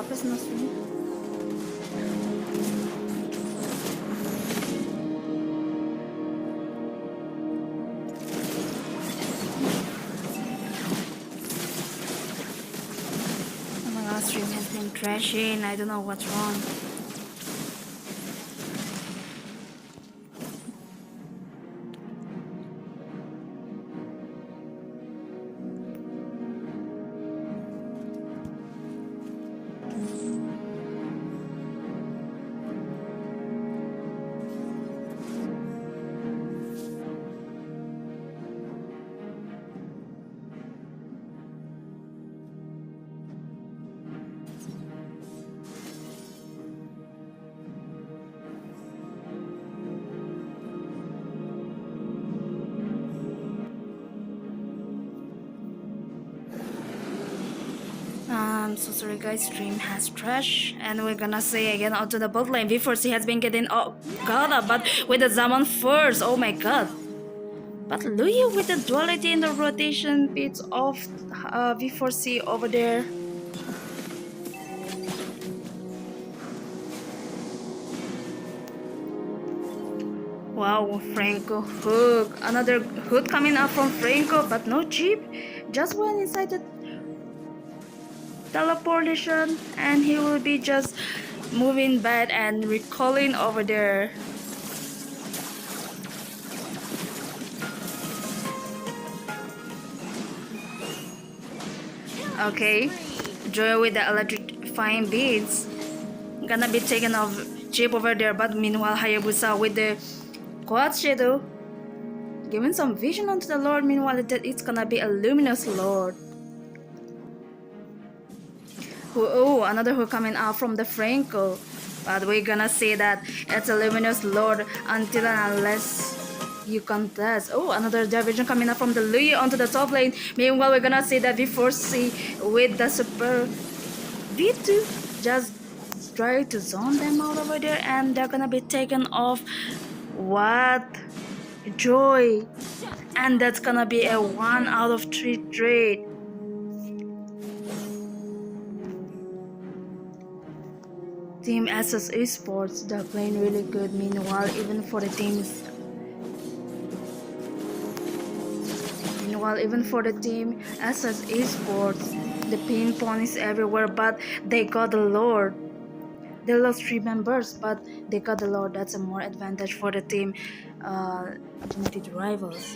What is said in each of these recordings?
personal stream. Oh my god, stream has been crashing. I don't know what's wrong. I'm so sorry guys, stream has crashed and we're gonna say again onto the bot lane before she has been getting got up, but with the Zaman first, oh my god. But Luya with the duality in the rotation bits of V4C over there. Wow, Franco hook. Another hook coming up from Franco, but no chip. Just went inside the teleportation and he will be just moving back and recalling over there. Okay, Joy with the electrifying beats gonna be taken off chip over there, but meanwhile Hayabusa with the quad shadow giving some vision onto the Lord. Meanwhile it's gonna be a luminous Lord. Oh, another hook coming out from the Franco, but we're gonna say that it's a luminous Lord until and unless you contest. Oh, another diversion coming up from the Lui onto the top lane. Meanwhile, we're gonna see that V4C with the super V2 just try to zone them out over there, and they're gonna be taken off. What? Joy, and that's gonna be a 1 out of 3 trade. Team SS Esports, they're playing really good. Meanwhile, even for the team SS Esports, the pin point is everywhere, but they got the Lord. They lost 3 members, but they got the Lord. That's a more advantage for the team United Rivals.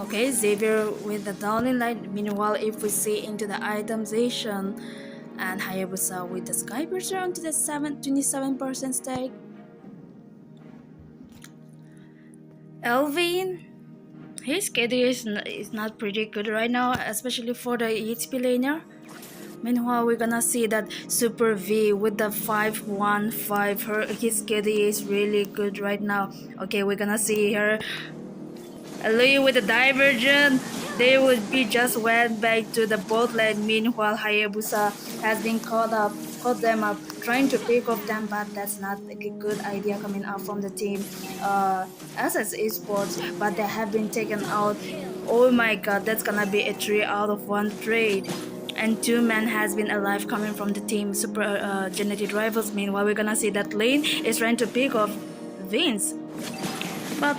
Okay, Xavier with the downing light. Meanwhile, if we see into the itemization, and Hayabusa with the Sky Piercer onto the 27% stake. Elvin, his KD is not pretty good right now, especially for the HP laner. Meanwhile, we're gonna see that Super V with the 515. His KD is really good right now. Okay, we're gonna see her. Lui with the diversion, they would be just went back to the bot lane. Meanwhile, Hayabusa has been caught them up, trying to pick off them, but that's not a good idea coming out from the team SS Esports. But they have been taken out. Oh my god, that's gonna be a 3 out of 1 trade. And 2 men has been alive coming from the team Super Genetic Rivals. Meanwhile, we're gonna see that lane is trying to pick off Vince, but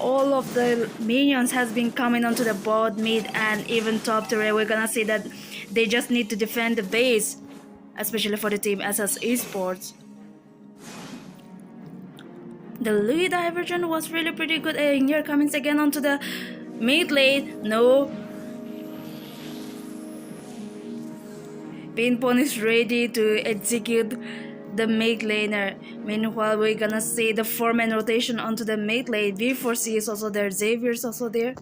all of the minions has been coming onto the bot, mid, and even top turret. We're gonna see that they just need to defend the base, especially for the team SS Esports. The Louis diversion was really pretty good. And here comes again onto the mid lane. No. Pinpon is ready to execute the mid laner. Meanwhile, we're gonna see the 4-man rotation onto the mid lane. V4C is also there. Xavier is also there.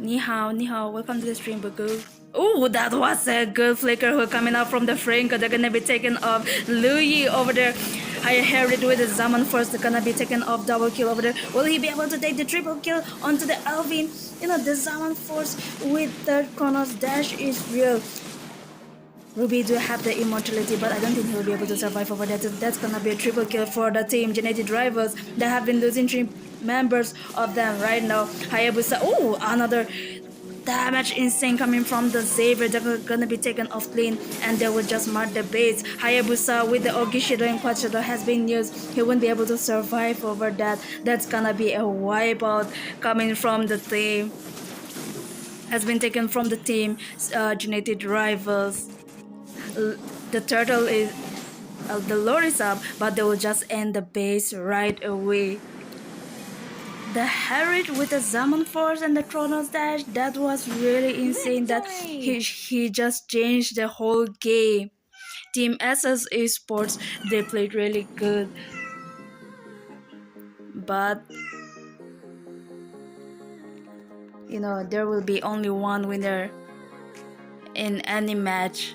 Ni hao, welcome to the stream, Bubu. Oh, that was a good flicker hook coming out from the Franco. They're gonna be taken off. Louis over there. Higher Herald with the Zaman first. They're gonna be taken off. Double kill over there. Will he be able to take the triple kill onto the Alvin? You know, the Zaman force with the Chronos dash is real. Ruby do have the immortality, but I don't think he'll be able to survive over that. That's gonna be a triple kill for the team Genetic Rivals. They have been losing 3 members of them right now. Hayabusa, oh, another damage insane coming from the Xavier. They're gonna be taken off lane and they will just mark the base. Hayabusa with the Ogishido and Quad Shadow has been used. He won't be able to survive over that. That's gonna be a wipeout coming from the team. Has been taken from the team Genetic Rivals. The turtle is the lore is up, but they will just end the base right away. The Herod with the Zaman Force and the Chronos Dash, that was really insane. That he just changed the whole game. Team SS Esports, they played really good, but you know there will be only one winner in any match.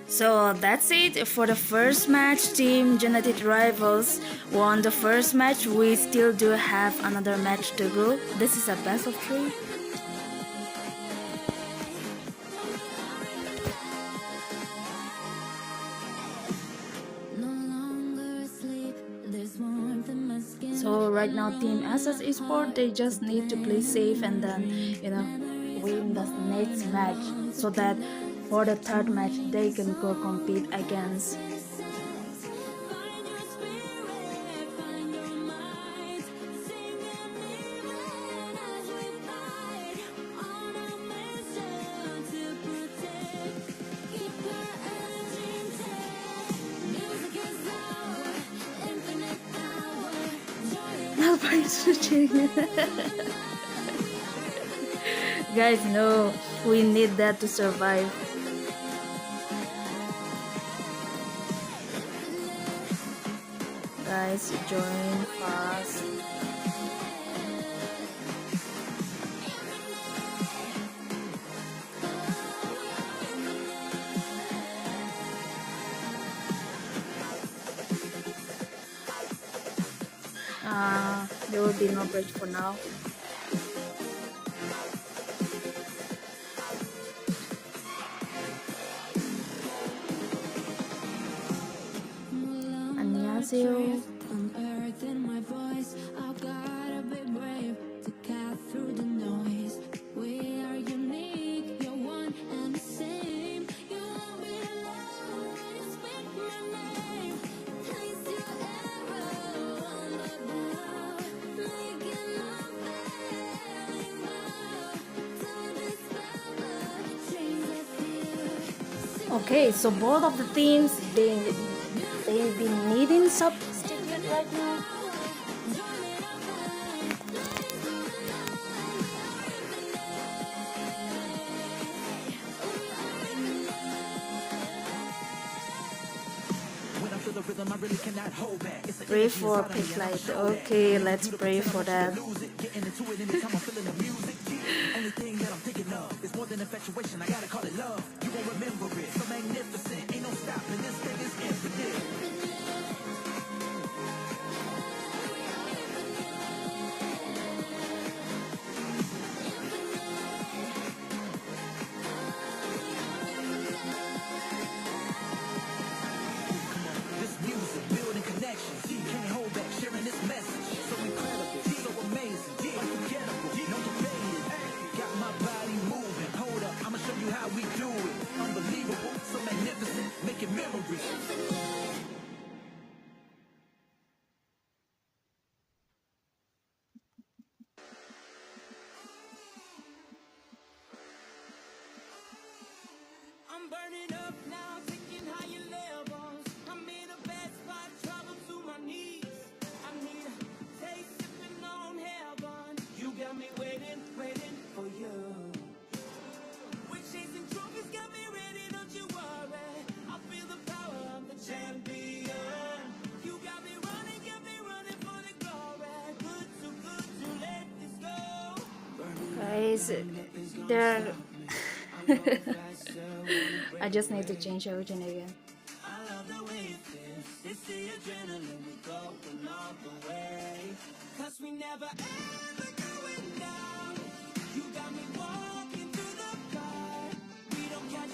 So that's it for the first match. Team Genetic Rivals won the first match. We still do have another match to go. This is a best of 3. So right now Team SS Esports, they just need to play safe and then win the next match, so that for the third match they can go compete against. Guys, no, we need that to survive. Guys, join fast. There will be no bridge for now. 안녕하세요. Okay, so both of the teams, they've been needing substitute right now. Pray for pick light. Okay, let's pray for that. Only thing that I'm thinking of is more than infatuation. I gotta call it love. You won't remember it. So magnificent. Ain't no stopping. This thing is infinite. This music, building connections. You can't hold back, sharing this message. So incredible, so amazing, unforgettable, no debating. Got my body moving. Hold up, I'ma show you how we do it. Unbelievable, so magnificent, making memories. I'm burning up now, taking higher levels. I'm in a bad spot, travel to my knees. I need a taste, sipping on heaven. You got me waiting, waiting for you. With chasing trophies, got me ready, don't you worry. I feel the power of the champion. You got me running for the glory. Good to let this go. Guys, they're I just need to change everything again. I love the way it feels. It's the adrenaline, we going all the way. 'Cause we never ever going down. You got me walking through the fire. We don't care.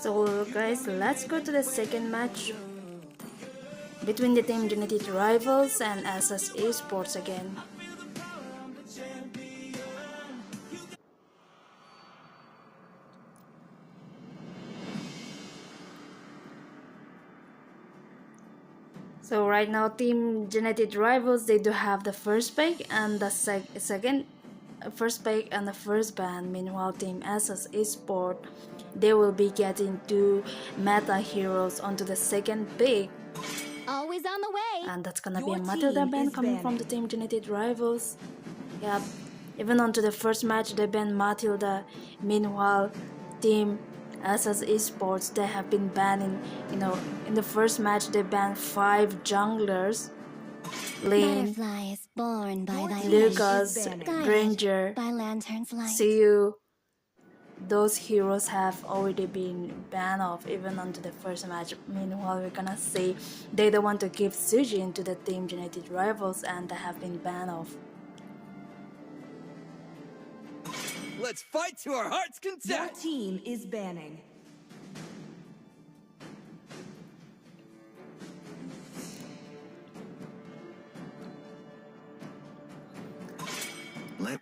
So guys, let's go to the second match between the team Genetic Rivals and SS Esports again. So right now, Team Genetic Rivals, they do have the first pick and the second first pick and the first ban. Meanwhile, Team SS Esport, they will be getting 2 meta heroes onto the second pick. Always on the way. And that's gonna be a Matilda ban coming from the Team Genetic Rivals. Yep. Even onto the first match, they banned Matilda. Meanwhile, Team SS Esports, they have been banning, in the first match, they banned 5 junglers. Lane, Born by thy Lucas, Granger, by lantern's light. Siyu. Those heroes have already been banned off even onto the first match. Meanwhile, we're gonna see they don't want to give Suji into the Team Genetic Rivals and they have been banned off. Let's fight to our heart's content! Your team is banning.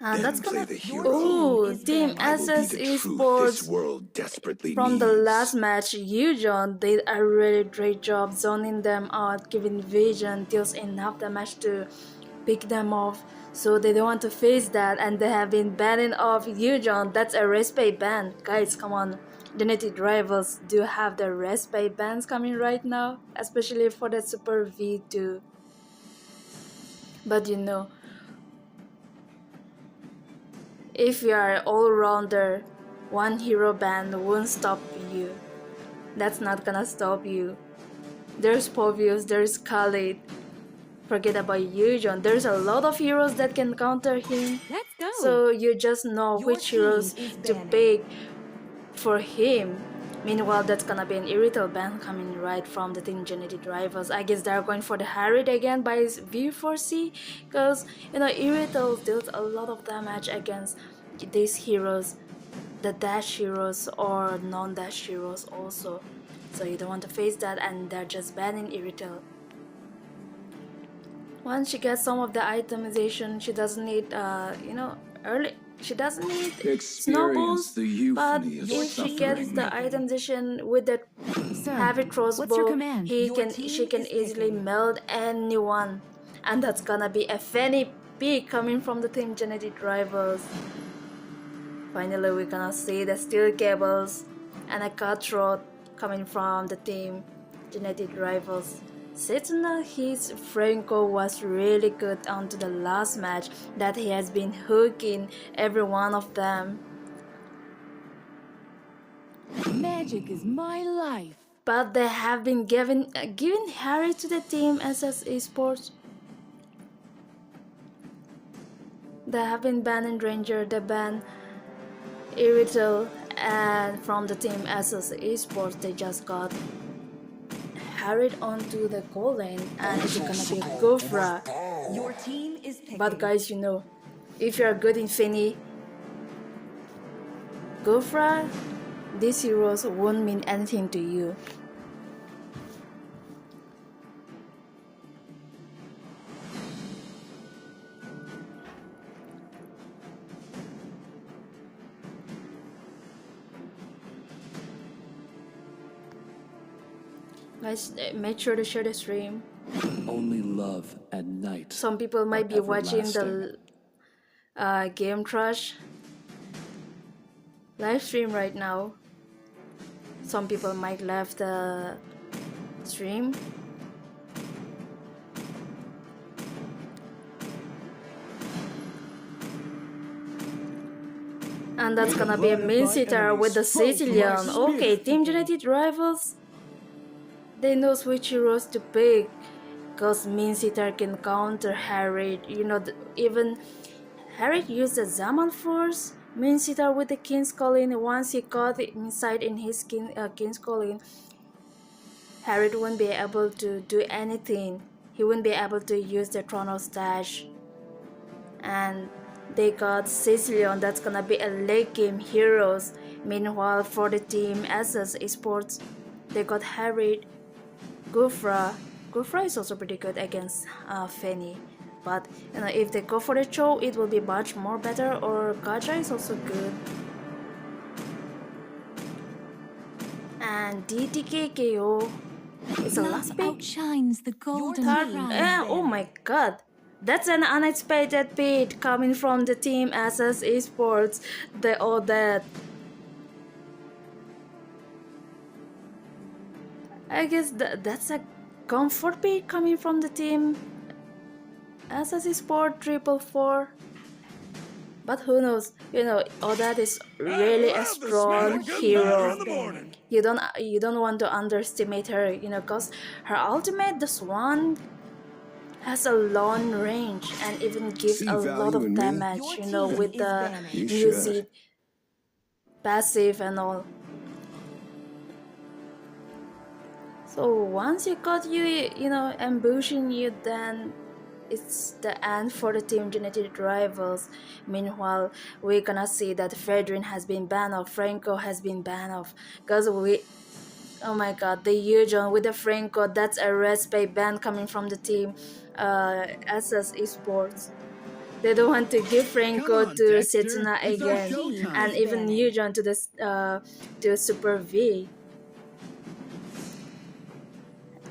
And that's gonna Team SS Esports from the last match, Yujon did a really great job zoning them out, giving vision deals enough damage to pick them off. So they don't want to face that and they have been banning off Yujon. That's a respite ban. Guys, come on. Genetic Rivals do have the respite bans coming right now, especially for the Super V2. But if you are all-rounder, one hero ban won't stop you. That's not gonna stop you. There's Povius, there's Khalid. Forget about Yujon. There's a lot of heroes that can counter him. Let's go. So you just know which heroes to pick for him. Meanwhile, that's gonna be an Irrital ban coming right from the Team Genetic Rivals. I guess they're going for the Harried again by V4C, because Irrital deals a lot of damage against these heroes, the dash heroes or non-dash heroes also. So you don't want to face that, and they're just banning Irrital. Once she gets some of the itemization, she doesn't need she doesn't need snowballs, but if she gets the itemization with the heavy crossbow, she can easily melt anyone, and that's gonna be a Fanny P coming from the Team Genetic Rivals. Finally, we're gonna see the steel cables and a cutthroat coming from the Team Genetic Rivals. Setuna, his Franco was really good onto the last match that he has been hooking every one of them. Magic is my life. But they have been giving Harry to the Team SS Esports. They have been banning Ranger, they ban Irrital, and from the Team SS Esports they just got Harried onto the goal lane, and it's gonna be Gofra. Your team is picking. But guys, if you're good in Finny, Gofra, these heroes won't mean anything to you. Guys, make sure to share the stream. Only love at night. Some people might be watching the Game Crush live stream right now. Some people might left the stream. And that's gonna be a main sitter with the Sicilian. Okay, Team Genetic Rivals, they know which heroes to pick, because Mean Sitter can counter Harried. Even Harried used the Zaman Force. Mean Sitter with the King's Calling, once he caught it inside in his King's Calling, Harried won't be able to do anything. He won't be able to use the Chronos Dash. And they got Sicilian, that's gonna be a late game heroes. Meanwhile, for the team SS Esports, they got Harried, Gufra. Gufra is also pretty good against Fanny. But if they go for the Cho, it will be much more better. Or Gaja is also good. And DTKKO is a last pick. Outshines the golden Third, crown. oh my god. That's an unexpected pick coming from the team SS Esports. They all that. I guess that's a comfort pick coming from the team SS Esports 444. But who knows? Odette is really a strong hero. You don't want to underestimate her, cause her ultimate, the Swan, has a long range and even gives See a lot value of in me? damage, with the You music passive and all. So once you got ambushing you, then it's the end for the team genetic rivals. Meanwhile, we're gonna see that Fredrin has been banned off, Franco has been banned off, because oh my god, the Eugen with the Franco, that's a respect ban coming from the team SS Esports. They don't want to give Franco to Setsuna again, and even Eugen to to Super V.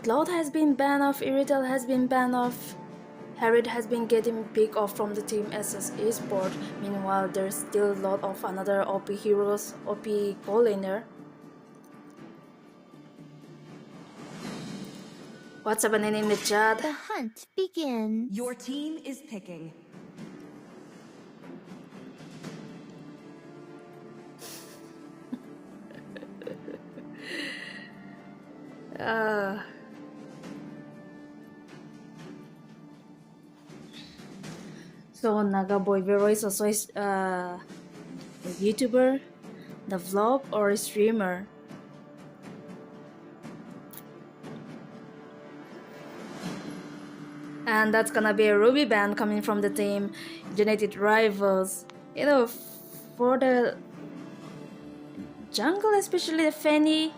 Cloud has been banned off, Irital has been banned off, Harriet has been getting picked off from the team SS Esports. Meanwhile, there's still a lot of another OP heroes, OP co-laner. What's happening in the chat? The hunt begins. Your team is picking. So Nagaboy Vero is also a YouTuber, the vlog or a streamer. And that's gonna be a Ruby ban coming from the team Genetic Rivals. For the jungle, especially the Fanny,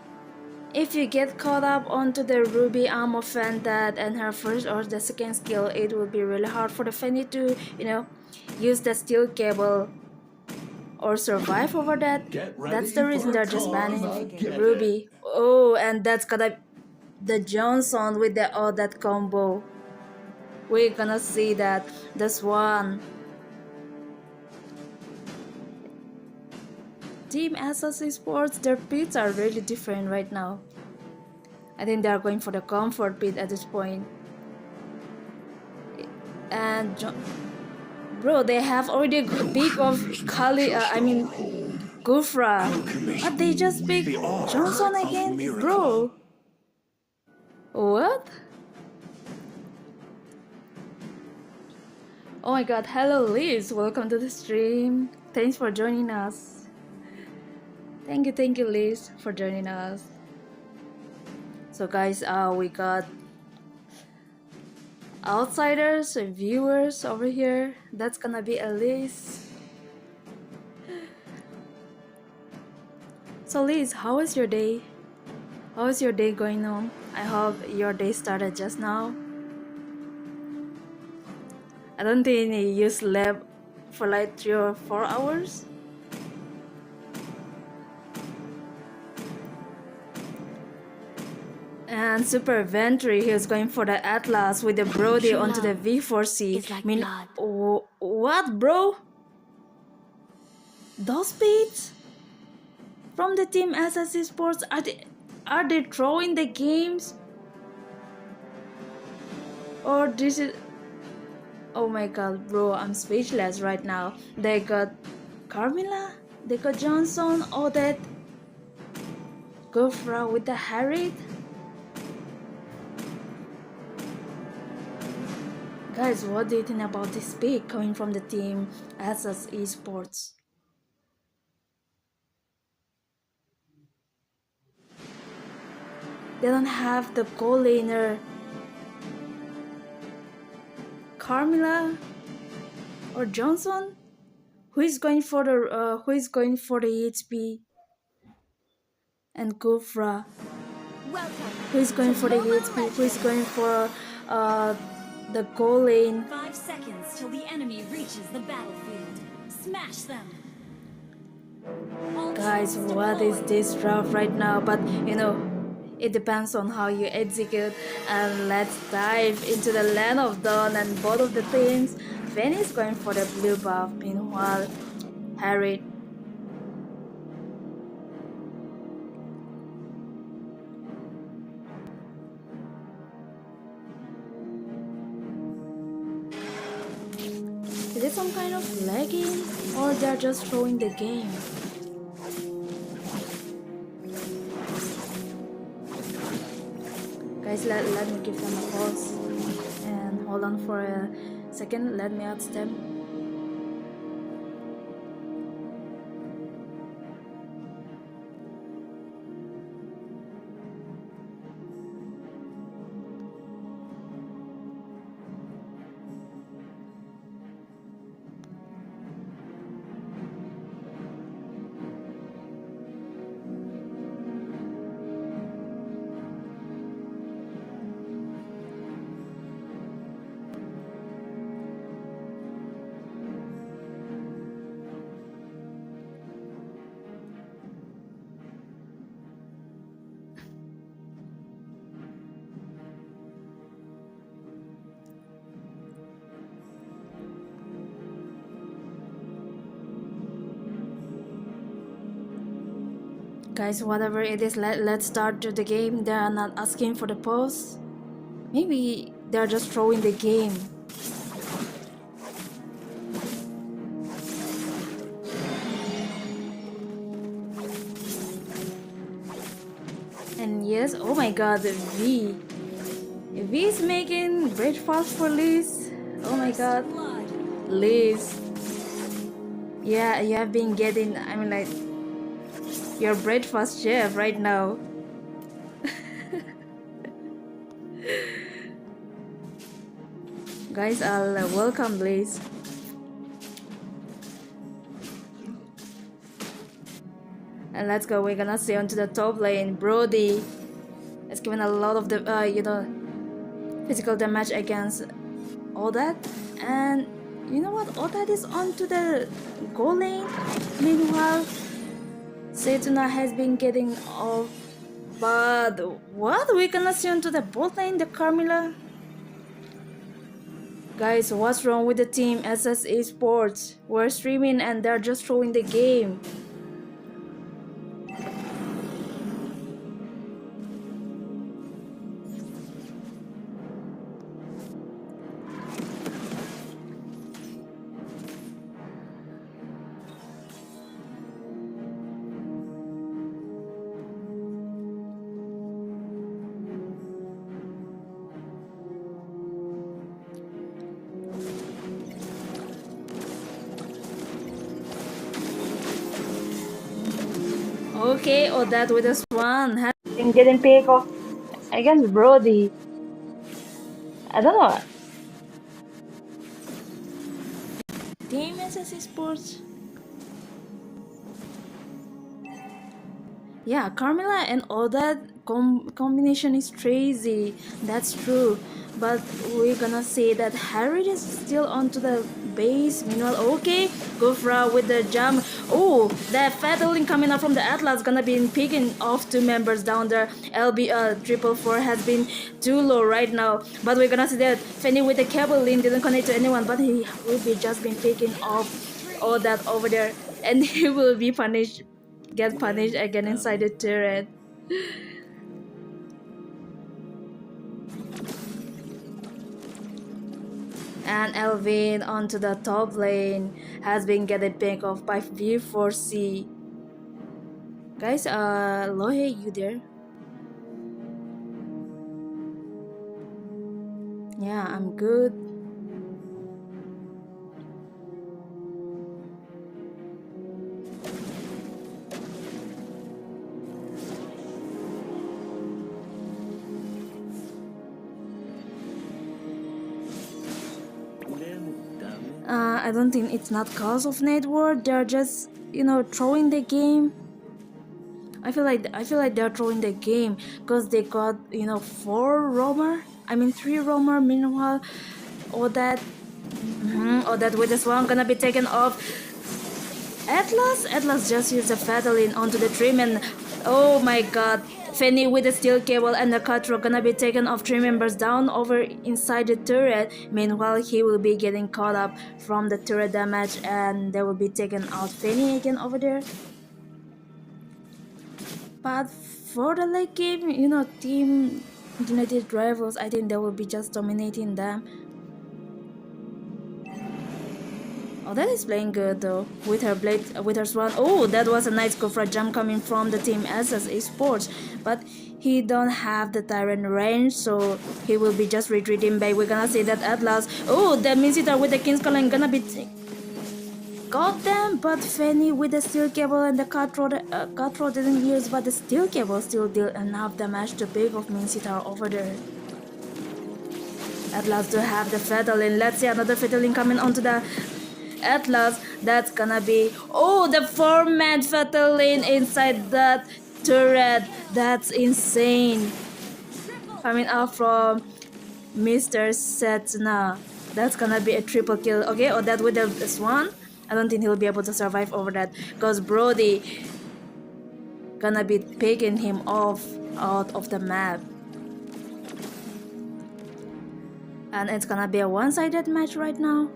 if you get caught up onto the Ruby Armor Fantat and her first or the second skill, it will be really hard for the Fanny to, use the steel cable or survive over that. That's the reason they're just banning Ruby. Oh, and that's gonna the Johnson with the that combo. We're gonna see that. The Swan. Team SS Esports, their pits are really different right now. I think they are going for the comfort pit at this point. And bro, they have already pick of Gufra. But they just pick Johnson again? Bro. What? Oh my god, hello Liz, welcome to the stream. Thanks for joining us. Thank you Liz for joining us. So guys, we got outsiders and viewers over here. That's gonna be Liz. So Liz, how was your day? How is your day going on? I hope your day started just now. I don't think you slept for like 3 or 4 hours. And Super Ventry, he was going for the Atlas with the Brody onto the V4C. What, bro? Those speeds from the team SS Esports, are they throwing the games? Or this is... Oh my god, bro, I'm speechless right now. They got Carmilla, they got Johnson, Odette, Gofra with the Harriet. Guys, what do you think about this pick coming from the team SS Esports? They don't have the goal laner Carmilla or Johnson. Who is going for the EHP? and Gufra. Welcome. Who is going to for the MOBA HP? Who is Legend. going for the goal lane? 5 seconds till the enemy reaches the battlefield. Smash them. All Guys, troops what is deployed. this rough right now? But you know, it depends on how you execute. And let's dive into the land of dawn and both of the teams. Vayne is going for the blue buff. Meanwhile, Harry. Is it some kind of lagging or they're just throwing the game? Guys, let me give them a pause and hold on for a second. Let me ask them. Guys, whatever it is, let's start the game. They are not asking for the pause. Maybe they're just throwing the game. And yes, oh my god, V. V is making breakfast for Liz. Oh my god. Blood. Liz. Yeah, you have been getting, I mean like, your breakfast chef right now. Guys, I'll welcome Liz. And let's go, we're gonna see onto the top lane. Brody has given a lot of the, physical damage against all that. And you know what? All that is onto the goal lane. Meanwhile, Setuna has been getting off. But what? We're gonna see onto the bot lane, the Carmilla. Guys, what's wrong with the team SS ESports? We're streaming and they're just throwing the game. Okay, or that with a swan has been getting picked off against Brody. I don't know. Team SS Sports. Yeah, Carmilla and all that combination is crazy. That's true. But we're gonna say that Harry is still onto the base. Meanwhile, okay, Gufra with the jump. Oh, that fatal link coming out from the Atlas gonna be picking off two members down there. LB 444 has been too low right now. But we're gonna see that Fanny with the cable link didn't connect to anyone, but he will be just been picking off all that over there, and he will be punished. Get punished again inside the turret. And Elvin onto the top lane has been getting picked off by V4C. Guys, Lohe, you there? Yeah, I'm good. I don't think it's not cause of network. They're just, throwing the game. I feel like they're throwing the game because they got, you know, 3 roamer. Meanwhile, all that with this one gonna be taken off. Atlas just used a Fatalin onto the trim, and oh my god, Fanny with the steel cable and the Cutthroat gonna be taken off 3 members down over inside the turret. Meanwhile, he will be getting caught up from the turret damage, and they will be taken out Fanny again over there. But for the late game, you know, Team United Rivals, I think they will be just dominating them. Oh, that is playing good though. With her blade, with her swan. Oh, that was a nice Kufra jump coming from the team SS Esports. But he don't have the Tyrant range, so he will be just retreating back. We're gonna see that Atlas. Oh, that means it with the King's Calling gonna be got them, but Fanny with the steel cable and the Cutthroat didn't use, but the steel cable still did enough damage to pick off Minsitar over there. Atlas to have the Fatalin. Let's see another Fatalin coming onto the Atlas. That's gonna be, oh, the 4-man Fatalin inside that turret. That's insane. Coming out from Mr. Setna. That's gonna be a triple kill. Okay, or that with the Swan. I don't think he'll be able to survive over that, because Brody gonna be picking him off out of the map. And it's gonna be a one-sided match right now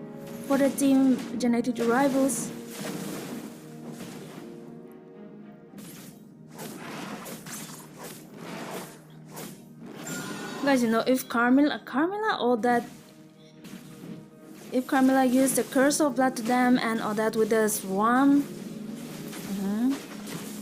for the Team United Rivals. Guys, you know, if Carmilla or that, if Carmilla used the Curse of Blood to them and all that with the Swarm,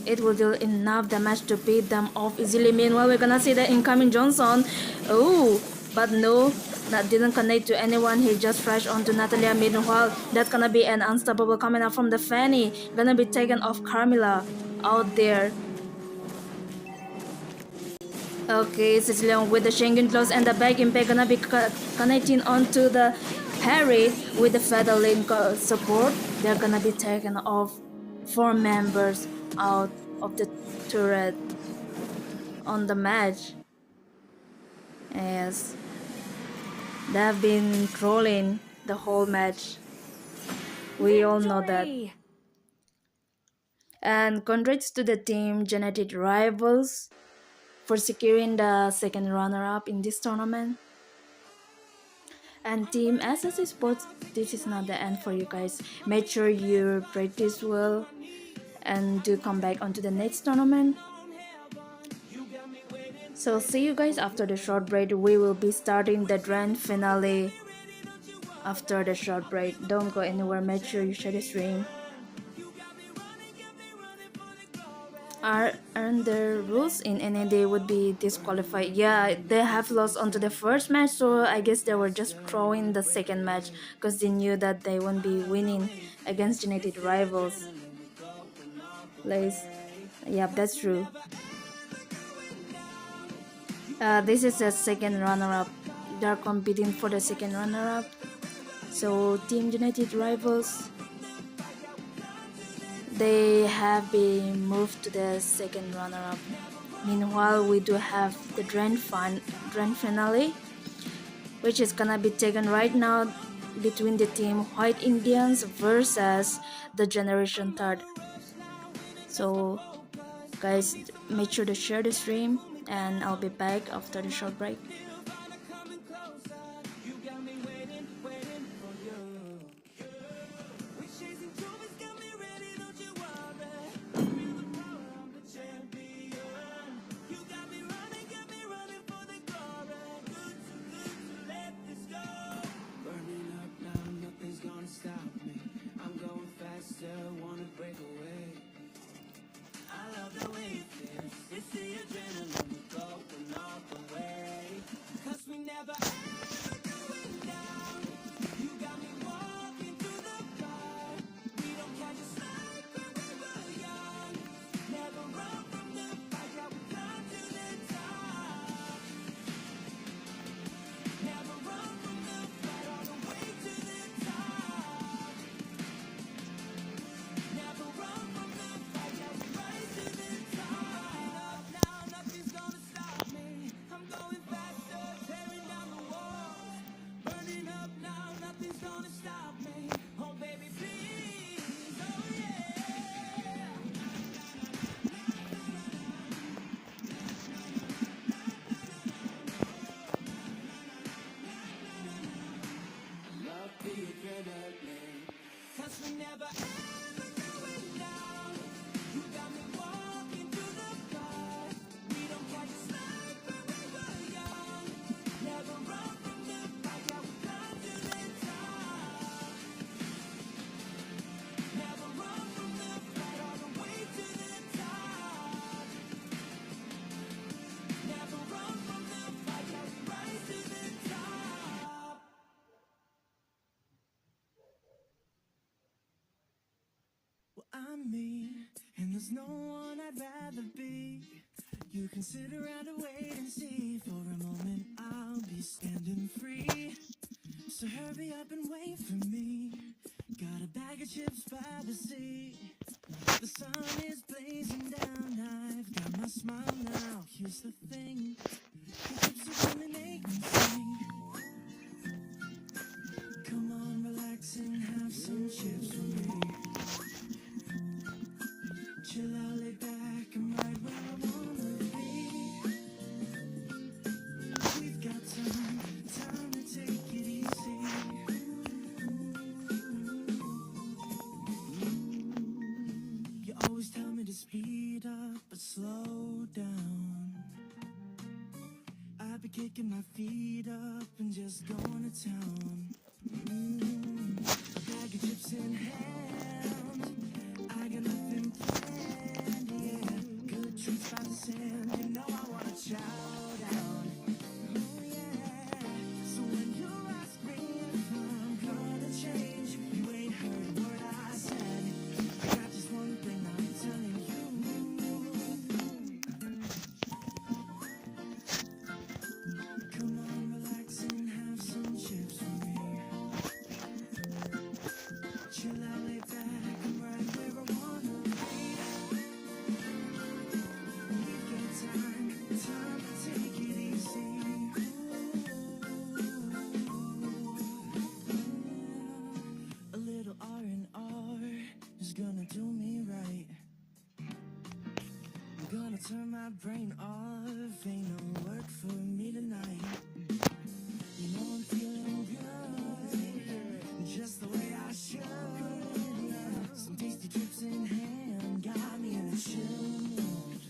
it will deal enough damage to beat them off easily. Meanwhile, we're gonna see the incoming Johnson. Oh, but no, that didn't connect to anyone. He just flashed onto Natalia. Meanwhile, that's gonna be an unstoppable coming out from the Fanny. Gonna be taken off Carmilla out there. Okay, Sicilian with the Schengen Claws and the back impact gonna be connecting onto the parry with the Fatalin support. They're gonna be taken off 4 members out of the turret on the match. Yes, they have been trolling the whole match. We all know that. And congrats to the Team United Rivals for securing the second runner-up in this tournament. And Team SS Sports, this is not the end for you guys. Make sure you practice well and do come back onto the next tournament. So see you guys after the short break. We will be starting the grand finale after the short break. Don't go anywhere. Make sure you share the stream. Aren't the rules in any day would be disqualified? Yeah, they have lost onto the first match, so I guess they were just throwing the second match because they knew that they won't be winning against United Rivals. Yep, that's true. This is the second runner-up. They're competing for the second runner-up. So Team United Rivals, they have been moved to the second runner-up. Meanwhile, we do have the grand finale, which is gonna be taken right now between the Team White Indians versus the Generation Third. So guys, make sure to share the stream, and I'll be back after the short break. You can sit around and wait and see. For a moment, I'll be standing free. So hurry up and wait for me. Got a bag of chips by the sea. The sun is blazing down. I've got my smile now. Here's the thing. The chips are gonna make me sing. Come on, relax and have some chips with me. Chill out, lay back, I'm right where I wanna be. We've got time to take it easy. You always tell me to speed up, but slow down. I'll be kicking my feet up and just going to town. A bag of chips in hand, I got nothing planned, yeah. Good treats by the sand, you know I wanna chow down. Oh yeah. So when you ask me if I'm gonna change, you ain't heard a word I said. I got just one thing I'm telling you. Come on, relax and have some chips with me. Chill out, lay back, I'm right where I wanna be. We've got time to take it easy. A little R&R is gonna do me right. I'm gonna turn my brain off, ain't no work for me tonight. You know I'm feeling good, just the way I should. Some tasty trips in hand got me in a chill mood.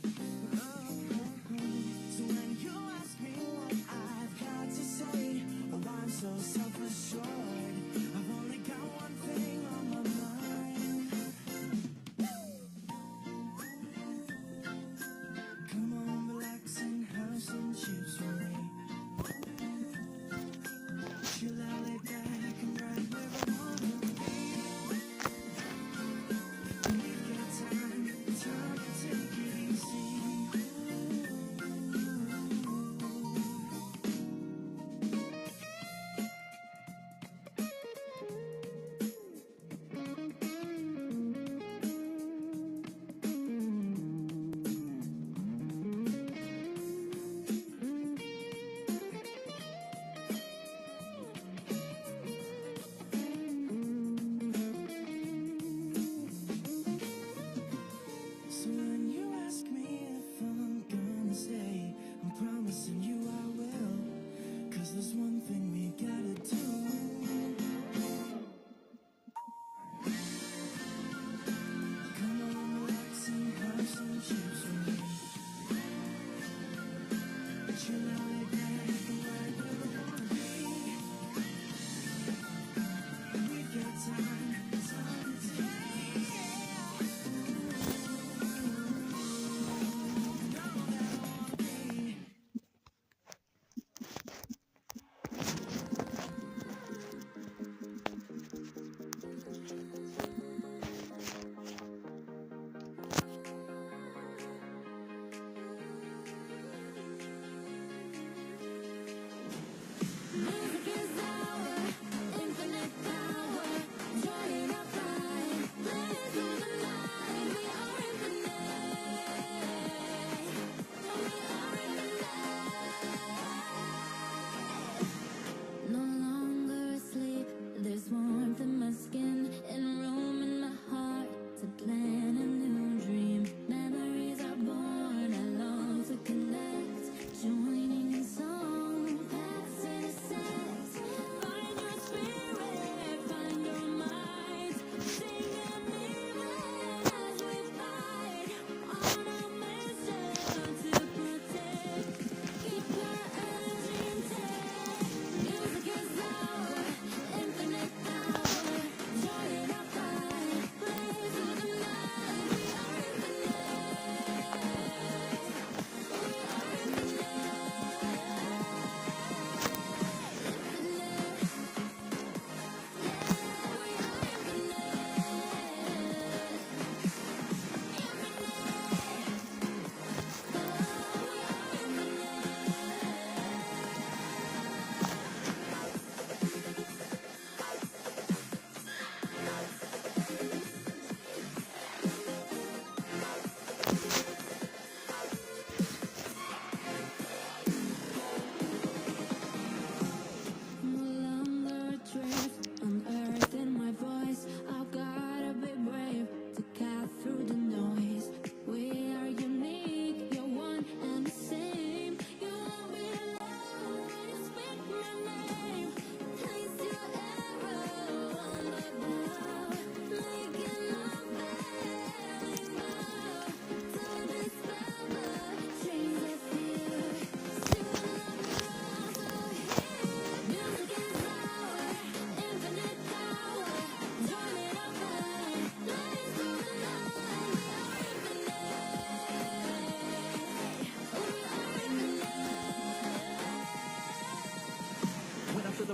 So when you ask me what I've got to say, oh, I'm so self-assured. I've only got one thing on my mind. Come on, relax and have some chips with me. Chill out, lay back, I'm right where I wanna be. We've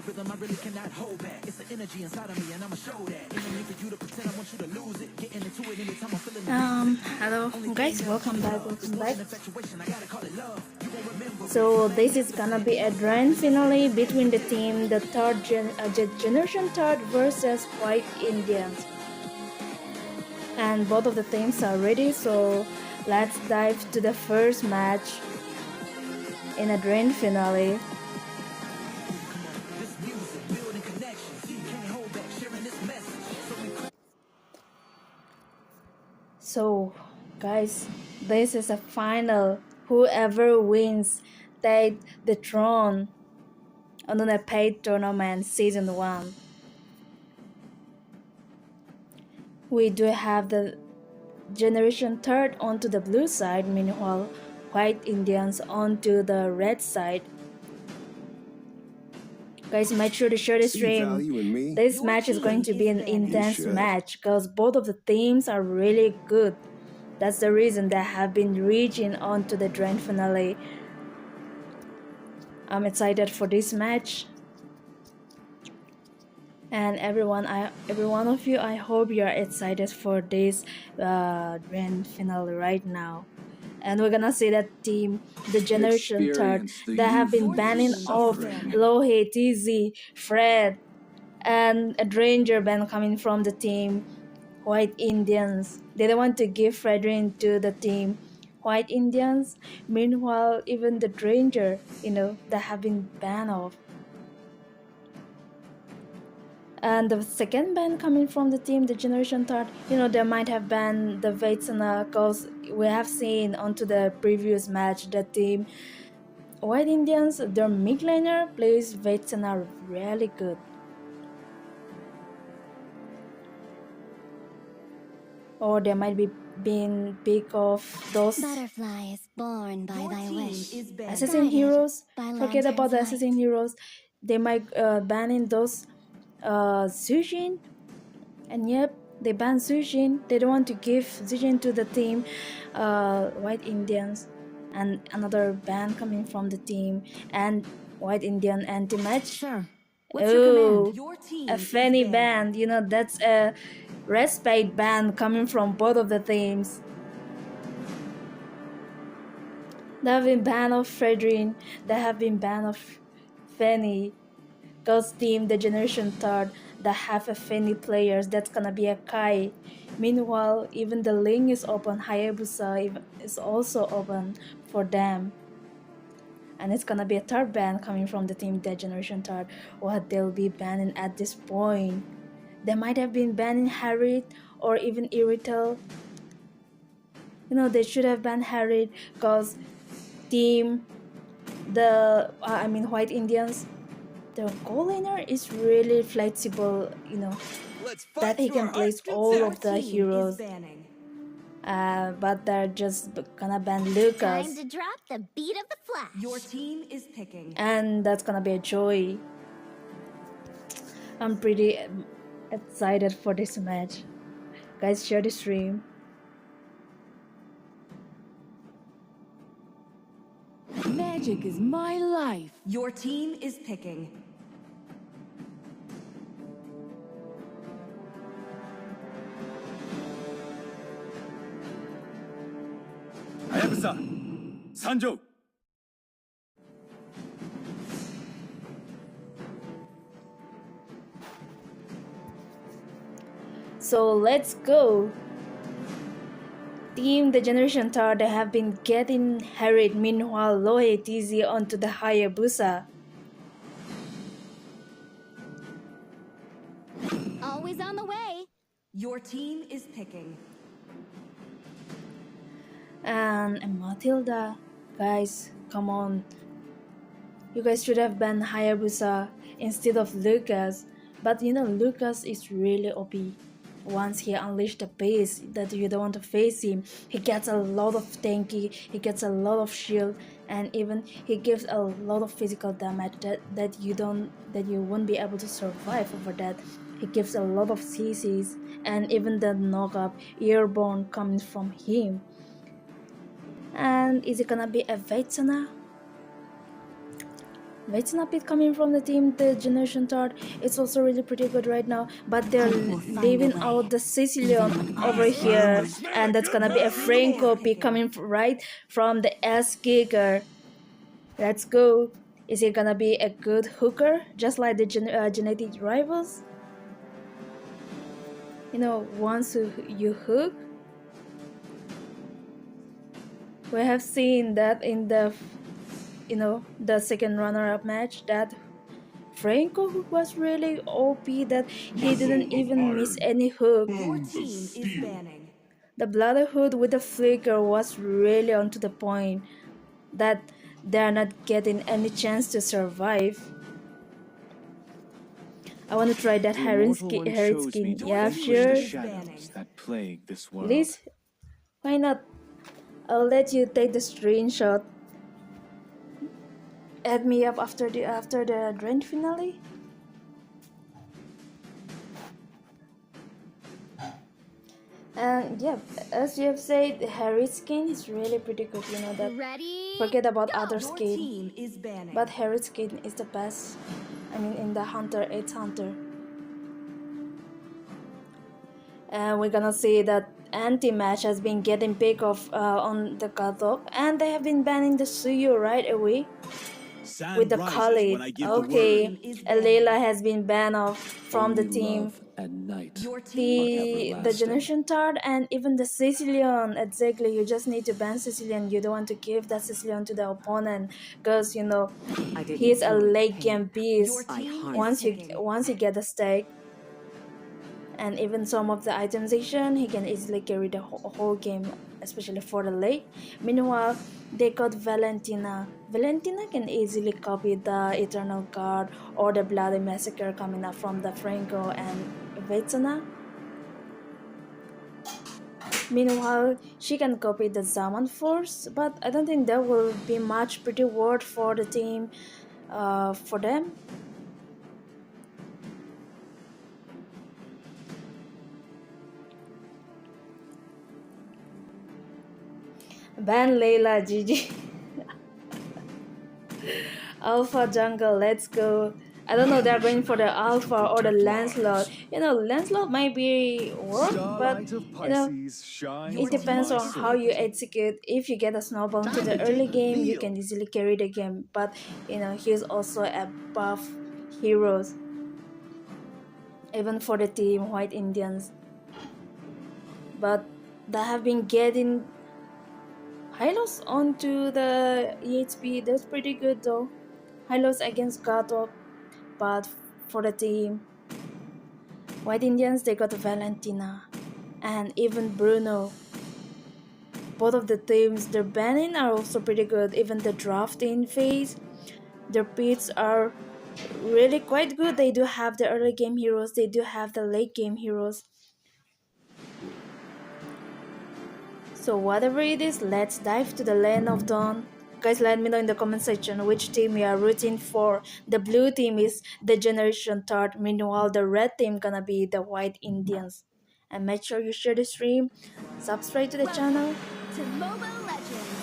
rhythm, I really cannot hold back. It's the energy inside of me, and I'ma show that. Ain't no need for you to pretend I want you to lose it. Getting into it anytime I'm feeling Hello guys, welcome back. infatuation. I gotta call it love. You won't remember. So this is gonna be a grand finale between the team, the generation third versus White Indians, and both of the teams are ready. So let's dive to the first match in a grand finale. This music, building connections. You can't hold back, sharing this message. So we So guys, this is a final. Whoever wins take the throne on the paid tournament season 1. We do have the generation third onto the blue side, meanwhile White Indians onto the red side. Guys, make sure to share the stream. This match is going to be an intense match because both of the teams are really good. That's the reason they have been reaching on to the grand finale. I'm excited for this match. And every one of you, I hope you are excited for this grand finale right now. And we're gonna see that team, the generation third, that have been banning off Lohe, TZ, Fred, and a Ranger ban coming from the team White Indians. They don't want to give Fredrin to the team White Indians. Meanwhile, even the Ranger, that have been banned off. And the second ban coming from the team, the generation third, they might have banned the Vetsana because we have seen onto the previous match the team White Indians, their mid laner plays Vetsana really good. Or they might be being pick of those Butterflies born by thy wish. assassin heroes. By Forget about the lantern's assassin heroes. They might ban in those Sujin. And yep, they ban Sujin. They don't want to give Sujin to the team White Indians. And another ban coming from the team and White Indian anti-match. Sir, what's your command? Your team A is Fanny banned. band, that's a respite band coming from both of the teams. They have been banned of Fredrin, they have been banned of Fanny. Girls team, the generation third, that have a Fanny players, that's gonna be a Kai. Meanwhile, even the link is open, Hayabusa is also open for them. And it's gonna be a third ban coming from the team, the generation third. What they'll be banning at this point. They might have been banning Harriet or even Iritel. They should have banned Harriet because team, White Indians, the goal laner is really flexible, Let's that fight he to can our place heart's all content. of the Team is heroes. banning. But they're just gonna ban Lucas. Time to drop the beat of the flash. Your team is picking. And that's gonna be a joy. I'm pretty excited for this match. Guys, share the stream. Magic is my life. Your team is picking. Hayabusa, Sanjo. So let's go. Team the generation third, they have been getting harried, meanwhile Lohe TZ onto the Hayabusa. Always on the way. Your team is picking. And Matilda, guys, come on. You guys should have banned Hayabusa instead of Lucas. But Lucas is really OP. Once he unleashed the beast that you don't want to face him, he gets a lot of tanky, he gets a lot of shield, and even he gives a lot of physical damage that you won't be able to survive over that. He gives a lot of CCs, and even the knock-up airborne coming from him. And is it gonna be a Vetsana? Vetsuna pick coming from the team, the Generation Third. It's also really pretty good right now. But they're leaving out the Sicilian over here. And that's gonna be a Franco pick coming right from the S kicker. Let's go. Is he gonna be a good hooker? Just like the genetic rivals? You know, once you hook, we have seen that in the the second runner-up match that Franco hook was really OP, that he didn't even miss any hook. Your team is banning. The Brotherhood with the flicker was really onto the point that they're not getting any chance to survive. I want to try that Harry skin. Yeah, sure. That plague this world. Please, why not? I'll let you take the screenshot. Add me up after the grand finale. And yeah, as you have said, Harry's skin is really pretty good. You know that. Ready? Forget about other Your skin, team is banning. but Harry's skin is the best. I mean, in the Hunter 8 Hunter. And we're gonna see that anti-match has been getting pick off on the cutoff, and they have been banning the Suyo right away Sand with the rises Khalid. when I give the word. Okay, Leila has been banned off from the Only team. love and night. Your team The everlasting. Generation Third and even the Sicilian, exactly. You just need to ban Sicilian. You don't want to give that Sicilian to the opponent because you know he's a late game beast. Once you get the stake, and even some of the itemization, he can easily carry the whole game, especially for the late. Meanwhile, they got Valentina. Valentina can easily copy the Eternal Guard or the Bloody Massacre coming up from the Franco and Vetsuna. Meanwhile, she can copy the Zaman Force, but I don't think there will be much pretty word for the team, for them. Ban Layla, GG. Alpha Jungle, let's go. I don't know, they're going for the Alpha or the Lancelot. You know, Lancelot might be work, but Starlight of you know, Pisces shines it depends my on how you soul. execute. If you get a snowball to the Time to early take the game, you field. can easily carry the game. But you know, he's also a buff hero, even for the team White Indians. But they have been getting Hylos onto the EHP. That's pretty good though. Hylos against Gato, but for the team White Indians, they got Valentina and even Bruno. Both of the teams, their banning are also pretty good. Even the drafting phase, their picks are really quite good. They do have the early game heroes, they do have the late game heroes. So whatever it is, let's dive to the Land of Dawn. Guys, let me know in the comment section which team you are rooting for. The blue team is the Generation Third, meanwhile the red team gonna be the White Indians. And make sure you share the stream, subscribe to the channel. To MOBA Legends.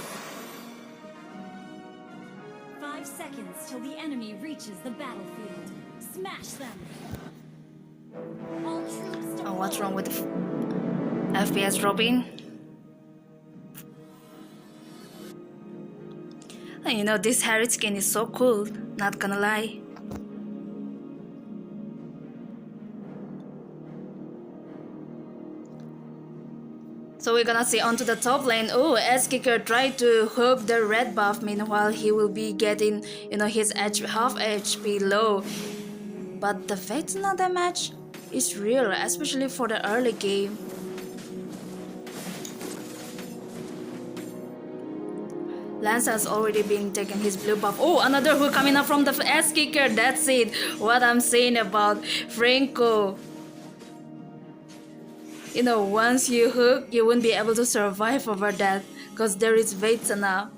5 seconds till the enemy reaches the battlefield. Smash them. All troops Oh, what's wrong with the FPS dropping? And you know, this Harry skin is so cool, not gonna lie. So we're gonna see onto the top lane. Oh, S-Kicker tried to hook the red buff. Meanwhile, he will be getting, you know, his half HP low. But the Vetsuna damage is real, especially for the early game. Lance has already been taking his blue buff. Oh, another hook coming up from the S-Kicker. That's it. What I'm saying about Franco. You know, once you hook, you won't be able to survive over that. Because there is Vetsuna.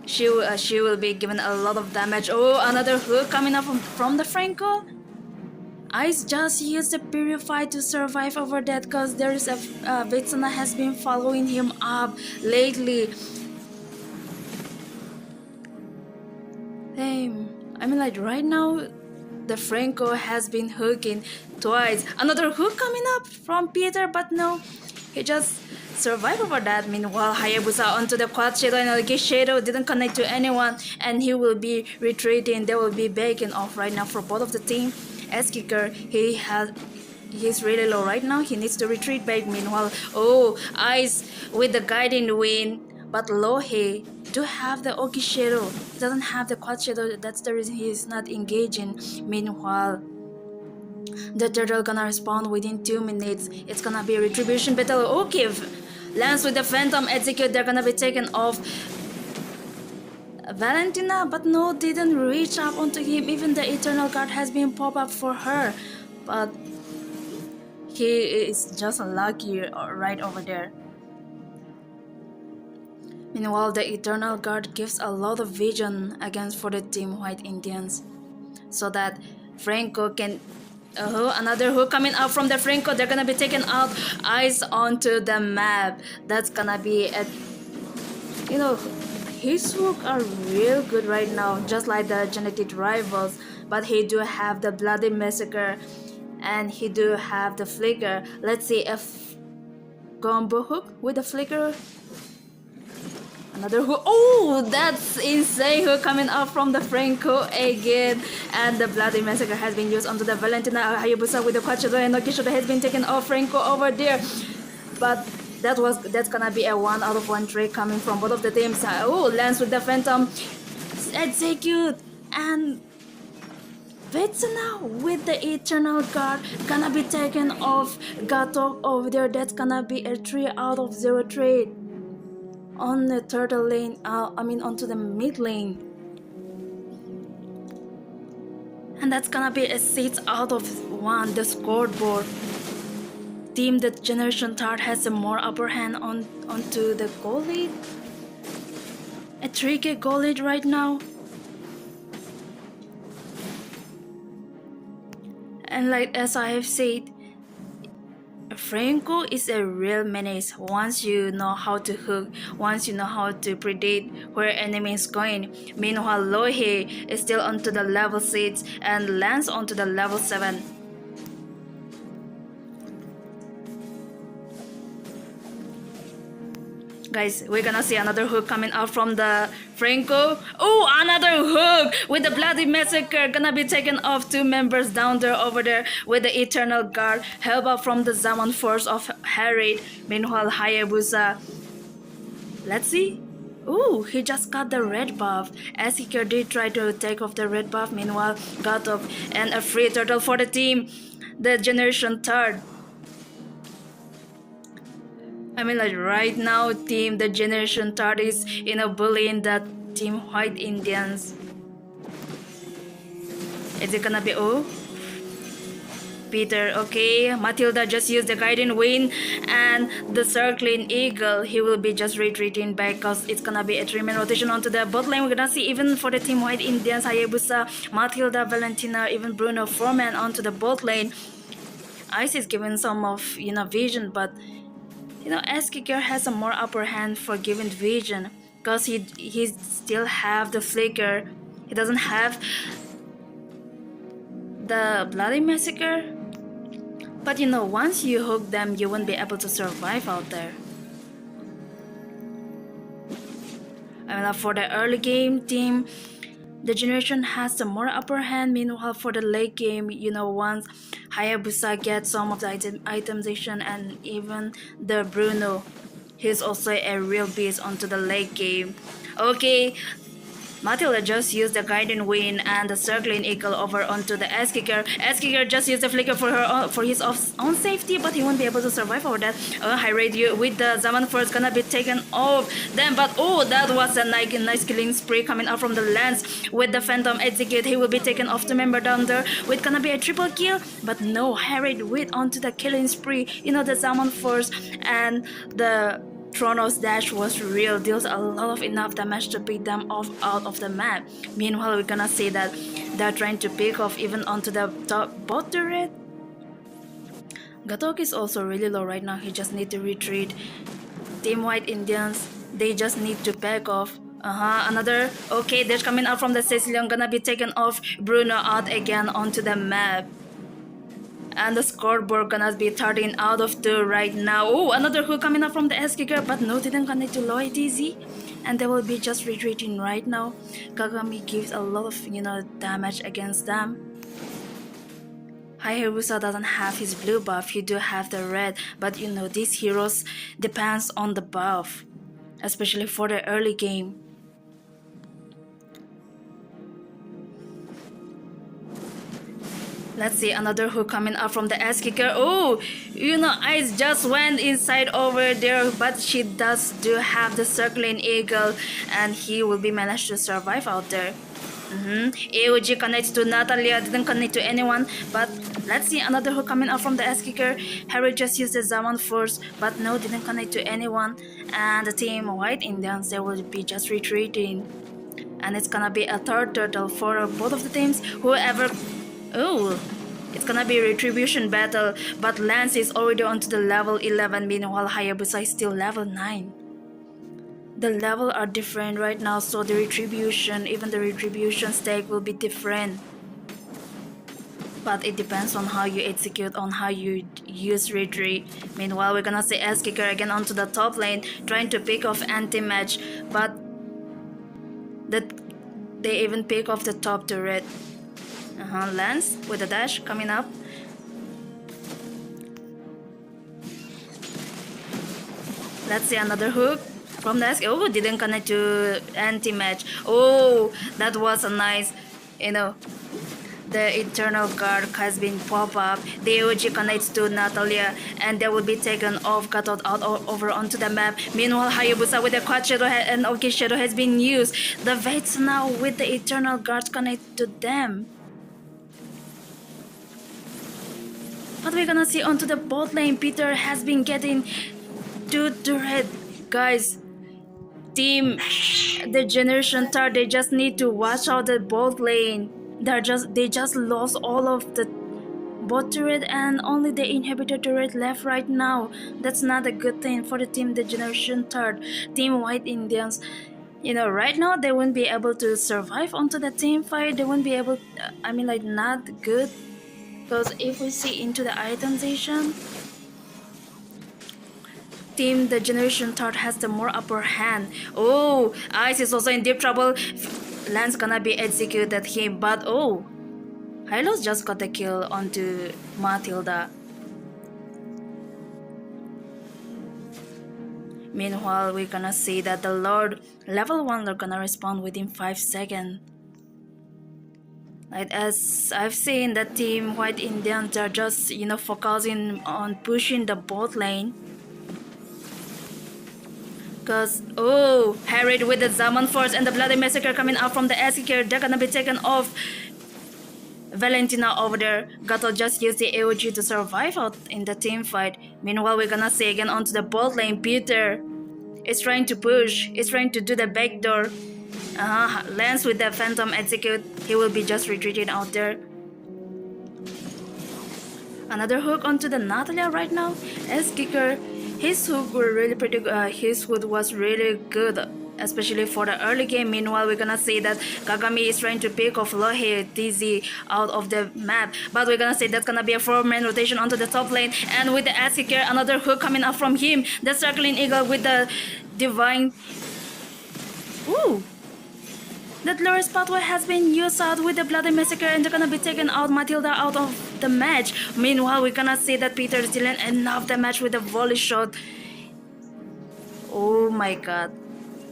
She will be given a lot of damage. Oh, another hook coming up from the Franco. Ice just used the Purify to survive over that. Because there is a Vetsuna has been following him up lately. Damn. I mean, like right now, the Franco has been hooking twice. Another hook coming up from Peter, but no, he just survived over that. Meanwhile, Hayabusa onto the quad shadow, and Algae shadow didn't connect to anyone, and he will be retreating. They will be backing off right now for both of the team. As kicker, he's really low right now. He needs to retreat back. Meanwhile, oh, Ice with the guiding wind, but Lohe do have the Oki shadow. He doesn't have the quad shadow. That's the reason he is not engaging. Meanwhile, the turtle gonna respawn within 2 minutes. It's gonna be a retribution battle. Okay, Lance with the Phantom execute. They're gonna be taken off. Valentina, but no, didn't reach up onto him. Even the Eternal Guard has been pop up for her, but he is just lucky right over there. Meanwhile, the Eternal Guard gives a lot of vision against for the Team White Indians, so that Franco can. Another hook coming out from the Franco. They're gonna be taken out. Eyes onto the map. That's gonna be a. His hook are real good right now, just like the genetic rivals. But he do have the Bloody Massacre, and he do have the flicker. Let's see if combo hook with the flicker. Another hook. Oh, that's insane hook coming out from the Franco again. And the Bloody Massacre has been used onto the Valentina. Hayabusa with the quad shadow, and Noki shadow has been taken off Franco over there. But that's gonna be a 1 out of 1 trade coming from both of the teams. Oh, Lance with the Phantom execute, and Vetsuna with the Eternal Guard gonna be taken off. Gato over there. That's gonna be a 3 out of 0 trade on the turtle lane. Onto the mid lane. And that's gonna be a 6 out of 1. The scoreboard. Team the Generation Third has a more upper hand onto the goal lead. A 3k goal lead right now. And like as I have said, Franco is a real menace once you know how to hook, once you know how to predict where enemy is going. Meanwhile, Lohe is still onto the level 6 and Lance onto the level 7. Guys, we're gonna see another hook coming out from the Franco. Oh, another hook with the Bloody Massacre. Gonna be taken off 2 members down there over there with the Eternal Guard. Help out from the Zaman Force of Harriet. Meanwhile, Hayabusa. Let's see. Oh, he just got the red buff. As he did try to take off the red buff. Meanwhile, got off and a free turtle for the team. The Generation Third. Like right now, team the Generation Third is bullying that Team White Indians. Is it gonna be Peter? Okay, Matilda just used the Guiding Wind and the Circling Eagle. He will be just retreating back because it's gonna be a 3-man rotation onto the bot lane. We're gonna see even for the Team White Indians, Hayabusa, Matilda, Valentina, even Bruno, 4-man onto the bot lane. Ice is giving some of vision, but S-Kicker has a more upper hand for giving vision because he still have the flicker. He doesn't have the Bloody Massacre. But once you hook them, you won't be able to survive out there. For the early game team, the Generation has the more upper hand. Meanwhile, for the late game, once Hayabusa gets some of the itemization and even the Bruno, he's also a real beast onto the late game. Okay, Matilda just used the Guiding Wind and the Circling Eagle over onto the S-Kicker. S-Kicker just used the Flicker for his own safety, but he won't be able to survive over that. High Radio with the Zaman Force gonna be taken off then, but that was a nice killing spree coming out from the Lance with the Phantom execute. He will be taken off the member down there with gonna be a triple kill, but no, Harried with onto the killing spree. The Zaman Force and the Tronos dash was real, deals a lot of enough damage to pick them off out of the map. Meanwhile, we're gonna see that they're trying to pick off even onto the top bot turret. Gatok is also really low right now. He just need to retreat. Team White Indians, they just need to back off Another. Okay, they're coming out from the Sicilian. Gonna be taken off. Bruno out again onto the map. And the scoreboard gonna be 13 out of 2 right now. Oh, another hook coming up from the S kicker, but no, didn't connect to low ATZ. And they will be just retreating right now. Kagami gives a lot of, damage against them. Hayabusa doesn't have his blue buff, he do have the red, but these heroes depends on the buff, especially for the early game. Let's see, another hook coming up from the S kicker. Oh, Ice just went inside over there, but she do have the circling eagle, and he will be managed to survive out there. AOG connects to Natalia, didn't connect to anyone, but let's see, another hook coming up from the S kicker. Harry just used the Zaman first, but no, didn't connect to anyone, and the team White Indians, they will be just retreating, and it's gonna be a third turtle for both of the teams. Whoever. Oh, it's gonna be a retribution battle, but Lance is already onto the level 11, meanwhile Hayabusa is still level 9. The level are different right now, so the retribution, even the retribution stake will be different. But it depends on how you execute, on how you use retreat. Meanwhile, we're gonna see S kicker again onto the top lane, trying to pick off anti-match, but they even pick off the top turret. Lance with the dash coming up. Let's see, another hook from the SK. Oh, didn't connect to anti-match. Oh, that was a nice, the Eternal Guard has been pop up. The AOG connects to Natalia, and they will be taken off, cut out over onto the map. Meanwhile, Hayabusa with the Quad Shadow and OK Shadow has been used. The Vets now with the Eternal Guards connect to them. But we're gonna see onto the bot lane. Peter has been getting to red. Guys, team, the generation third, they just need to watch out the bot lane. They just lost all of the bot turret and only the inhibitor turret left right now. That's not a good thing for the team, the generation third, team White Indians. Right now they won't be able to survive onto the team fight. They won't be able, not good. Because if we see into the itemization, team the generation third has the more upper hand. Oh, Ice is also in deep trouble. Lance gonna be executed him, but oh, Hylos just got the kill onto Matilda. Meanwhile, we're gonna see that the Lord level 1 are gonna respawn within 5 seconds. As I've seen, the team White Indians are just focusing on pushing the bot lane. Cause Harried with the Zaman Force and the Bloody Massacre coming out from the S kicker, they're gonna be taken off. Valentina over there, Gato just used the AOG to survive out in the team fight. Meanwhile, we're gonna see again onto the bot lane. Peter is trying to push, is trying to do the backdoor. Lance with the Phantom execute, he will be just retreating out there. Another hook onto the Natalia right now. S kicker, his hook were really pretty good. His hook was really good, especially for the early game. Meanwhile, we're gonna see that Kagami is trying to pick off Lohe TZ out of the map, but we're gonna say that's gonna be a 4-man rotation onto the top lane. And with the S kicker, another hook coming up from him. The circling eagle with the divine. Ooh. That lowest pathway has been used out with the Bloody Massacre, and they're gonna be taken out Matilda out of the match. Meanwhile, we're gonna see that Peter is dealing enough damage with the volley shot. Oh my god.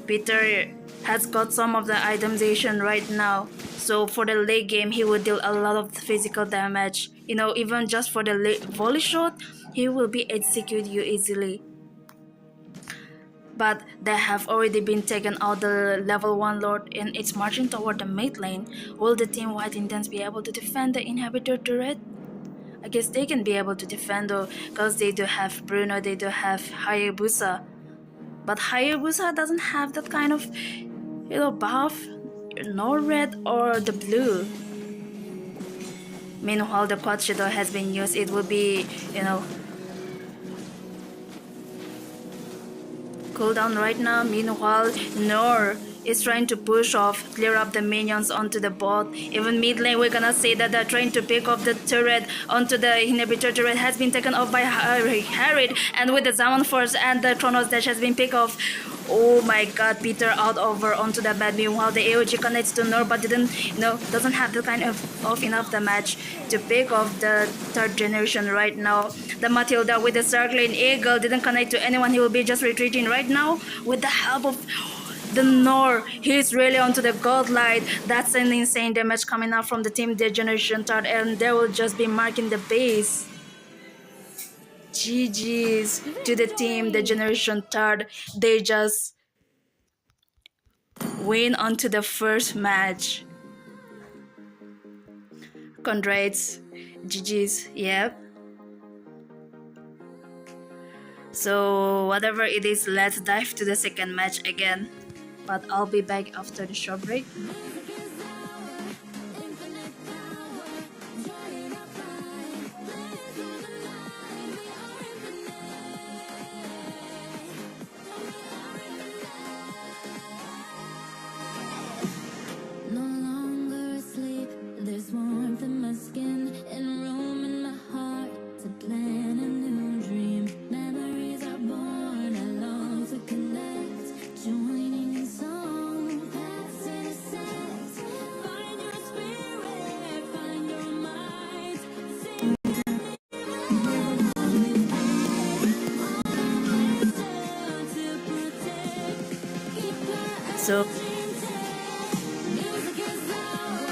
Peter has got some of the itemization right now. So for the late game, he will deal a lot of physical damage. Even just for the volley shot, he will be execute you easily. But they have already been taken out the level 1 Lord, and it's marching toward the mid lane. Will the team White Indians be able to defend the inhibitor turret? I guess they can be able to defend though, because they do have Bruno, they do have Hayabusa. But Hayabusa doesn't have that kind of buff, nor red or the blue. Meanwhile, the Quad Shadow has been used. It will be, cooldown right now. Meanwhile, Nor is trying to push off, clear up the minions onto the bot. Even mid lane, we're gonna say that they're trying to pick off the turret onto the inhibitor. Turret has been taken off by Harried, and with the Zaman Force and the Chronos Dash has been picked off. Oh my god, Peter out over onto the bad. Meanwhile, the AOG connects to Nor, but doesn't have the kind of enough damage to pick off the third generation right now. The Matilda with the Circling Eagle didn't connect to anyone. He will be just retreating right now with the help of the Nor. He's really onto the Godlight. That's an insane damage coming out from the team, the Generation Third, and they will just be marking the base. GG's to the team, the Generation Third. They just win onto the first match. Congrats. GG's. Yep. So whatever it is, let's dive to the second match again. But I'll be back after the short break. No longer asleep, there's warmth in my skin and room in my heart to plan a new dream. Memories are born, I long to connect, joining in song, passing a sense. Find your spirit, find your mind. Sing to protect, keep her So music is our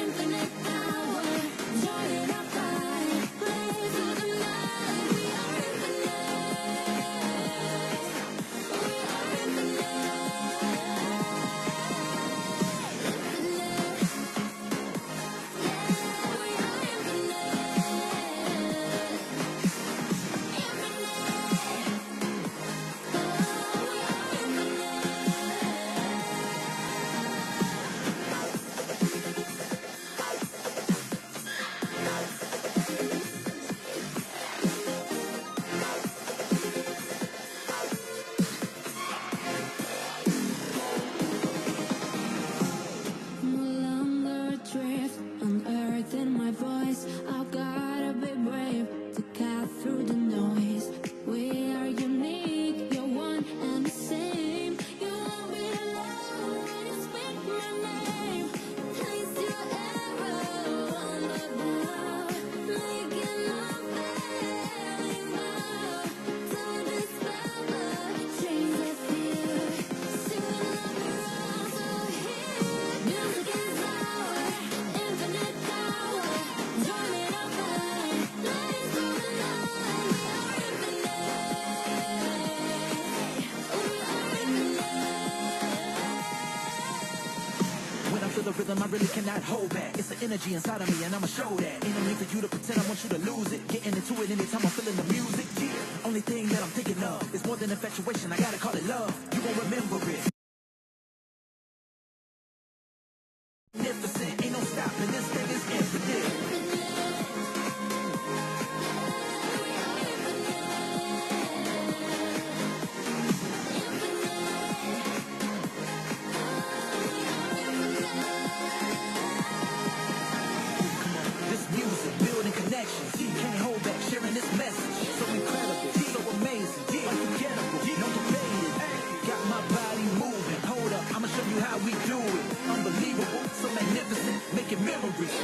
infinite power. Join in our fight, blaze of the night. We are infinite. We are infinite. No longer adrift, unearthing my voice. I've gotta be brave to cut through the noise. We are unique, you're one and the same. You won't be alone when you speak my name. Place your arrow on the bow, making a failing vow. Time is power, chains of fear. Singing like a rose of here. Music is our infinite power. Join in our fight, blaze of the night. We are infinite. We are infinite. When I feel the rhythm, I really cannot hold back. It's the energy inside of me, and I'ma show that. Ain't no need for you to pretend I want you to lose it. Getting into it anytime I'm feeling the music. Yeah. Only thing that I'm thinking of is more than infatuation. I gotta call it love. You won't remember it. Magnificent, ain't no stopping. This thing is infinite. This music, building connections. You can't hold back, sharing this message. So incredible, so amazing, unforgettable, no debating. Got my body moving. Hold up, I'ma show you how we do it. Unbelievable, so magnificent, making memories.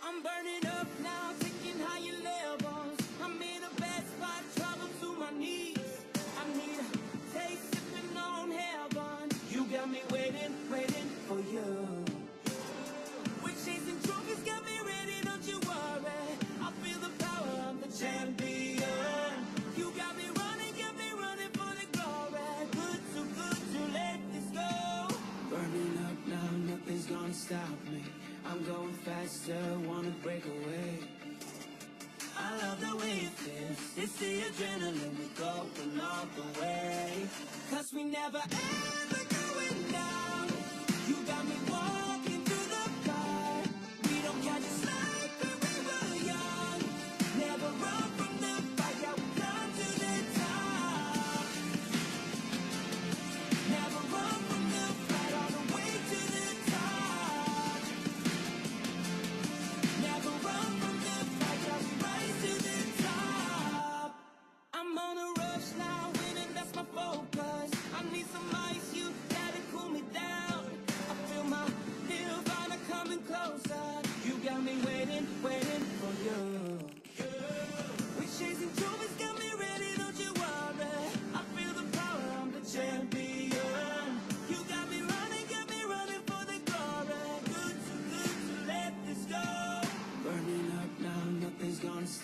I'm burning up now, taking higher levels. I'm in a bad spot, travel to my knees. I need a taste, sipping on heaven. You got me waiting, waiting for you. We're chasing trophies, got me ready, don't you worry. I feel the power, I'm the champion. You got me running for the glory. Good to let this go. Burning up now, nothing's gonna stop me. I'm going faster, wanna break away. I love the way it feels. It's the adrenaline, we going all the way. 'Cause we never ever going down. You got me walking through the fire.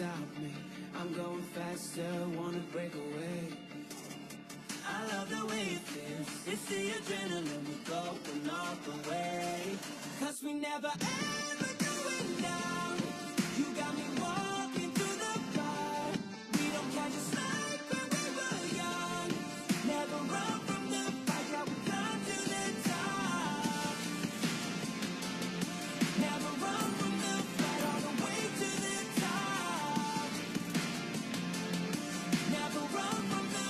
stop me. I'm going faster, wanna break away. I love the way it feels. It's the adrenaline, we're going all the way. 'Cause we never ever going down. You got me walking through the fire. We don't catch a slide when we were young. Never run from the fight, yeah, we come to the top. Never run from the fight, all the way to the top. Never run from the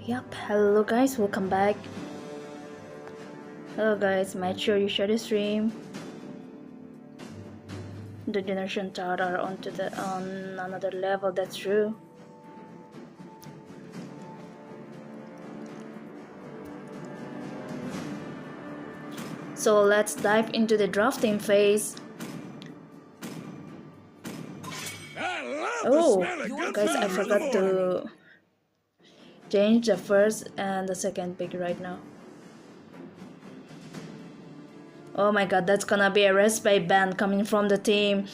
Yep, hello guys, welcome back. Hello guys, make sure you share the stream. The generation thought are on another level, that's true. So let's dive into the drafting phase. Oh, guys, I forgot to change the first and the second pick right now. Oh my god, that's gonna be a respite ban coming from the team.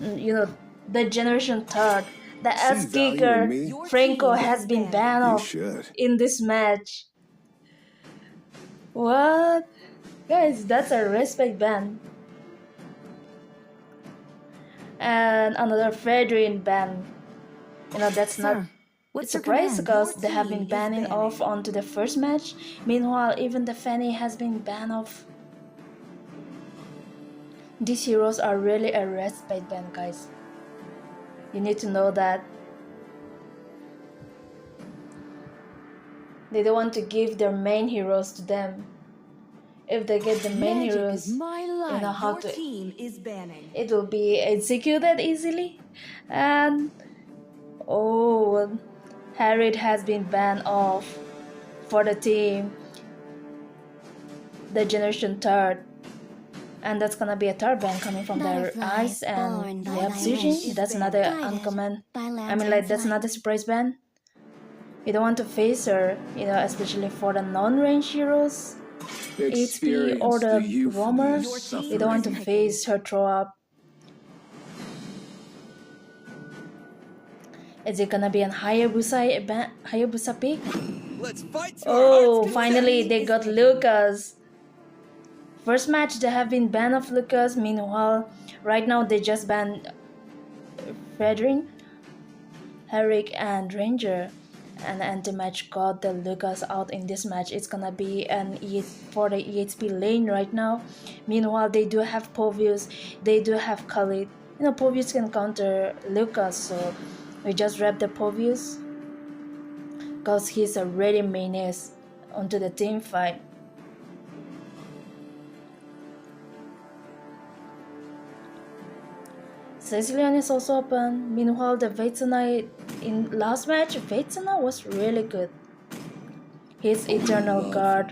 You know, the generation third. The ass kicker Franco has been banned off in this match. What? Guys, that's a respite ban. And another Fredrin ban. You know, that's not What's a surprise because they have been banning off onto the first match. Meanwhile, even the Fanny has been banned off. These heroes are really a respite ban, guys. You need to know that. They don't want to give their main heroes to them. If they get the main heroes, you know how to. It will be executed easily. And oh, Harriet has been banned off for the team. The generation third. And that's gonna be a third ban coming from their eyes. And they have Sujoche. That's another uncommon. I mean, like, that's another surprise ban. You don't want to face her, you know, especially for the non-range heroes. HP or the roamer. You don't want to face her throw up. Is it gonna be an Hayabusa pick? Let's fight. Oh, finally they got Lucas. First match they have been banned of Lucas. Meanwhile, right now they just banned Fredrin, Herrick, and Ranger. And the anti-match got the Lucas out in this match. It's gonna be an for the EHP lane right now. Meanwhile, they do have Povius, they do have Khalid. You know, Povius can counter Lucas, so we just wrap the Povius because he's a ready menace onto the team fight. Sicilian is also open. Meanwhile, the Vetsana in last match, Vetsana was really good. His Eternal Guard.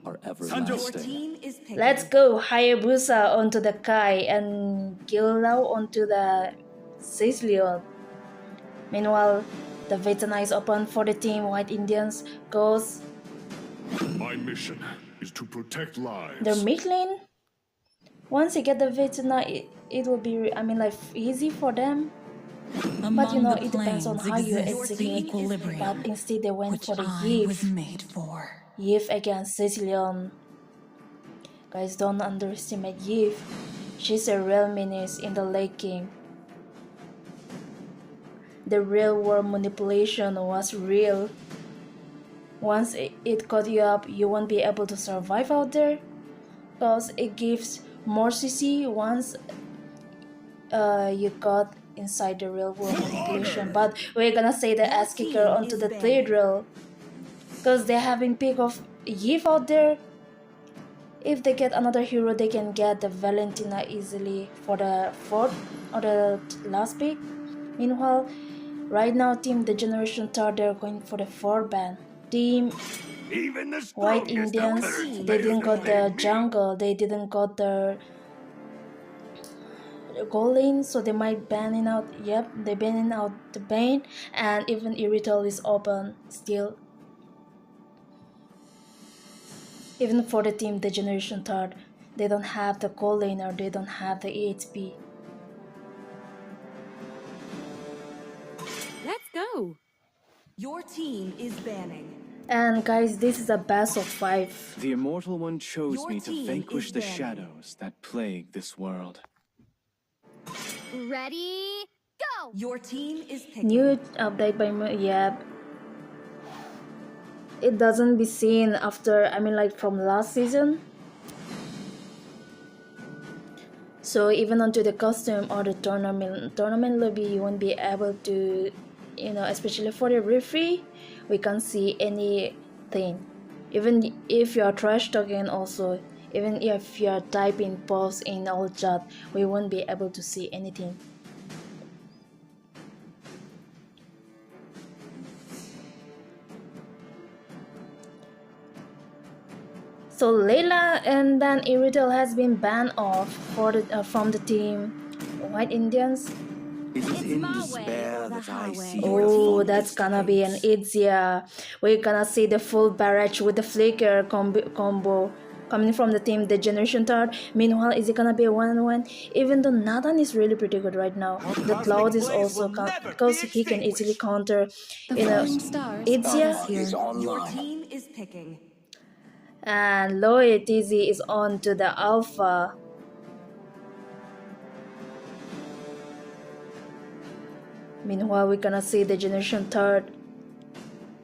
Are everlasting. Let's go Hayabusa onto the Kai and Gilao onto the Sicilian. Meanwhile, the Vetsana is open for the team White Indians goes. My mission is to protect lives. The mid lane. Once you get the Vetsana, it will be, I mean, like, easy for them. But you know, it depends on how you execute. But instead they went for the Yif. Yif against Sicilian. Guys, don't underestimate Yif. She's a real menace in the late game. The real world manipulation was real. Once it caught you up, you won't be able to survive out there. Because it gives more CC once you got inside the real world manipulation. But we're gonna say the ass kicker onto the third row, because they're having pick of Yif out there. If they get another hero, they can get the Valentina easily for the fourth or the last pick. Meanwhile, right now team the generation third, they're going for the 4 ban. Team White Indians, they didn't got the jungle, they didn't got the gold lane, so they might banning out. Yep, they're banning out the Bane, and even Irrital is open still. Even for the team, the Generation Third, they don't have the gold lane or they don't have the EHP. Let's go. Your team is banning. And guys, this is a best of 5. The Immortal One chose Your me to team vanquish is the banning. shadows that plague this world. Ready, go! Your team is picking. New update by yep. It doesn't be seen after, I mean, like from last season. So even onto the costume or the tournament lobby, you won't be able to, you know, especially for the referee, we can't see anything. Even if you are trash talking, also, even if you are typing posts in all chat, we won't be able to see anything. So Layla and then Irrital has been banned off for the, from the team White Indians. It is in my way despair or the that I highway. see Oh, that's gonna be an Itzia. We're gonna see the full barrage with the flicker combo coming from the team, the Generation Third. Meanwhile, is it gonna be a 1-1? Even though Nathan is really pretty good right now, the Cloud is also because he can easily counter, you know, Itzia. is Your online. team is picking. And Loy TZ is on to the Alpha. Meanwhile, we're gonna see the Generation Third.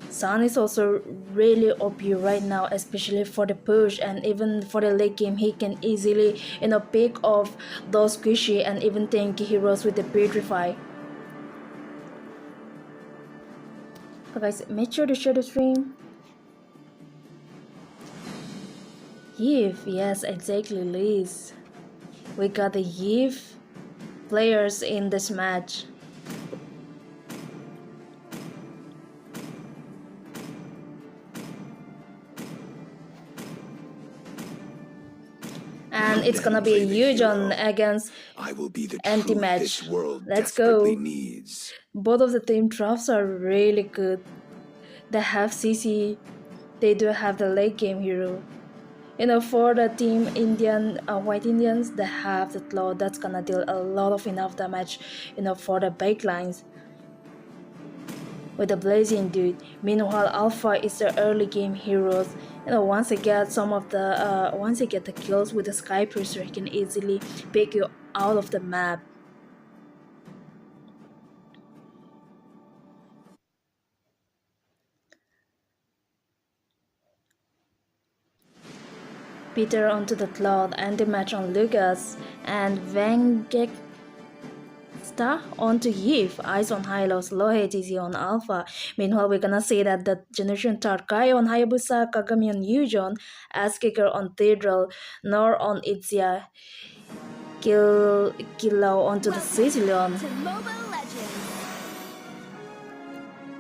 Sun is also really OP right now, especially for the push and even for the late game. He can easily, you know, pick off those squishy and even tanky heroes with the Petrify. So guys, make sure to share the stream. Yves, yes, exactly, Liz. We got the Yves players in this match. And it's gonna be a Eugen against I will be the anti-match. this world Let's desperately go. needs. Both of the team drafts are really good. They have CC, they do have the late game hero. You know, for the team Indian, White Indians, they have the Claw that's gonna deal a lot of enough damage, you know, for the backlines with the blazing dude. Meanwhile, Alpha is the early game heroes. You know, once you get once you get the kills with the Sky Piercer, he can easily pick you out of the map. Peter onto the Cloud, anti-match on Lucas, and Vengek onto Yves, Eyes on Hylos, Lohe TZ on Alpha. Meanwhile, we're gonna see that the Generation Third, Kai on Hayabusa, Kagami on Yujon, Ass Kicker on Thedral, Nor on Itzia, Kilao onto the Sicilian. To MOBA Legends.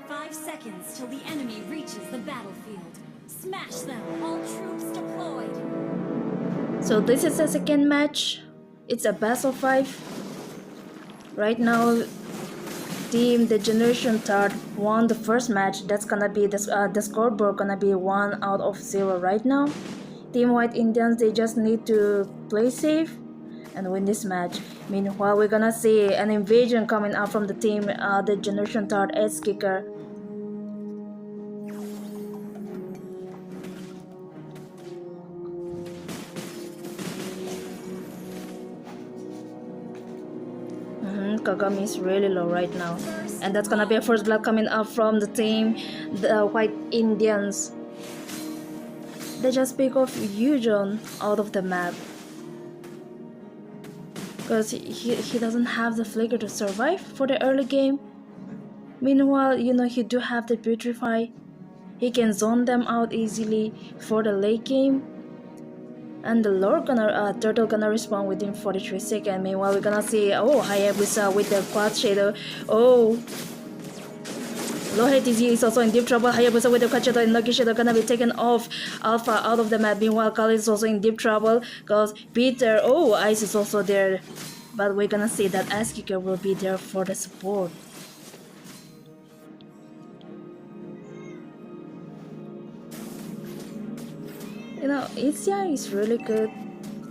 5 seconds till the enemy reaches the battlefield. Smash them, all troops deployed. So this is the second match. It's a best of 5. Right now, team the Generation Third won the first match. That's gonna be the scoreboard gonna be 1 out of 0 right now. Team White Indians, they just need to play safe and win this match. Meanwhile, we're gonna see an invasion coming out from the team, the Generation Third Ace Kicker. Kagami is really low right now, and that's gonna be a first blood coming up from the team, the White Indians. They just pick off Eugen out of the map because he doesn't have the flicker to survive for the early game. Meanwhile, you know, he do have the Petrify. He can zone them out easily for the late game. And the Lord turtle gonna respawn within 43 seconds. Meanwhile, we're gonna see Hayabusa with the quad shadow. Lohe TZ is also in deep trouble. Hayabusa with the quad shadow and Lucky Shadow gonna be taken off. Alpha out of the map. Meanwhile, Kali is also in deep trouble because Peter. Ice is also there. but we're gonna see that Ice Kicker will be there for the support. You know, Izia is really good,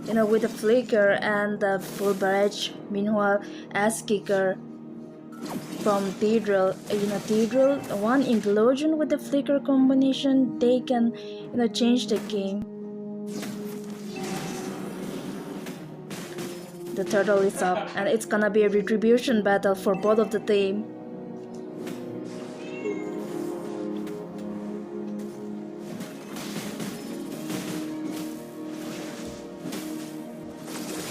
you know, with the flicker and the full barrage. Meanwhile, Ice Kicker from Tidril, you know, Tidril, one implosion with the flicker combination, they can, you know, change the game. The turtle is up, and it's gonna be a retribution battle for both of the team.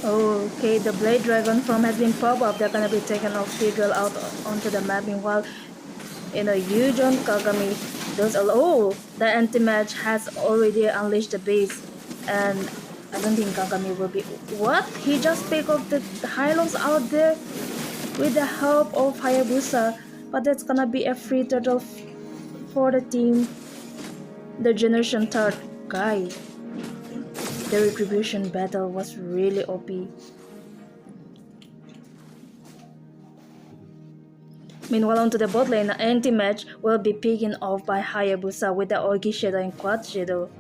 Okay, the Blade Dragon form has been popped up. They're gonna be taken off Tigreal out onto the map. Meanwhile, you know, Yujon Kagami does the anti-match has already unleashed the base, and I don't think Kagami will be. What? He just picked up the Hylos out there with the help of Hayabusa, but that's gonna be a free turtle for the team. The Generation Third guy. The retribution battle was really OP. Meanwhile, onto the bot lane, the anti-match will be picking off by Hayabusa with the Ogi Shadow and Quad Shadow.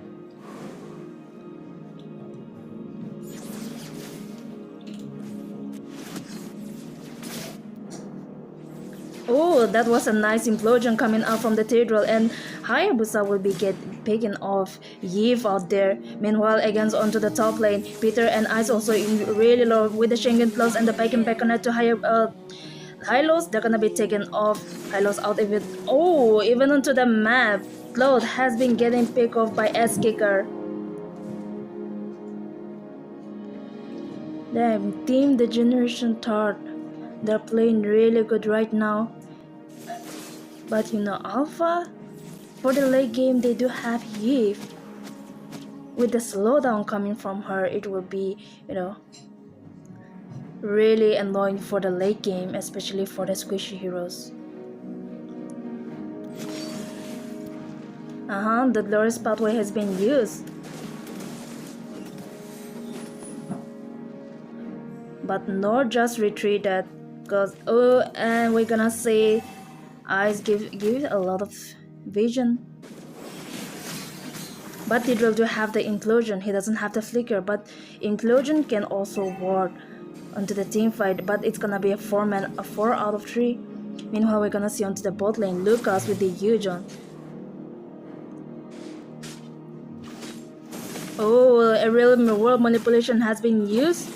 Oh, that was a nice implosion coming out from the Tidril, and Hayabusa will be picking off Yiv out there. Meanwhile, against onto the top lane, Peter and Ice also in really low with the Schengen Plus and the back and connect to Hylos. They're gonna be taken off. Hylos out even onto the map. Cloud has been getting picked off by S Kicker. Damn, team the Generation Third. They're playing really good right now. But you know, Alpha, for the late game, they do have Eve. With the slowdown coming from her, it will be, you know, really annoying for the late game, especially for the squishy heroes. The Glorious Pathway has been used. But not just retreated. Because and we're gonna say Ice give a lot of vision, but Tidril do have the implosion. He doesn't have the flicker, but implosion can also ward onto the team fight, but it's gonna be a 4 out of 3. Meanwhile, we're gonna see onto the bot lane Lucas with the Yujon. A real world manipulation has been used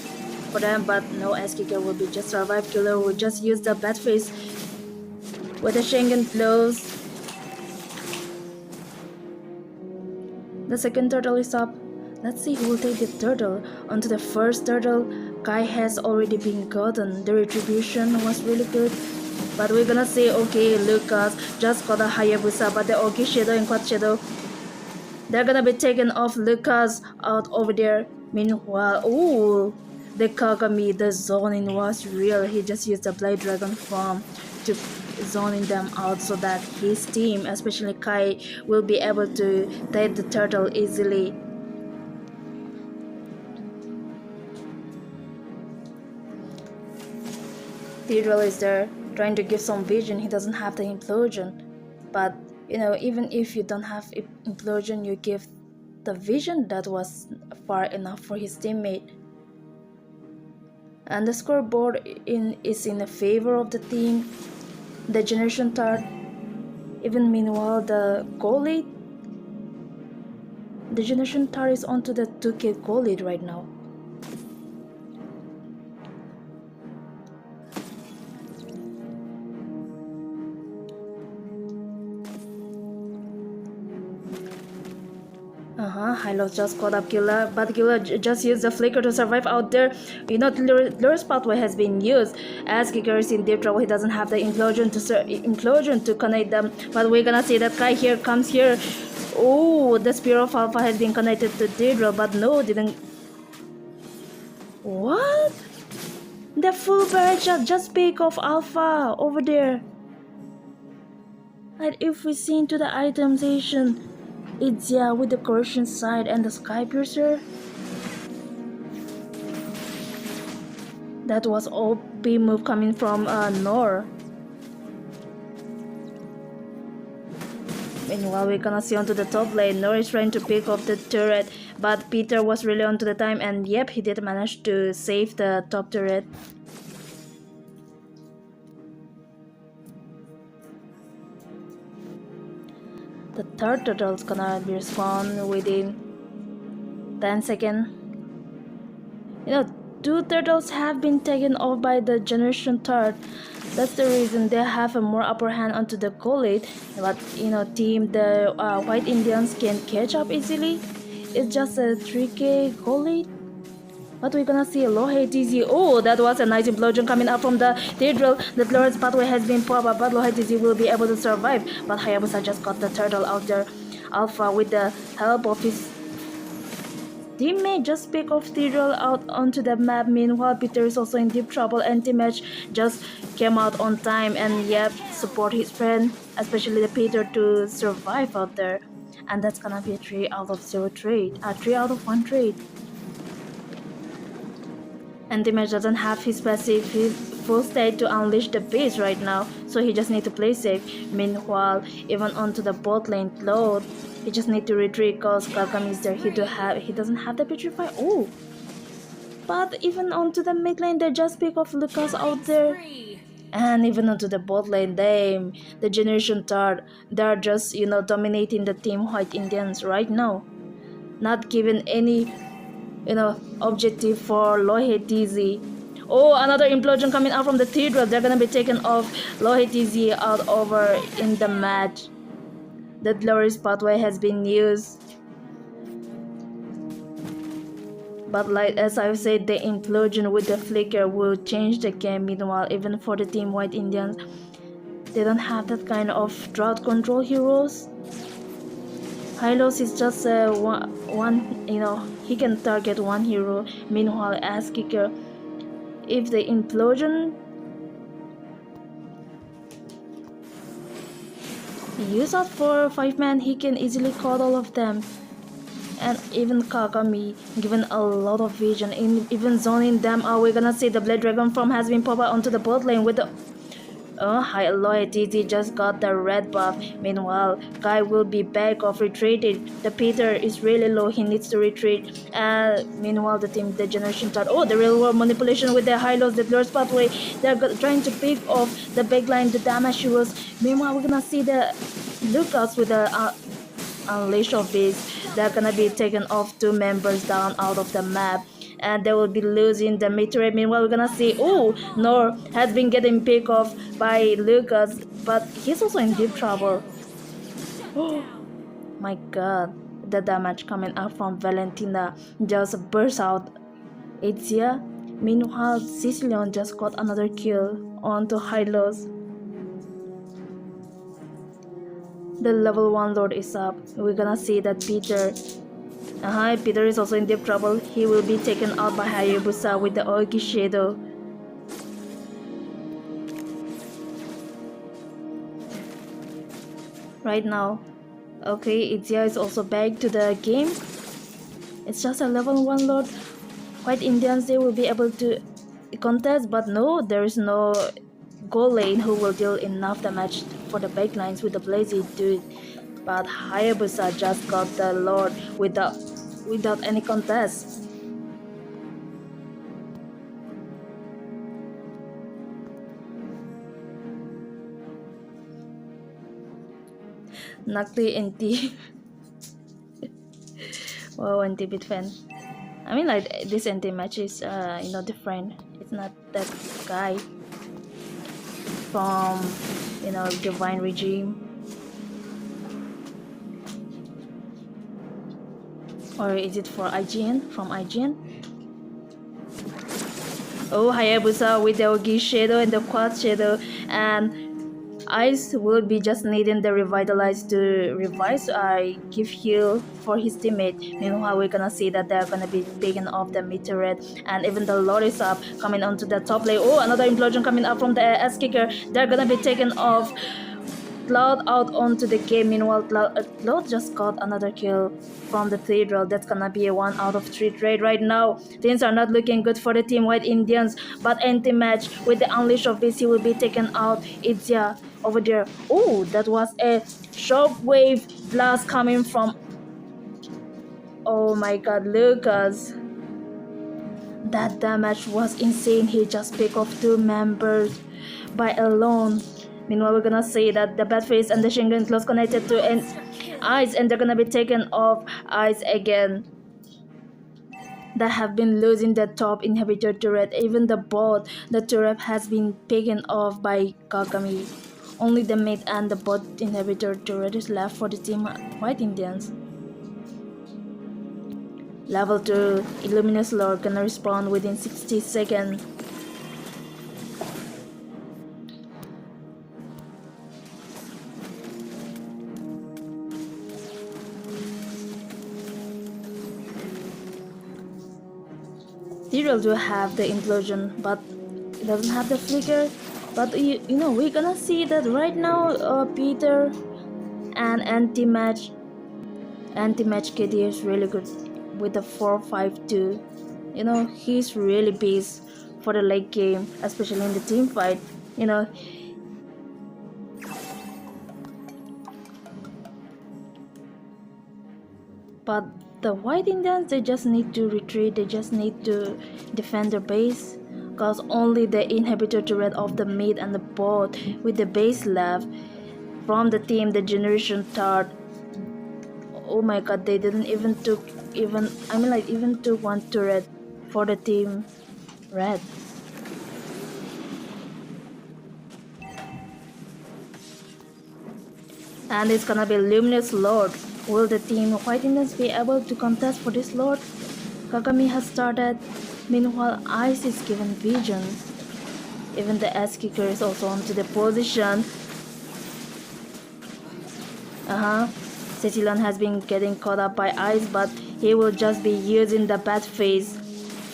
for them, but no, S-Kicker will be just survive. Killer will just use the bat face with the Schengen close. The second turtle is up. Let's see who will take the turtle. Onto the first turtle, Kai has already been gotten. The retribution was really good, but we're gonna say okay, Lucas just got a Hayabusa, but the Ogi Shadow and Quad Shadow, they're gonna be taken off. Lucas out over there. Meanwhile, the Kagami, the zoning was real. He just used the Blade Dragon form to zoning them out so that his team, especially Kai, will be able to take the turtle easily. Tidril is there trying to give some vision. He doesn't have the implosion, but you know, even if you don't have implosion, you give the vision. That was far enough for his teammate. And the scoreboard is in the favor of the team, the Generation Third. Even meanwhile, the goal lead, the Generation Third is onto the 2K goal lead right now. Hylos just caught up Killer, but Killer just used the flicker to survive out there. You know, Lure's pathway has been used. As Kicker is in deep trouble, he doesn't have the implosion to connect them. But we're gonna see that guy here comes here. The Spear of Alpha has been connected to Deirdre, but no, didn't. What? The full barrage just pick off Alpha over there. And if we see into the itemization, it's with the Corrosion side and the Sky Piercer. That was OP move coming from Nor. Meanwhile, we're gonna see onto the top lane. Nor is trying to pick off the turret, but Peter was really onto the time, and yep, he did manage to save the top turret. The third turtle's gonna be respawn within 10 seconds. You know, 2 turtles have been taken off by the generation third. That's the reason they have a more upper hand onto the goal lead. But you know, the White Indians can catch up easily. It's just a 3k goal lead. But we're gonna see a low HTZ. Oh, that was a nice implosion coming up from the Cathedral. The Florence pathway has been popped up, but low HTZ will be able to survive. But Hayabusa just got the turtle out there. Alpha with the help of his teammate just pick off Cathedral out onto the map. Meanwhile, Peter is also in deep trouble. Anti-match just came out on time and yep, support his friend, especially the Peter, to survive out there. And that's gonna be a 3 out of 0 trade. 3 out of 1 trade. Anti-match doesn't have his passive full state to unleash the beast right now, so he just need to play safe. Meanwhile, even onto the bot lane load, he just need to retreat because Kalkam is there. He doesn't have the petrify. Oh, but even onto the mid lane, they just pick off Lucas out there. And even onto the bot lane, the generation third, they're just dominating the team White Indians right now, not given any objective for Lohe TZ. Oh, another implosion coming out from the Cathedral. They're gonna be taken off. Lohe TZ out over in the match. The glorious pathway has been used. But like as I've said, the implosion with the flicker will change the game. Meanwhile, even for the team White Indians, they don't have that kind of drought control heroes. Hylos is just one, he can target one hero. Meanwhile, Ass Kicker, if the implosion use out for 5-man, he can easily caught all of them. And even Kagami given a lot of vision, even zoning them out. We're gonna see the Blade Dragon form has been popped out onto the bot lane with the high loyalty just got the red buff. Meanwhile, Kai will be back off retreated. The Peter is really low, he needs to retreat. Meanwhile, the generation third. Oh, the real world manipulation with the high lows, the blur's pathway. They're trying to pick off the backline, the damage heroes. Meanwhile, we're gonna see the Lucas with the unleash of beast. They're gonna be taken off 2 members down out of the map. And they will be losing the meteorite. Meanwhile, we're gonna see Nor has been getting picked off by Lucas, but he's also in deep trouble. Oh my god, the damage coming out from Valentina just burst out Itzia. Meanwhile, Sicilian just got another kill onto Hylos. The level 1 lord is up. We're gonna see that Peter Peter is also in deep trouble. He will be taken out by Hayabusa with the Ogi Shadow. Right now. Okay, Itzia is also back to the game. It's just a level 1 lord. White Indians, they will be able to contest, but no, there is no goal lane who will deal enough damage for the backlines with the Blazy dude. But Hayabusa just got the Lord without any contest. Nakli NT. Wow, NT bit fan. I mean, like this NT match is different. It's not that guy from Divine Regime. Or is it for IGN? From IGN? Oh, Hayabusa with the Ogi Shadow and the Quad Shadow, and Ice will be just needing the Revitalize to revise give heal for his teammate. Meanwhile, we're gonna see that they're gonna be picking off the meteorite, and even the Lord is up coming onto the top lane. Oh, another implosion coming up from the S Kicker. They're gonna be taken off. Cloud out onto the game. Meanwhile, Cloud just got another kill from the Cathedral. That's gonna be a 1 out of 3 trade right now. Things are not looking good for the Team White Indians, but anti-match with the Unleash of BC will be taken out. It's over there. Oh, that was a shockwave blast coming from... Oh my god, Lucas. That damage was insane. He just picked off 2 members by alone. Meanwhile, we're gonna see that the Batface and the Shingun close connected to an Ice, and they're gonna be taken off Ice again. That have been losing the top inhibitor turret. Even the bot, the turret has been taken off by Kagami. Only the mid and the bot inhibitor turret is left for the Team White Indians. Level 2 Illuminous Lord gonna respawn within 60 seconds. Zero do have the implosion, but it doesn't have the flicker. But you know, we're gonna see that right now Peter and anti-match KD is really good with the 4-5-2. You know, he's really beast for the late game, especially in the team fight. You know, but the White Indians, they just need to retreat. They just need to defend their base, cause only the inhibitor turret of the mid and the bot with the base left from the team, the Generation Third. Oh my god, they didn't even took even took 1 turret for the team red. And it's gonna be Luminous Lord. Will the team White Indians be able to contest for this Lord? Kagami has started. Meanwhile, Ice is given vision. Even the S kicker is also onto the position. Cecilion has been getting caught up by Ice, but he will just be using the bat phase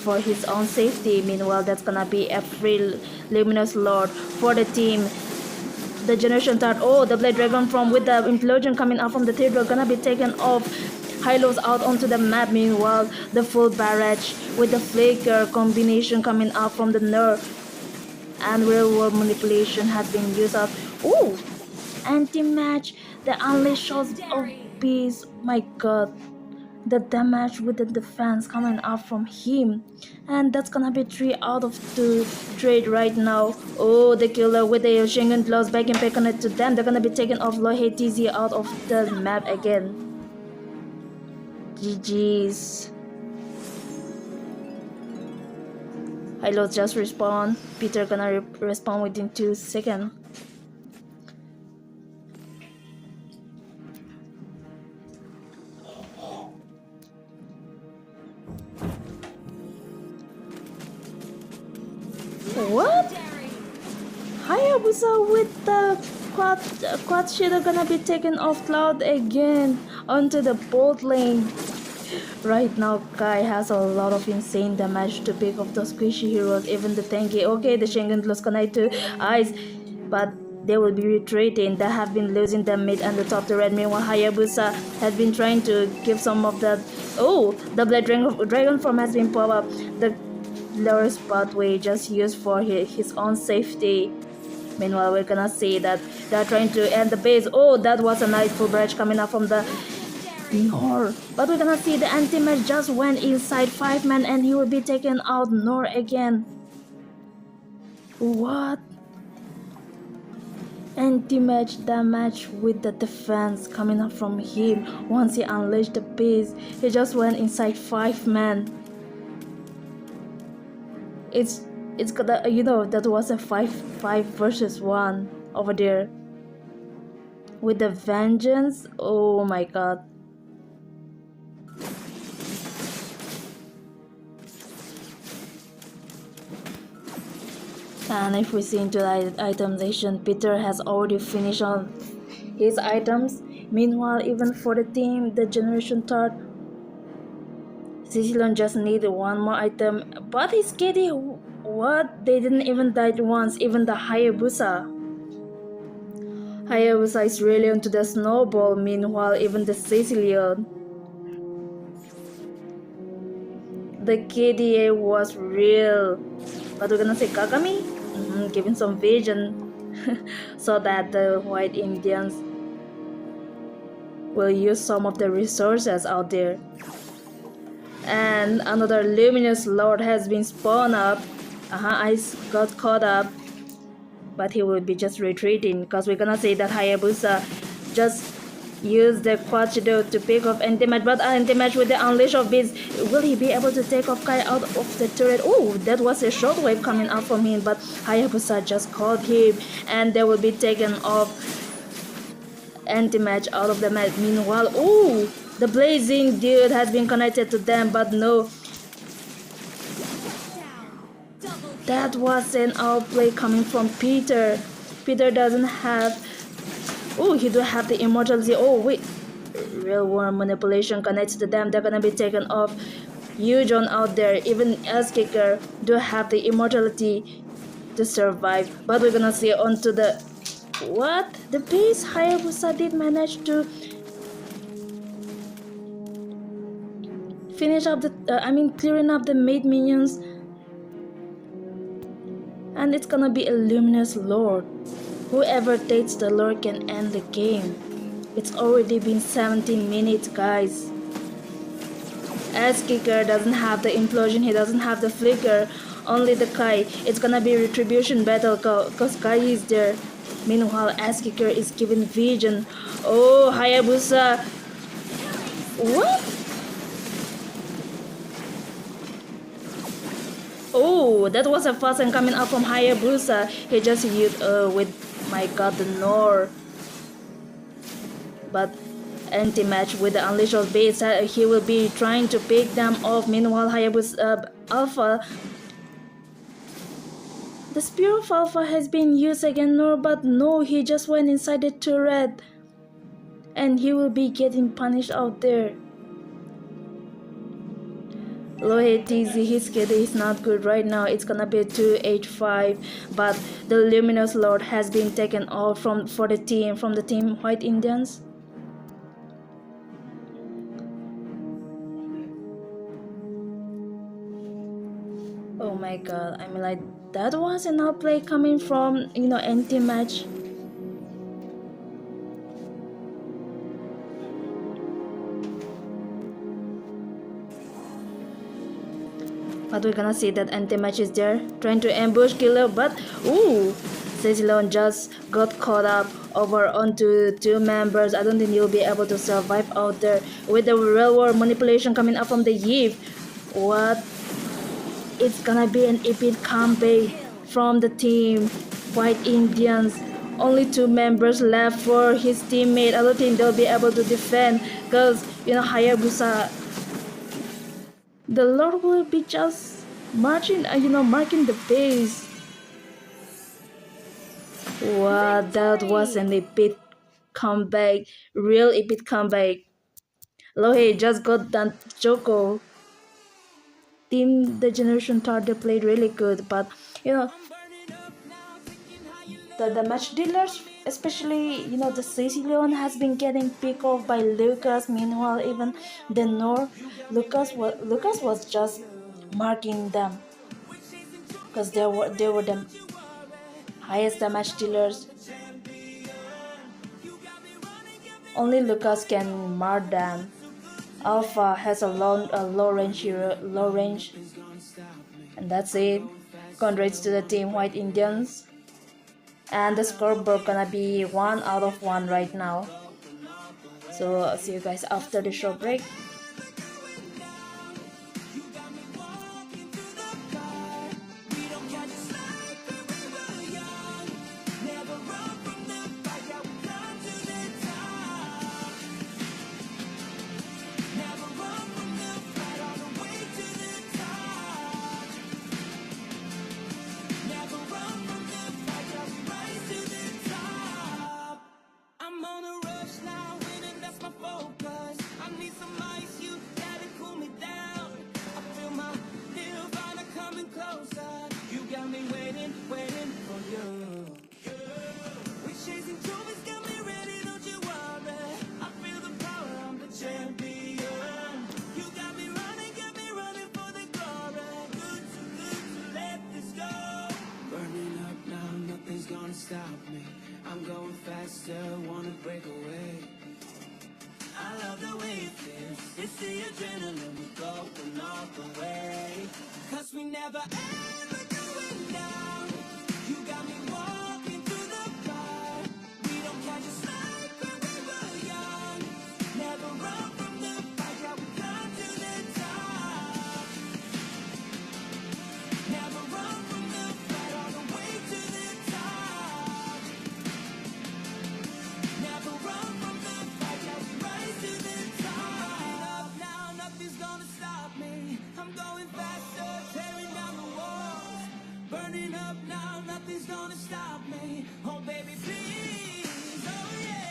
for his own safety. Meanwhile, that's gonna be a free Luminous Lord for the team. The Generation Third. Oh, the Blade Dragon from with the implosion coming out from the Cathedral gonna be taken off. Hylos out onto the map. Meanwhile, the full barrage with the flicker combination coming out from the nerf, and real world manipulation has been used up. Oh, anti-match, the unleashed shots of beast. My god, the damage with the defense coming out from him, and that's gonna be 3 out of 2 trade right now. Oh, the killer with the Shingun gloves back and back on it to them. They're gonna be taken off. Lohe TZ out of the map again. GG's. Hilo just respawn. Peter gonna respawn within 2 seconds. What? Hayabusa with the quad shield are gonna be taken off Cloud again onto the bot lane. Right now, Kai has a lot of insane damage to pick off those squishy heroes, even the tanky. Okay, the Shingun close connect to Ice, but they will be retreating. They have been losing the mid and the top turret. Meanwhile, Hayabusa has been trying to give some of that. Oh, the Blade Dragon form has been popped up. The lowest pathway just used for his own safety. Meanwhile, we're gonna see that they're trying to end the base. Oh, that was a nice full barrage coming up from the Nor. But we're gonna see the anti-match just went inside 5 men and he will be taken out. Nor again. What? Anti-match damage with the defense coming up from him. Once he unleashed the beast, he just went inside 5 men. It's gonna, you know, that was a 5 versus 1 over there with the vengeance. Oh my god. And if we see into the itemization, Peter has already finished on his items. Meanwhile, even for the team, the Generation Third, Sicilian just needed 1 more item, but he's kidding. What? They didn't even die once, even the Hayabusa. Hayabusa is really onto the snowball, meanwhile even the Sicilian. The KDA was real. But we're gonna say Kagami? Giving some vision so that the white Indians will use some of the resources out there. And another luminous lord has been spawned up. I got caught up, but he will be just retreating because we're gonna say that Hayabusa just used the Quachido to pick off anti-match, but anti-match with the unleash of beasts. Will he be able to take off Kai out of the turret? Oh, that was a shockwave coming out from him, but Hayabusa just caught him, and they will be taken off anti-match out of the match. Meanwhile, oh, the blazing dude has been connected to them, but no, that was an outplay coming from Peter. Peter doesn't have, oh, he do have the immortality. Oh wait, real world manipulation connects to them. They're gonna be taken off. Eujon out there, even S-Kicker do have the immortality to survive, but we're gonna see onto the what? The base Hayabusa did manage to finish up the clearing up the maid minions, and it's gonna be a luminous lord. Whoever takes the lord can end the game. It's already been 17 minutes, guys. S-Kicker doesn't have the implosion, he doesn't have the flicker, only the Kai. It's gonna be retribution battle cause Kai is there. Meanwhile, S-Kicker is given vision. Oh, Hayabusa. What? Oh, that was a fast and coming up from Hayabusa. He just used with, my god, the Nor. But anti-match with the unleash of beasts, he will be trying to pick them off. Meanwhile, Hayabusa Alpha, the Spear of Alpha has been used again, Nor, but no, he just went inside the turret, and he will be getting punished out there. Lohe TZ, his kid is not good right now. It's gonna be 2-8-5, but the Luminous Lord has been taken off from the team White Indians. Oh my god, I mean, like, that was an outplay coming from, anti-match. But we're gonna see that anti-match is there, trying to ambush Killer, but ooh, Cecilon just got caught up over onto two members. I don't think he'll be able to survive out there with the real world manipulation coming up from the Yves. What? It's gonna be an epic comeback from the team White Indians. Only two members left for his teammate. I don't think they'll be able to defend because Hayabusa, the Lord will be just marching, marking the pace. Wow, that was an epic comeback, real epic comeback. Lohe just got done Choco. Team the Generation thought they played really good, but the match dealers, especially the Sicilian, has been getting picked off by Lucas. Meanwhile, even the North, Lucas was just marking them because they were the highest damage dealers. Only Lucas can mark them. Alpha has a low range, and that's it. Congrats to the team White Indians. And the scoreboard gonna be 1 out of 1 right now. So I'll see you guys after the short break. I'm on a rush now, winning, that's my focus. I need some money. stop me. I'm going faster, wanna break away. I love the way it feels. It's the adrenaline, we're going all the way. 'Cause we never ever going down. You got me walking through the fire. We don't catch a slide when we were young. Never run from the fight, yeah, we come to the top. Never run from the fight, all the way to the top. Never run from the fight, yeah, we rise to the top. Up now, nothing's gonna stop me. I'm going faster, tearing down the walls. Burning up now, nothing's gonna stop me. Oh baby, please, oh yeah.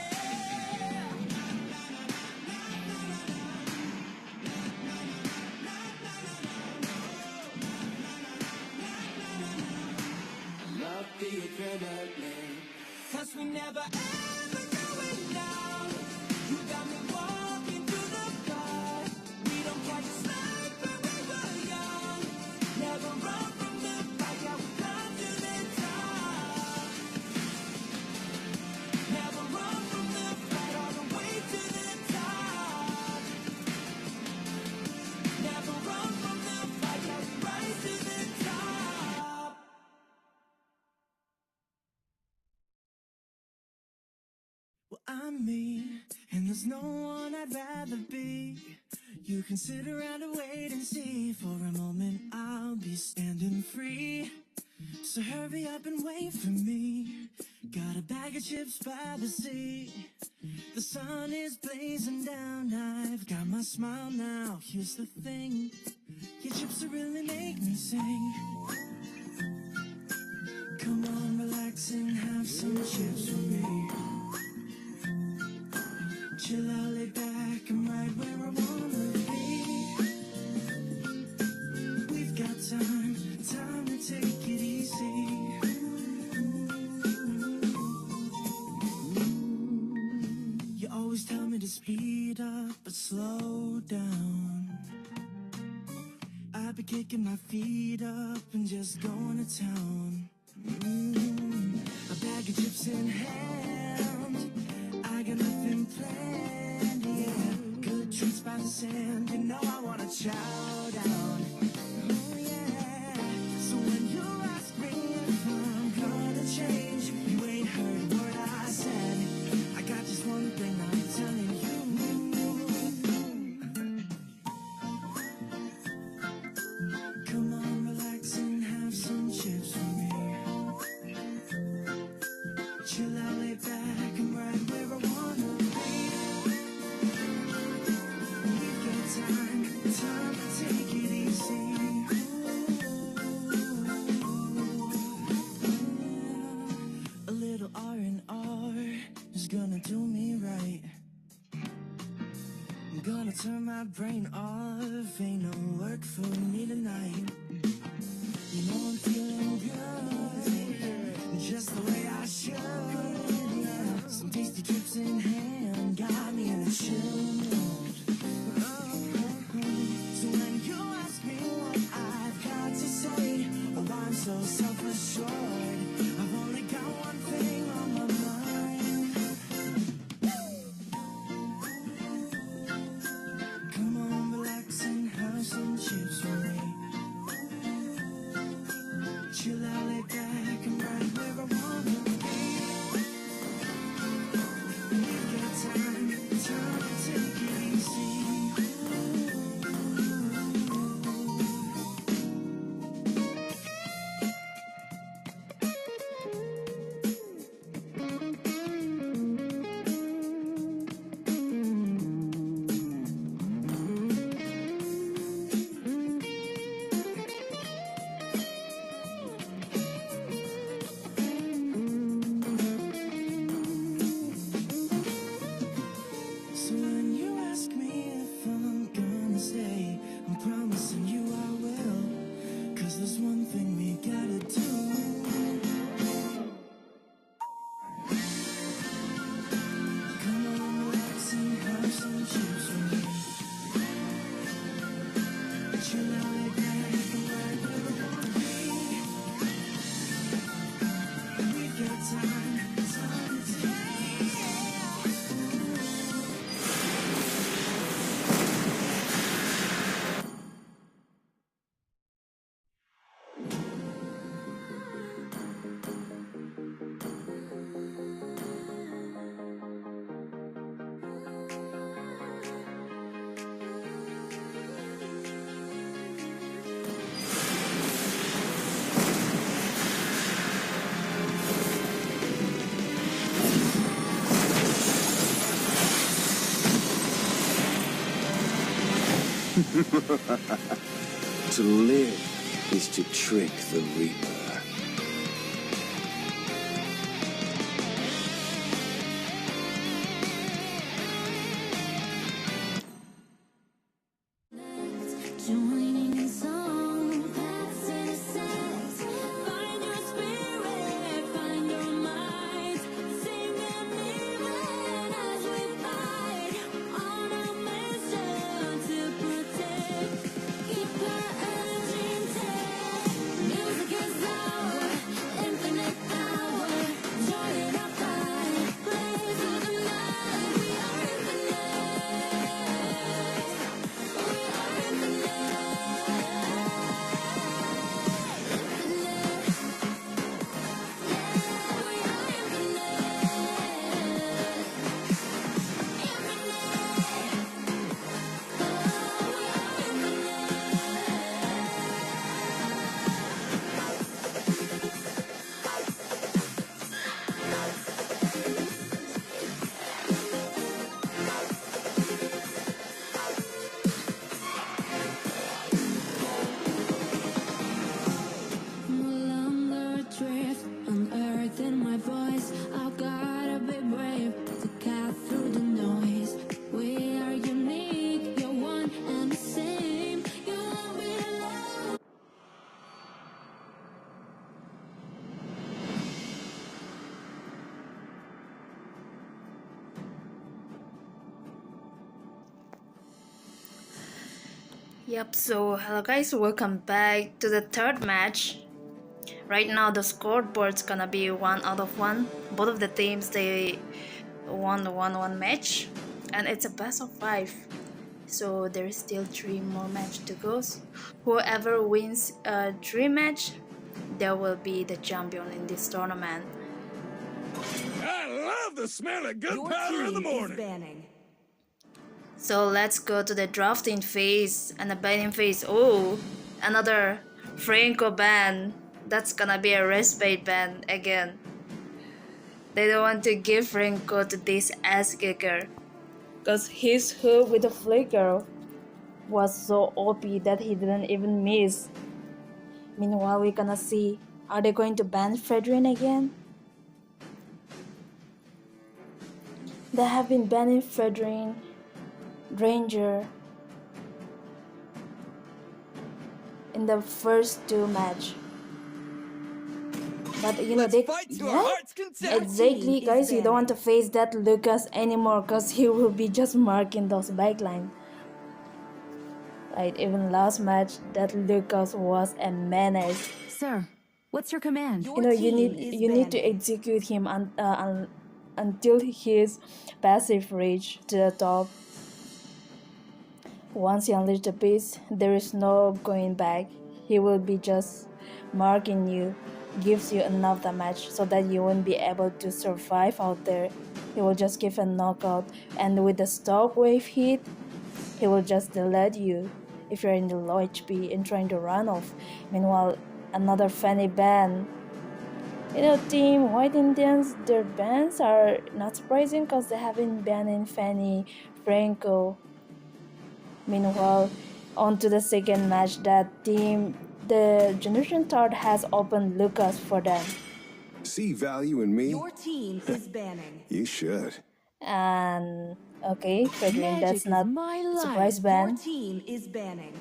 Love the adrenaline. 'Cause we never ever going down. You got me walking through the fire. We don't catch a slide when we were young. Never run from the fight, yeah, we come to the top. Never run from the fight, all the way to the top. Never run from the fight, yeah, we rise to the top. Well, I'm me, and there's no one I'd rather be. You can sit around and wait and see. For a moment, I'll be standing free. So hurry up and wait for me. Got a bag of chips by the sea. The sun is blazing down. I've got my smile now. Here's the thing, your chips will really make me sing. Come on, relax and have some chips with me. Chill out, lay back, I'm right where I wanna be. We've got time to take it easy. You always tell me to speed up, but slow down. I've been kicking my feet up and just going to town. A bag of chips in hand, I got nothing planned, yeah. Good treats by the sand, you know I wanna chow down. Oh yeah. So when you ask me if I'm gonna change, you ain't heard what I said. I got just one thing I'm telling you. Come on, relax and have some chips with me. Chill out, lay back, I'm right where I wanna be. We've got time to take it easy. A little R&R is gonna do me right. I'm gonna turn my brain off, ain't no work for me tonight. You know I'm feeling good, just the way I should. Yeah. Some tasty chips in hand, got me in a chill mood. So when you ask me what I've got to say, oh I'm so self-assured. I've only got one thing on my mind. Come on, relax and have some chips with me. Chill out, lay back, I'm right where I wanna be. We've got time to take it easy. To live is to trick the Reaper. Joining in song, passing a sense. Find your spirit, find your might. Sing and even as we fight on a mission to protect. Keep her energy intact. Music is our infinite power. Join in our fight, blaze through the night. We are infinite. We are infinite. No longer adrift, unearthing my voice. I've gotta be brave to cut through the noise. We are unique, you're one and the same. You won't be alone. Yep, so hello guys, welcome back to the third match. Right now the scoreboard's gonna be 1-1. Both of the teams, they won the 1-1 match, and it's a best of 5. So there's still 3 more matches to go. Whoever wins 3 match, they will be the champion in this tournament. I love the smell of good Your powder in the team is morning. banning. So let's go to the drafting phase and the banning phase. Oh, another Franco ban. That's gonna be a respite ban again. They don't want to give Franco to this ass kicker, cause his hook with the flicker was so OP that he didn't even miss. Meanwhile, we're gonna see, are they going to ban Fredrin again? They have been banning Fredrin, Ranger in the first 2 match. But you know, they, exactly is guys, you don't want to banning. face that Lucas anymore, cause he will be just marking those backline. Right, even last match, that Lucas was a menace. Sir, what's your command? You know, you need to execute him until his passive reach to the top. Once you unleash the beast, there is no going back. He will be just marking you, gives you enough damage so that you won't be able to survive out there. He will just give a knockout, and with the stock wave hit, he will just delete you if you're in the low HP and trying to run off. Meanwhile, another Fanny ban. You know, Team White Indians, their bans are not surprising because they have been banning Fanny, Franco. Meanwhile, on to the second match, that team, the Generation Third has opened Lucas for them. See value in me? Your team is banning. You should. And okay, Fredrin, Magic that's is not my life. surprise Your ban. team is banning.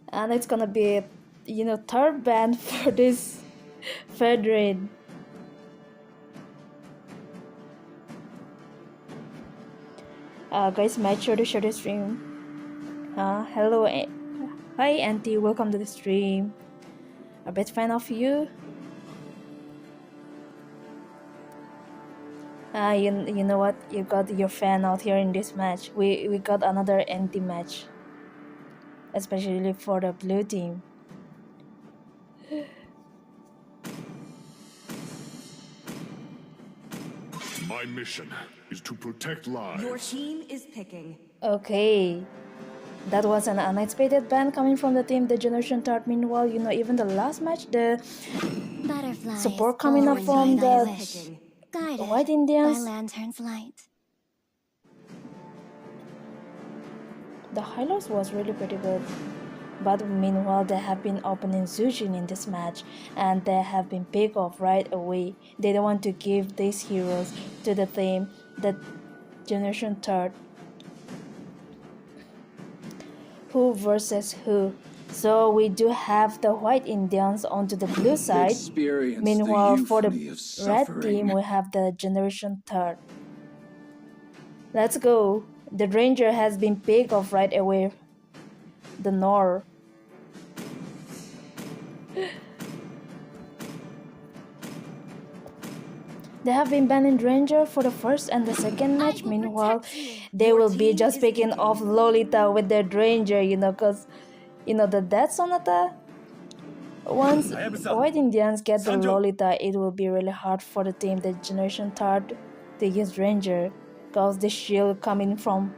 And it's gonna be, you know, third ban for this Fredrin. Guys, make sure to share the stream. Hello, hi Auntie, welcome to the stream. A big fan of you. You know what? You got your fan out here in this match. We got another anti match, especially for the blue team. My mission is to protect lives. Your team is picking. Okay, that was an unexpected ban coming from the team, the Generation Third. Meanwhile, you know, even the last match, the support coming up from the Picking. White Indians. lantern's light. the highlights was really pretty good. But meanwhile, they have been opening Sujoche in this match, and they have been picked off right away. They don't want to give these heroes to the team, the Generation Third. Who versus who? So we do have the white Indians onto the blue side. Experience Meanwhile, the for the euphony of red suffering. team, we have the Generation Third. Let's go. The Ranger has been picked off right away. The Nor. They have been banning Ranger for the first and the second match. will Meanwhile, protect you. they Your will be team just is picking picking. off Lolita with their Ranger, cause the Death Sonata. Once White Indians get the Lolita, it will be really hard for the team, the Generation Third, to use Ranger, cause the shield coming from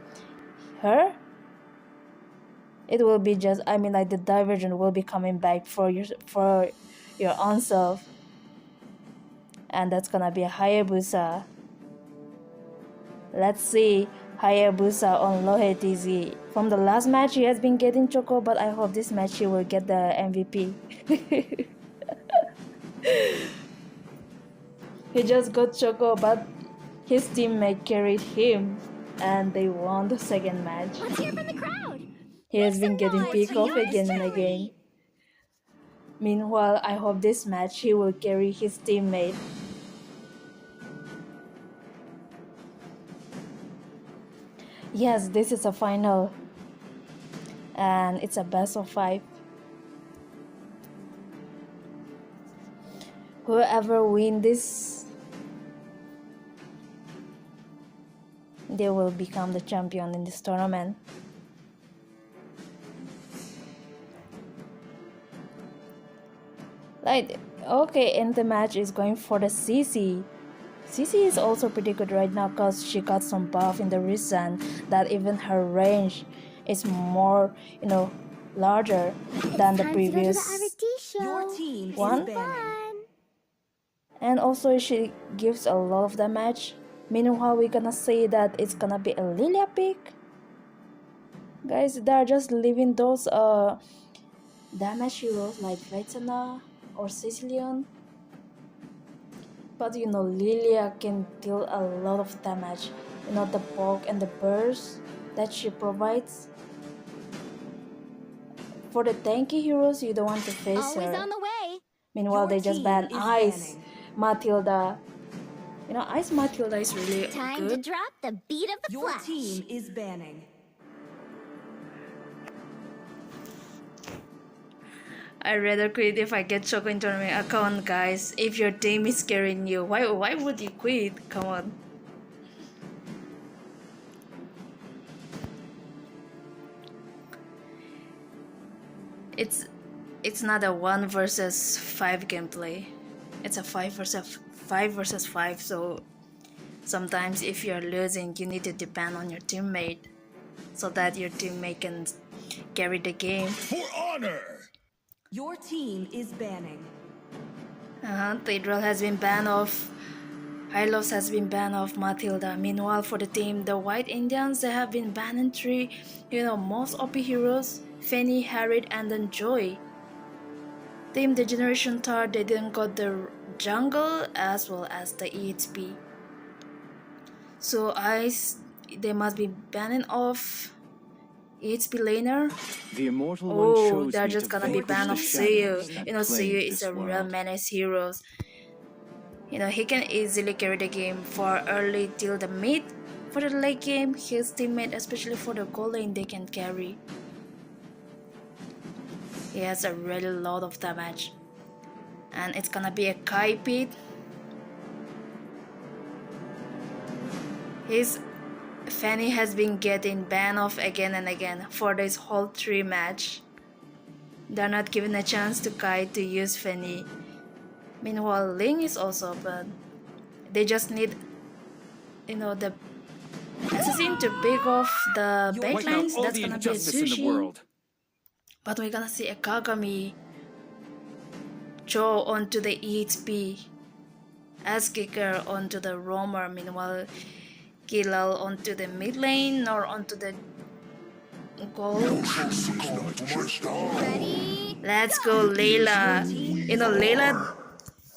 her. It will be just, like the Divergent will be coming back for your own self, and that's gonna be a Hayabusa. Let's see Hayabusa on Lohe TZ. From the last match, he has been getting Choco, but I hope this match he will get the MVP. He just got Choco, but his teammate carried him, and they won the second match. Let's hear from the crowd. He has been getting noise picked for off yours again and truly. again. Meanwhile, I hope this match he will carry his teammate. Yes, this is a final, and it's a best of 5. Whoever win this, they will become the champion in this tournament. Okay, and the match is going for the CC. CC is also pretty good right now because she got some buff in the recent that even her range is more, larger than the previous Your team one. is banning. And also she gives a lot of damage. Meanwhile, we're gonna say that it's gonna be a Lilia pick. Guys, they're just leaving those damage heroes like Vecna or Sicilian. But Lilia can deal a lot of damage. The bulk and the burst that she provides. For the tanky heroes, you don't want to face Always her. on the way. Meanwhile, Your they just team ban is Ice banning. Matilda. Ice Matilda is really Time good. to drop the beat of the Your flash. team is banning. I'd rather quit if I get Choco into my account, guys. If your team is carrying you, why would you quit? Come on. It's not a 1 versus 5 gameplay. It's a 5 versus 5. So sometimes if you're losing, you need to depend on your teammate so that your teammate can carry the game. For honor! Your team is banning. Tidril has been banned off. Hylos has been banned off Matilda. Meanwhile, for the team, the White Indians, they have been banning 3, most OP heroes: Fanny, Harriet, and then Joy. Team the Generation Third, they didn't got the jungle as well as the EXP. So they must be banning off EXP laner. The immortal one Oh, chose they're me just to gonna be vanquish banned the off Suyu. shadows that Suyu plague is this a real world. menace hero. He can easily carry the game for early till the mid. For the late game, his teammate, especially for the gold lane, they can carry. He has a really lot of damage. And it's gonna be a Kai pit. His Fanny has been getting banned off again and again for this whole 3 match. They're not giving a chance to Kai to use Fanny. Meanwhile, Ling is also open. They just need, the assassin to pick off the Wipe out backlines. all That's the gonna be a injustice in the Sushi. world. But we're gonna see a Kagami Cho onto the EXP, Kicker onto the roamer. Meanwhile, Kilal onto the mid lane or onto the goal. Let's go, Layla. You know, Layla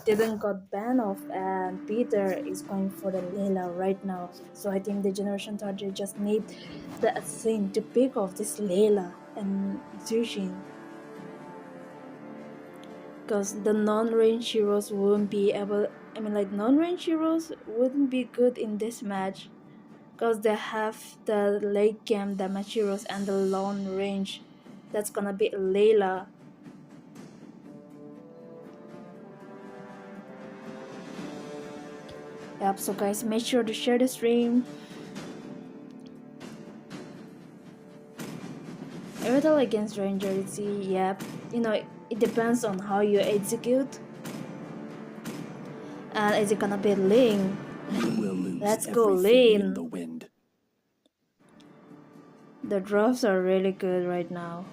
didn't got banned off, and Peter is going for the Layla right now. So I think the Generation Target just need the thing to pick off this Layla and Zushin. Because the non-range heroes wouldn't be able, I mean, like, non-range heroes wouldn't be good in this match. Because they have the late game damage heroes and the long range. That's gonna be Layla. Yep, so guys, make sure to share the stream. Battle against Ranger, see, yep. You know, it depends on how you execute. And is it gonna be Ling? You will lose Let's go, everything in Lin. the wind. The drops are really good right now.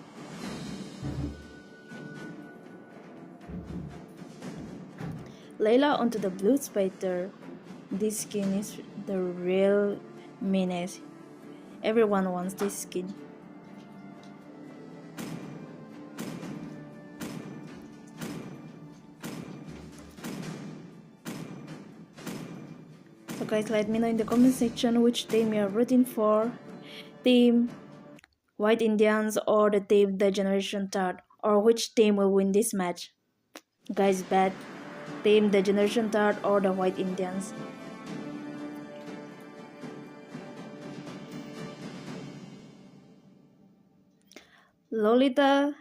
Layla onto the blue spider. This skin is the real menace. Everyone wants this skin. So guys, let me know in the comment section which team you're rooting for. Team White Indians or the team the Generation Third, or which team will win this match. Guys, bet team the Generation Third or the White Indians. Lolita,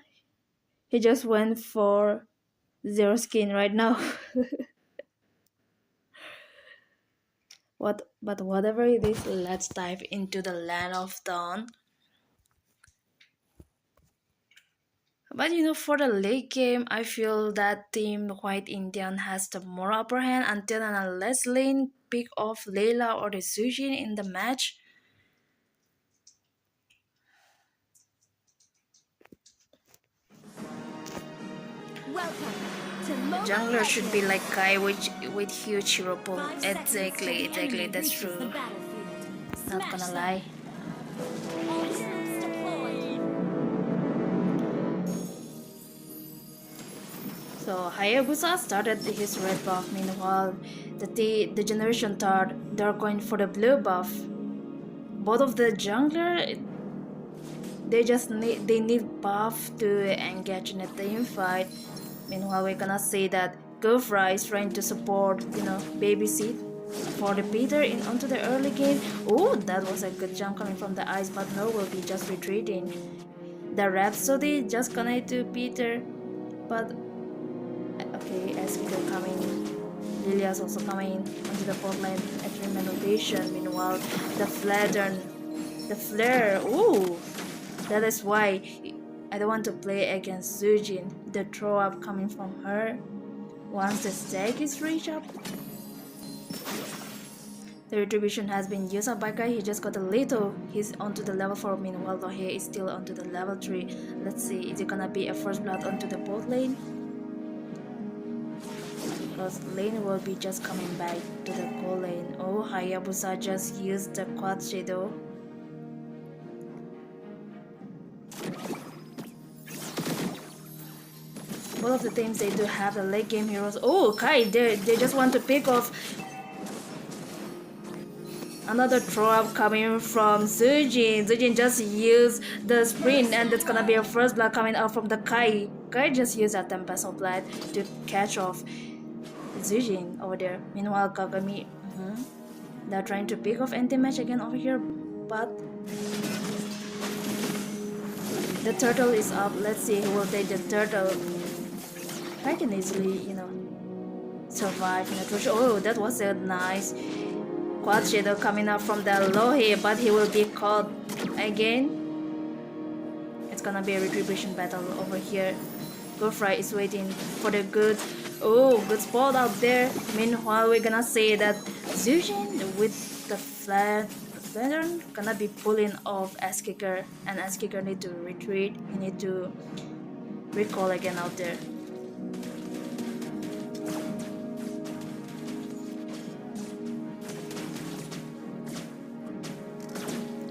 he just went for 0 skin right now. But whatever it is, let's dive into the Land of Dawn. But you know, for the late game, I feel that team White Indian has the more upper hand until and unless Lane pick off Layla or the Sujin in the match. Welcome to The MOBA jungler should be Legend. like Kai with huge hero pool. 5 seconds till Exactly, the enemy that's reaches true. the battlefield. Not Smash gonna them. lie. All troops deployed. So Hayabusa started his red buff. Meanwhile, the Generation Third, they're going for the blue buff. Both of the jungler, they need buff to engage in a team fight. Meanwhile, we're gonna see that Gofra is trying to support, you know, babysit for the Peter in onto the early game. Oh, that was a good jump coming from the ice, but no, will be just retreating. The Rhapsody just connect to Peter, but okay, as Peter coming, Lilia's also coming onto the bot lane at rotation. Meanwhile, the flare, ooh, that is why I don't want to play against Sujin. The throw up coming from her. Once the stack is reached up, the retribution has been used up by Kai. He just got a little. He's onto the level 4. Meanwhile, though, he is still onto the level 3. Let's see, is it gonna be a first blood onto the bot lane? Because lane will be just coming back to the goal lane. Oh, Hayabusa just used the quad shadow. Both of the teams, they do have the late game heroes. Oh, Kai, they just want to pick off another throw up coming from Zujin. Zujin just used the sprint, and that's gonna be a first blood coming out from the Kai. Kai just used that Tempest of Blood to catch off Zujin over there. Meanwhile, Kagami, they're trying to pick off anti-match again over here, but the turtle is up. Let's see who will take the turtle. I can easily, you know, survive in a trush. Oh, that was a nice quad shadow coming up from the low here, but he will be caught again. It's gonna be a retribution battle over here. Gofra is waiting for the good spot out there. Meanwhile, we're gonna say that Zujin with the Flattern gonna be pulling off S-Kicker, and S-Kicker need to retreat. He need to recall again out there.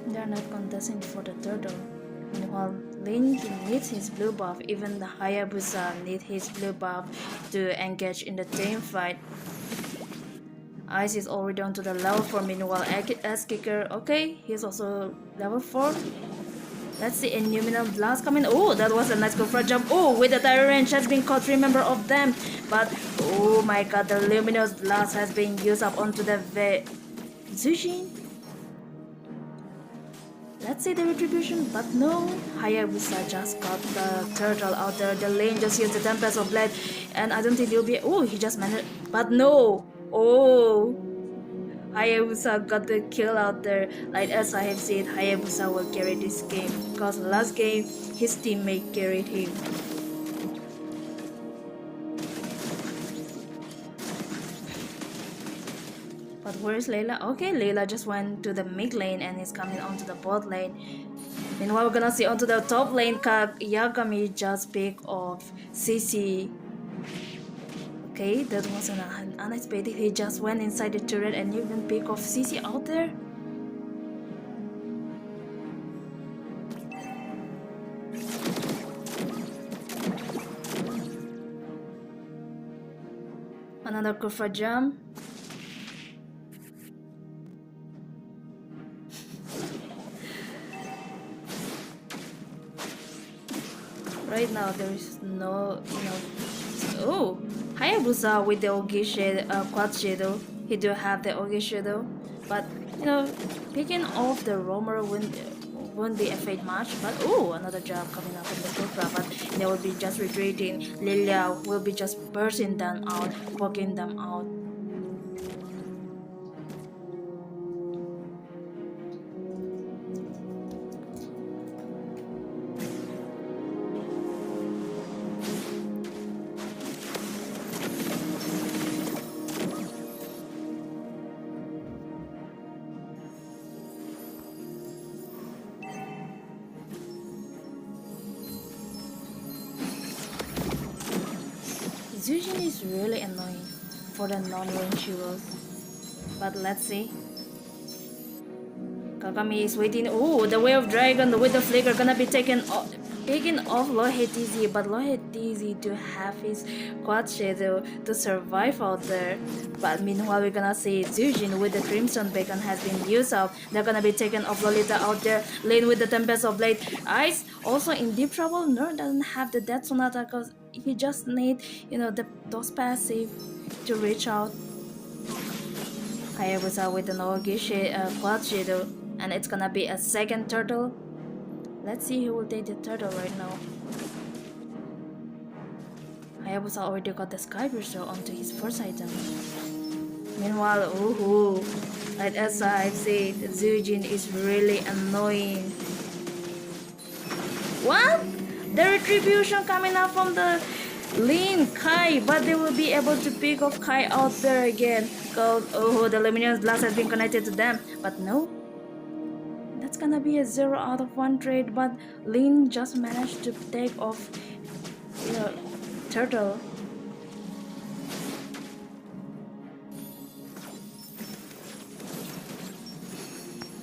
They're not contesting for the turtle. Meanwhile, Lin needs his blue buff. Even the Hayabusa needs his blue buff to engage in the team fight. Ice is already down to the level 4. Meanwhile, S Kicker, okay, he's also level 4. Let's see, Innuminal Blast coming. Oh, that was a nice go for a jump. Oh, with the tire range has been caught 3 member of them. But, oh my god, the Luminous Blast has been used up onto the Zujin. Let's see the retribution, but no. Hayabusa just got the turtle out there. The lane just used the Tempest of Blade. And I don't think he'll be... Oh, he just managed... But no. Oh. Hayabusa got the kill out there. Like as I have said, Hayabusa will carry this game because last game his teammate carried him. But where is Layla? Okay, Layla just went to the mid lane and is coming onto the bot lane. Meanwhile, we're gonna see onto the top lane, Yagami just pick off CC. Okay, that was an unexpected. He just went inside the turret and even pick off CC out there. Another Kufa jump. Right now there is no, oh, Hayabusa with the Ogi shadow, Quad Shadow. He do have the Ogi Shadow, but picking off the roamer won't be affect much. But oh, another jump coming up from the Kufa, but they will be just retreating. Lilia will be just bursting them out, poking them out. Zujin is really annoying for the non-range heroes. But let's see. Kagami is waiting. Oh, the Way of Dragon with the flicker gonna be taken off Lohetizi, but Lohetizi to have his Quad Shadow to survive out there. But meanwhile, we're gonna see Zujin with the Crimson Beacon has been used up. They're gonna be taken off Lolita out there. Lane with the Tempest of Blade. Ice also in deep trouble. Nur doesn't have the Death Sonata because he just need those passive to reach out. Hayabusa with an Ogi Quad Shadow, and it's gonna be a second turtle. Let's see who will take the turtle right now. Hayabusa already got the Sky Burster onto his first item. Meanwhile, like as I said, Zujin is really annoying. What? The retribution coming out from the Lin Kai, but they will be able to pick off Kai out there again. Because the Luminous Blast has been connected to them, but no. That's gonna be a 0 out of 1 trade, but Lin just managed to take off turtle.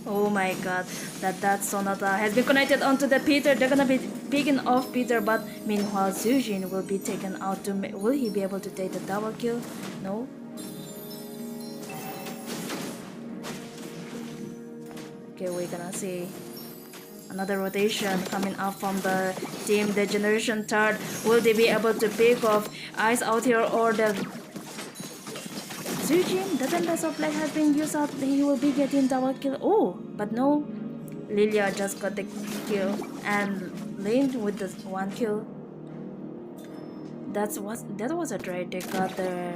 Oh my god, that Sonata has been connected onto the Peter. They're gonna be picking off Peter, but meanwhile Zujin will be taken out. Will he be able to take the double kill? No. Okay, we're gonna see another rotation coming up from the team. The Generation Third, will they be able to pick off Ice out here, or the Zujin? The Tempest of Light has been used up. He will be getting double kill. Oh, but no, Lilia just got the kill and Lane with the 1 kill. That was a trade. They got the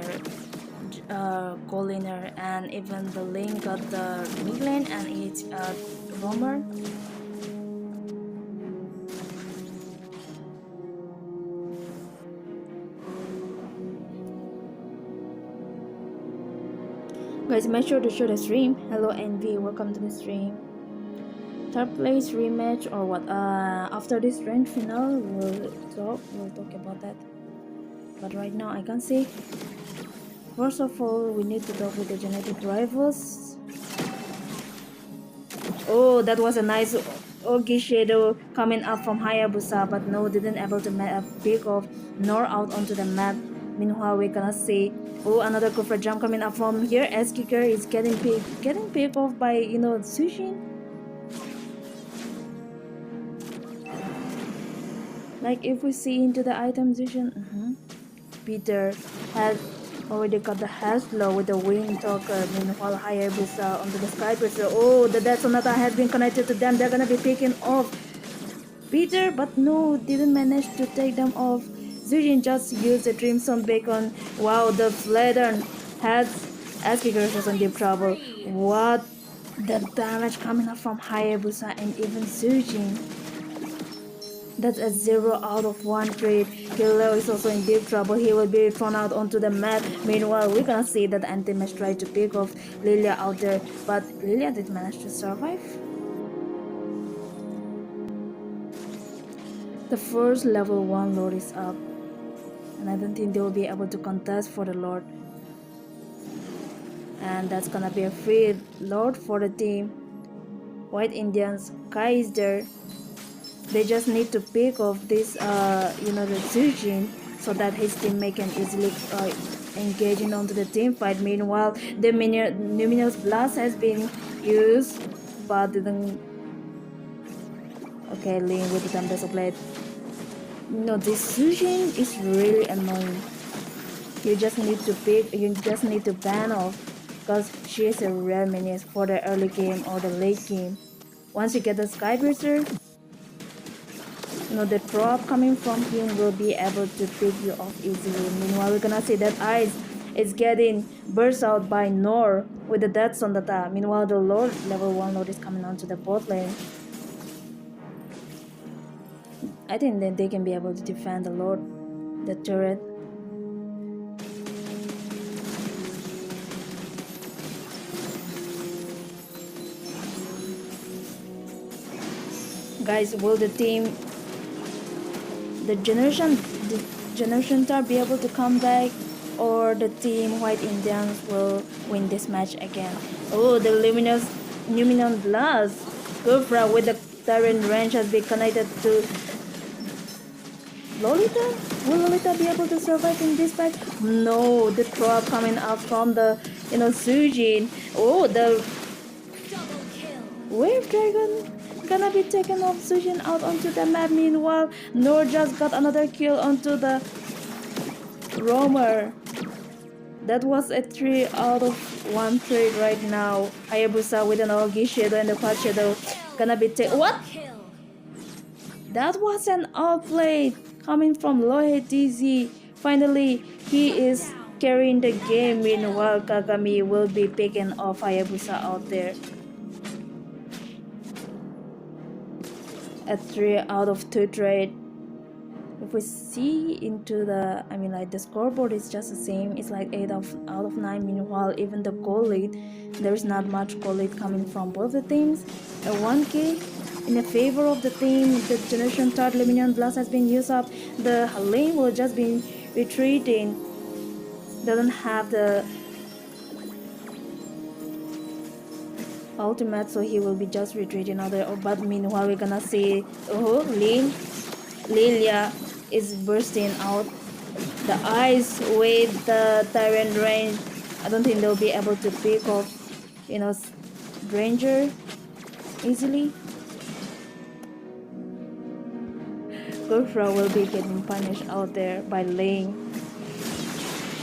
gold laner, and even the lane got the mid lane, and it's roamer. Guys, make sure to show the stream. Hello NV, welcome to the stream. Third place rematch or what? After this grand final, we'll talk about that. But right now, I can't see. First of all, we need to talk with the genetic rivals. Oh, that was a nice Ogi Shadow coming up from Hayabusa, but no, didn't able to pick off nor out onto the map. Meanwhile, we're gonna see another Kufra jump coming up from here. S Kicker is getting picked off by Sushin. Like if we see into the item vision, Peter has already got the health low with the Wind Talker. Meanwhile, Hayabusa onto the Skybreaker. Oh, the Death Sonata has been connected to them. They're gonna be picking off Peter, but no, didn't manage to take them off. Zujin just used the Crimson Bacon. Wow, the Flattern has Askiger was in deep trouble. What the damage coming up from Hayabusa and even Zujin. That's a 0 out of 1 trade. Killer is also in deep trouble. He will be thrown out onto the map. Meanwhile, we're gonna see that Antimesh tried to pick off Lilia out there, but Lilia did manage to survive. The first level 1 Lord is up, and I don't think they will be able to contest for the Lord. And that's gonna be a free Lord for the team. White Indians, Kai is there. They just need to pick off this, the Zujin, so that his teammate can easily engage in onto the team fight. Meanwhile, the Numinous Blast has been used, but didn't. Okay, Link with the Tempest Blade. No, this Zujin is really annoying. You just need to ban off, because she is a rare minion for the early game or the late game. Once you get the Skybreaker, the drop coming from him will be able to pick you off easily. Meanwhile, we're gonna see that Ice is getting burst out by Nor with the Death Sonata. Meanwhile, the Lord, level 1 Lord, is coming onto the bot lane. I think that they can be able to defend the Lord, the turret. Guys, will the Generation Star be able to come back, or the team White Indians will win this match again? Oh, the Luminous Blast. Gufra with the Tyrant range has been connected to Lolita. Will Lolita be able to survive in this fight? No, the drop coming up from the Sujin. Oh, the Wave Dragon gonna be taken off Sujin out onto the map. Meanwhile, Nor just got another kill onto the Roamer. That was a 3 out of 1 trade right now. Hayabusa with an Ogi Shadow and the Quad Shadow gonna be taken. What? That was an outplay coming from Lohe DZ. Finally, he is carrying the game. Meanwhile, Kagami will be picking off Hayabusa out there. A 3 out of 2 trade. If we see into the, the scoreboard is just the same. It's like 8 out of 9. Meanwhile, even the goal lead, there's not much goal lead coming from both the teams. A 1k in the favor of the team. The Generation Third Luminous Blast has been used up. The lane will just be retreating. Doesn't have the ultimate, so he will be just retreating other. But meanwhile, we're gonna see Lilia is bursting out. The Ice with the Tyrant range, I don't think they'll be able to pick off Ranger easily. Gurfra will be getting punished out there by Lane.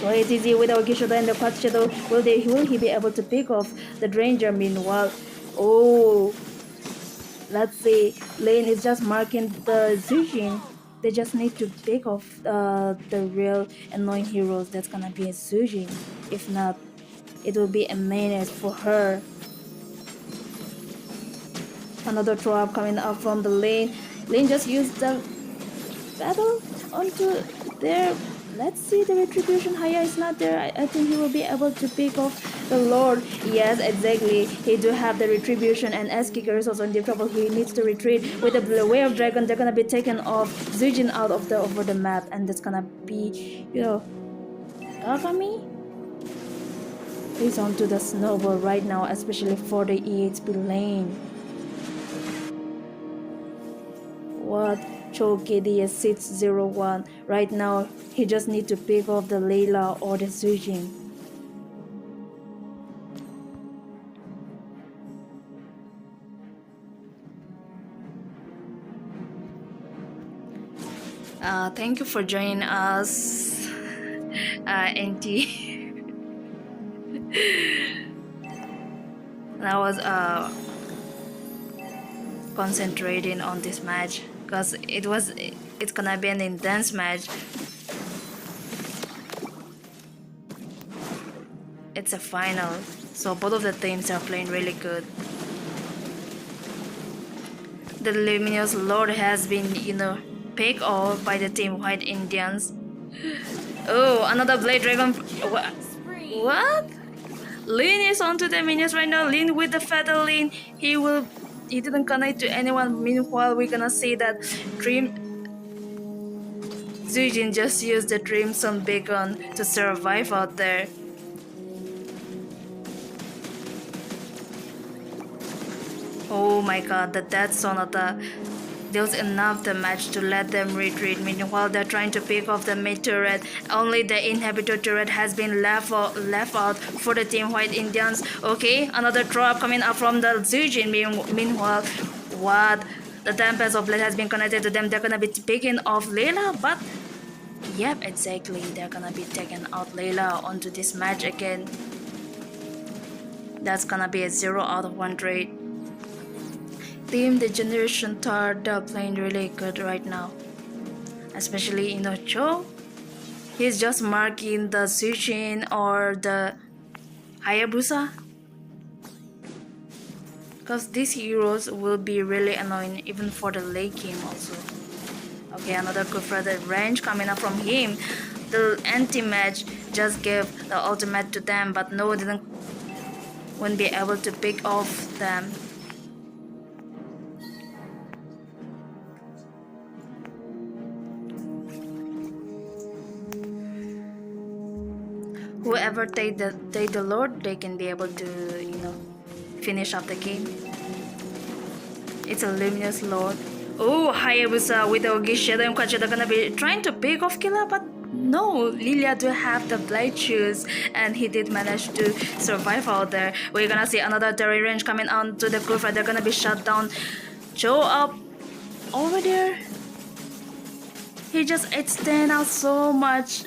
So it's easy with our Gishoda and the Quad Shadow. Will he be able to pick off the Ranger? Meanwhile, let's see. Lane is just marking the Zujin. They just need to pick off the real annoying heroes. That's gonna be a Zujin. If not, it will be a menace for her. Another throw up coming up from the lane. Lane just used the battle onto there. Let's see the retribution. Haya is not there. I think he will be able to pick off the Lord. Yes, exactly. He do have the retribution, and as Kicker is also in deep trouble. He needs to retreat with the Way of Dragon. They're gonna be taken off Zujin out of the over the map, and that's gonna be Akami. He's onto the snowball right now, especially for the EHP lane. What? Cho KD is 601. Right now, he just need to pick off the Layla or the Sujin. Thank you for joining us, NT. I was concentrating on this match because it's gonna be an intense match. It's a final, so both of the teams are playing really good. The Luminous Lord has been, picked off by the team White Indians. Oh, another Blade Dragon. What? Lin is onto the minions right now. Lin with the Fatal Lin. He didn't connect to anyone. Meanwhile, we're gonna see that Zujin just used the Crimson Beacon to survive out there. Oh my god, the Death Sonata. Deals enough damage to let them retreat. Meanwhile, they're trying to pick off the mid turret. Only the inhibitor turret has been left out for the team White Indians. Okay, another drop coming up from the Zujin. Meanwhile, what? The Tempest of Blade has been connected to them. They're gonna be picking off Layla, but yep, exactly. They're gonna be taking out Layla onto this match again. That's gonna be a 0 out of 1 trade. Team the Generation Third are playing really good right now, especially Cho. He's just marking the Sushin or the Hayabusa, because these heroes will be really annoying even for the late game also. Okay, another good for the range coming up from him. The anti-match just gave the ultimate to them, but no, won't be able to pick off them. Whoever take the Lord, they can be able to, finish up the game. It's a Luminous Lord. Oh, Hayabusa with the Ogi Shadow and Kwacha, they're gonna be trying to pick off Killer, but no, Lilia do have the Blight Shoes, and he did manage to survive out there. We're gonna see another terrain range coming on to the Kufra. They're gonna be shut down. Joe up over there. He just extend out so much.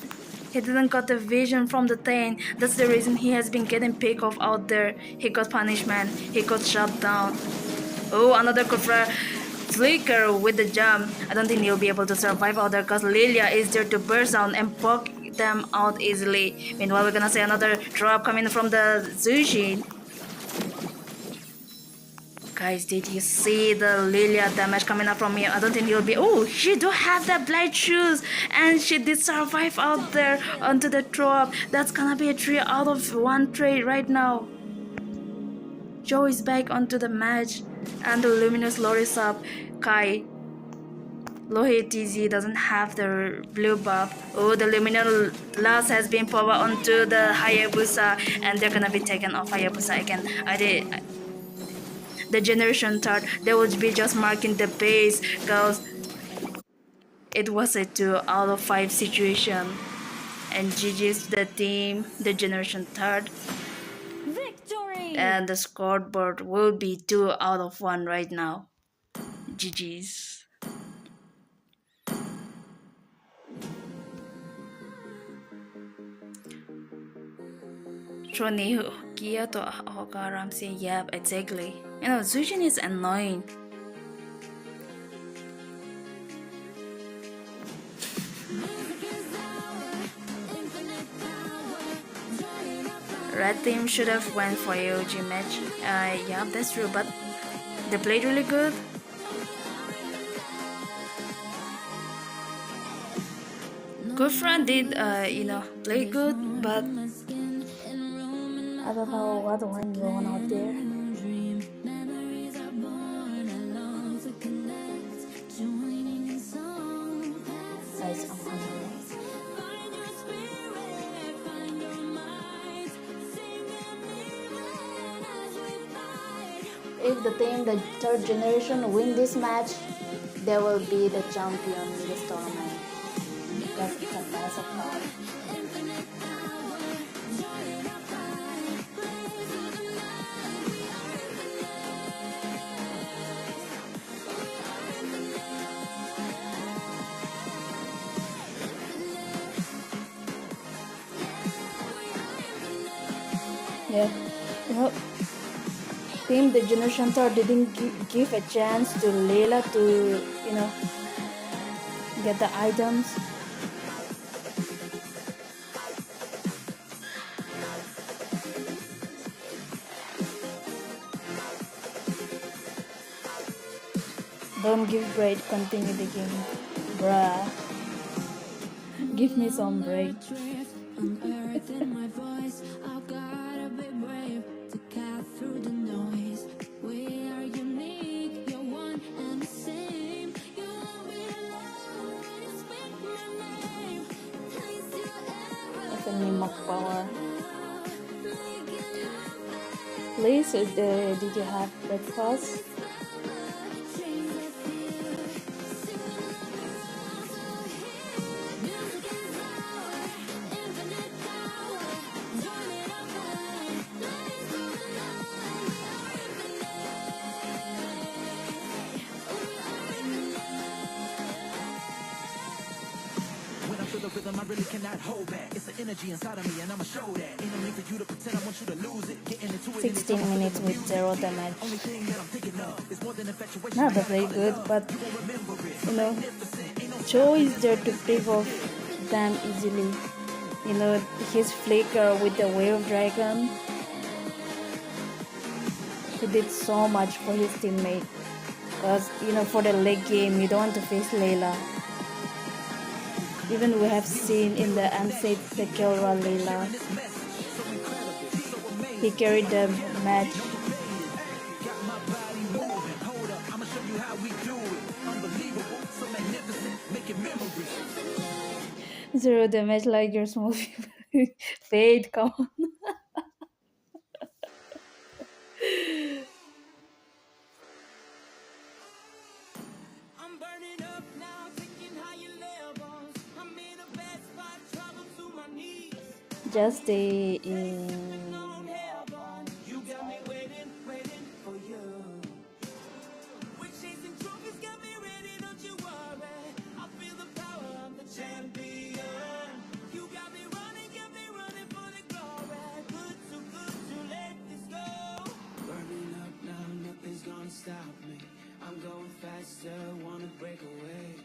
He didn't got the vision from the thing. That's the reason he has been getting picked off out there. He got punishment. He got shut down. Oh, another Kufra flicker with the jump. I don't think he'll be able to survive out there because Lilia is there to burst down and poke them out easily. Meanwhile, we're gonna see another drop coming from the Zushi. Guys, did you see the Lilia damage coming up from here? I don't think he'll be... Oh, she do have the Blight Shoes, and she did survive out there onto the drop. That's gonna be a 3 out of 1 trade right now. Joe is back onto the match, and the Luminous Lord is up. Kai Lohe TZ doesn't have the blue buff. Oh, the Luminous Last has been powered onto the Hayabusa, and they're gonna be taken off Hayabusa again. The Generation Third, they would be just marking the base because it was a 2 out of 5 situation. And GG's the team, the Generation Third. Victory! And the scoreboard will be 2 out of 1 right now. GG's. Kia to Ahokaram say, yep, exactly. Zujin is annoying. Red team should have went for AOG match. Yeah, that's true, but they played really good. Gufran did, play good, but I don't know what went wrong out there. If the team, the third generation, win this match, they will be the champion in this tournament because it's a massive card. Yeah, well, Team the Generation Thor didn't give a chance to Layla to, get the items. Don't give break, continue the game. Bruh. Give me some break. Unearthing my voice, I've gotta be brave to cut through the noise. We are unique, you're one and the same. You won't be alone when you speak my name. Place you ever It's a Nimak power. Please, did you have breakfast? When I feel the rhythm, I really cannot hold back. It's the energy inside of me, and I'ma show that. Ain't no need for you to pretend I want you to lose it. Getting into it. 16 minutes with 0 damage. Only thing that I'm thinking of is more than infatuation. Not very good, but Joe is there to pick off them easily. His flicker with the wave dragon. He did so much for his teammate. Because, for the late game, you don't want to face Layla. Even we have seen in the unsafe the Kilra Layla. He carried the match. Zero damage like your small fade, come on. I'm burning up now, thinking higher levels. I'm in a bad spot, trouble to my knees. Just the You got me waiting for you. We're chasing trophies, got me ready, don't you worry. I feel the power, I'm the champion. You got me running for the glory. Good to let this go. Burning up now, nothing's gonna stop me. I'm going faster, wanna break away.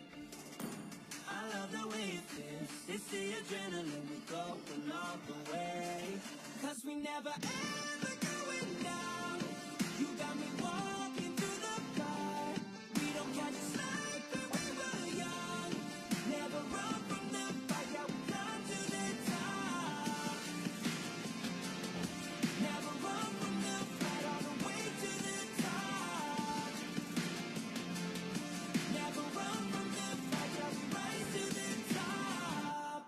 I love the way it feels. It's the adrenaline, we going all the way. 'Cause we never ever going down. You got me walking through the fire. We don't catch a like we were young. Never run from the fight, yeah, we come to the top. Never run from the fight, all the way to the top. Never run from the fight, yeah, we rise to the top.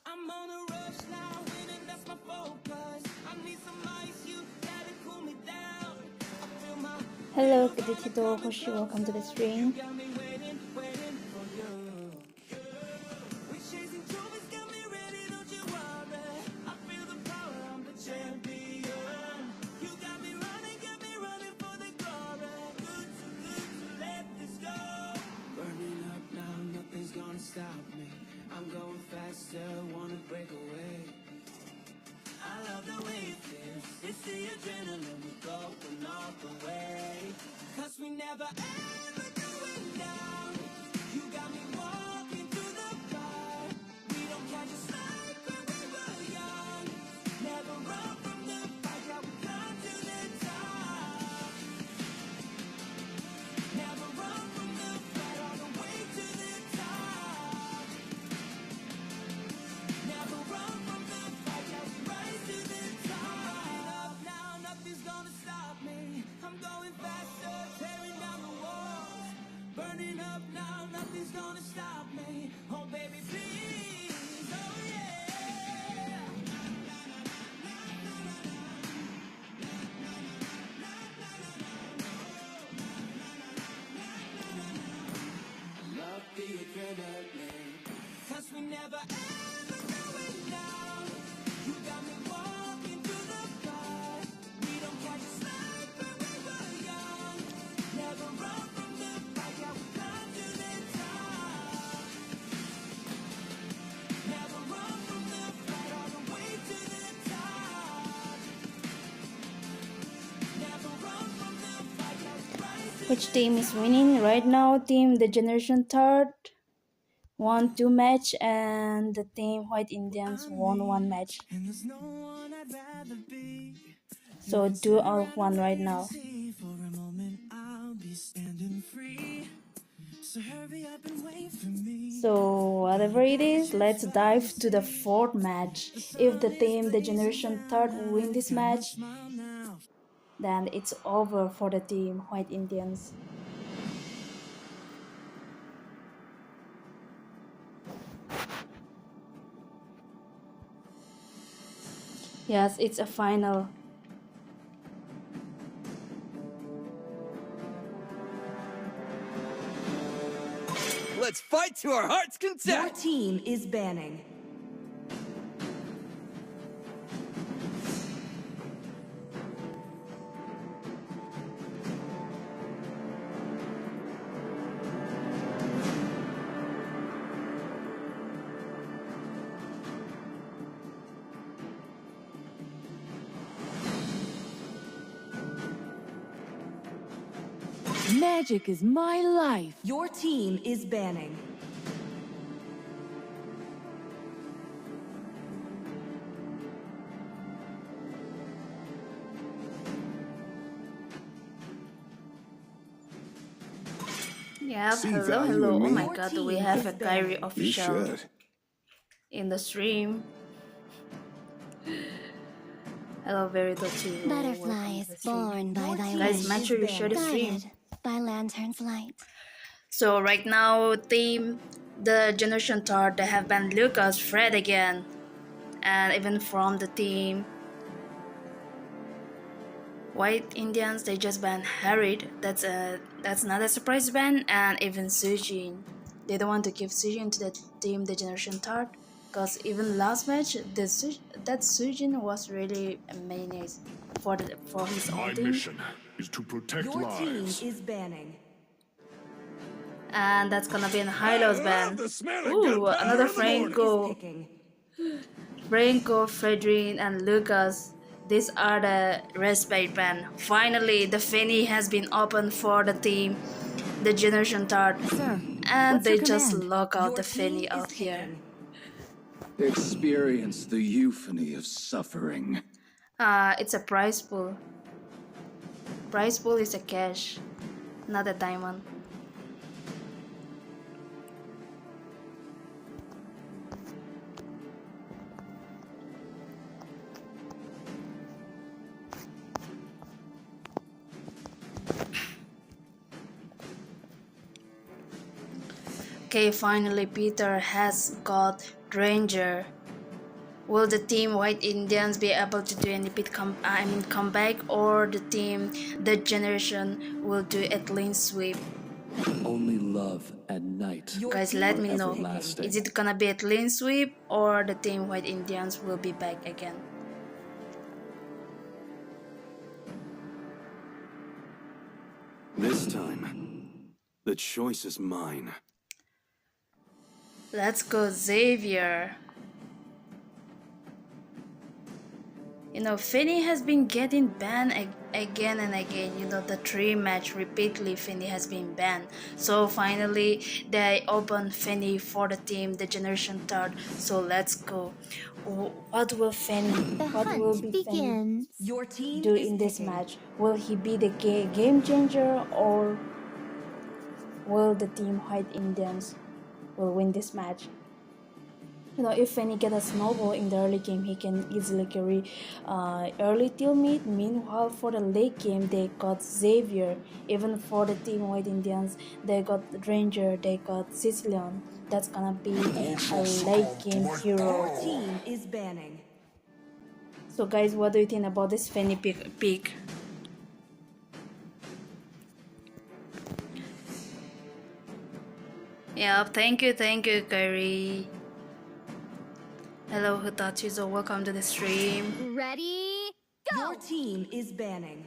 I'm on a rush now, winning, that's my focus. I need some ice, you gotta cool me down. I feel my hello, Kidikito Hoshi, welcome to the stream. got me waiting for you. We chasing trophies, got me ready, don't you worry. I feel the power, I'm the champion. You got me running for the glory. Good to let this go. Burning up now, nothing's gonna stop me. I'm going faster, wanna break away. I love the way it feels. It's the adrenaline, we going all the way. 'Cause we never ever going down. You got me walking through the fire. We don't catch a like we were young. Never run from the fight, yeah, we come to the top. Never run from the fight, all the way to the top. Never run from the fight, yeah, we rise to the top. Now nothing's gonna stop me. I'm going faster, tearing down the walls. Burning up now, nothing's gonna stop me. Oh baby, please, oh yeah. the adrenaline. 'Cause we never ever going down. You got me walking through the blood. We don't catch a slide when we were young. Never run from the fight, yeah, we come to the top. Never run from the fight, all the way to the top. Never run from the fight, yeah, we rise to Which team is winning right now? Team the Generation Third won 2 match, and the team White Indians won 1 match. and there's no one I'd rather be. So 2 out of 1 right now. See, for a moment I'll be standing free. So hurry up and wait for me. So whatever it is, let's dive to the 4th match. If the team the Generation Third win this match, Smile now. then it's over for the team White Indians. Yes, it's a final. Let's fight to our heart's Your content! team is banning. Magic is my life. Your team is banning. Yeah, See hello, value hello. in Oh me? my god, we have a Kyrie You official should. in the stream. Hello, Verito too. Butterfly is born by thy Guys, wish, make sure you share the stream. guided by lantern's light. So right now, team the Generation Third, they have banned Lucas, Fred again, and even from the team White Indians, they just banned Harid. That's not a surprise ban, and even Sujin. They don't want to give Sujin to the team the Generation Third, because even last match, that Sujin was really a menace for his My own team. mission is to protect Your team lives. is banning. And that's gonna be a high-lows ban. the smell of Ooh, gunpowder another in the morning. Franco. Picking. Franco, Fredrin, and Lucas. These are the respite ban. Finally, the Finny has been opened for the team, the Generation Third, Sir, and what's they your just command? lock out Your the team Finny is out here. picking. Experience the euphony of suffering. It's a prize pool. Prize pool is a cash, not a diamond. Okay, finally Peter has got Ranger. Will the team White Indians be able to do any comeback, or the team the Generation will do a clean sweep? Only love and night. Your Guys, team let me is know. picking. Everlasting. Is it gonna be a clean sweep, or the team White Indians will be back again? This time, the choice is mine. Let's go, Xavier. You know, Finny has been getting banned again and again. You know, the 3 match repeatedly Finny has been banned. So finally, they opened Finny for the team, the Generation Third. So let's go. What will Finny? The What will hunt be Finny begins. Your team do is in this picking. match? Will he be the game changer, or will the team White Indians will win this match? You know, if Fanny get a snowball in the early game, he can easily carry early till mid. Meanwhile, for the late game, they got Xavier. Even for the team White Indians, they got Ranger, they got Sicilian. That's gonna be a late game hero. Your team is banning. So guys, what do you think about this Fanny pick? Yeah, thank you, Kyrie. Hello, Hitachizo, welcome to the stream. Ready? Your team is banning.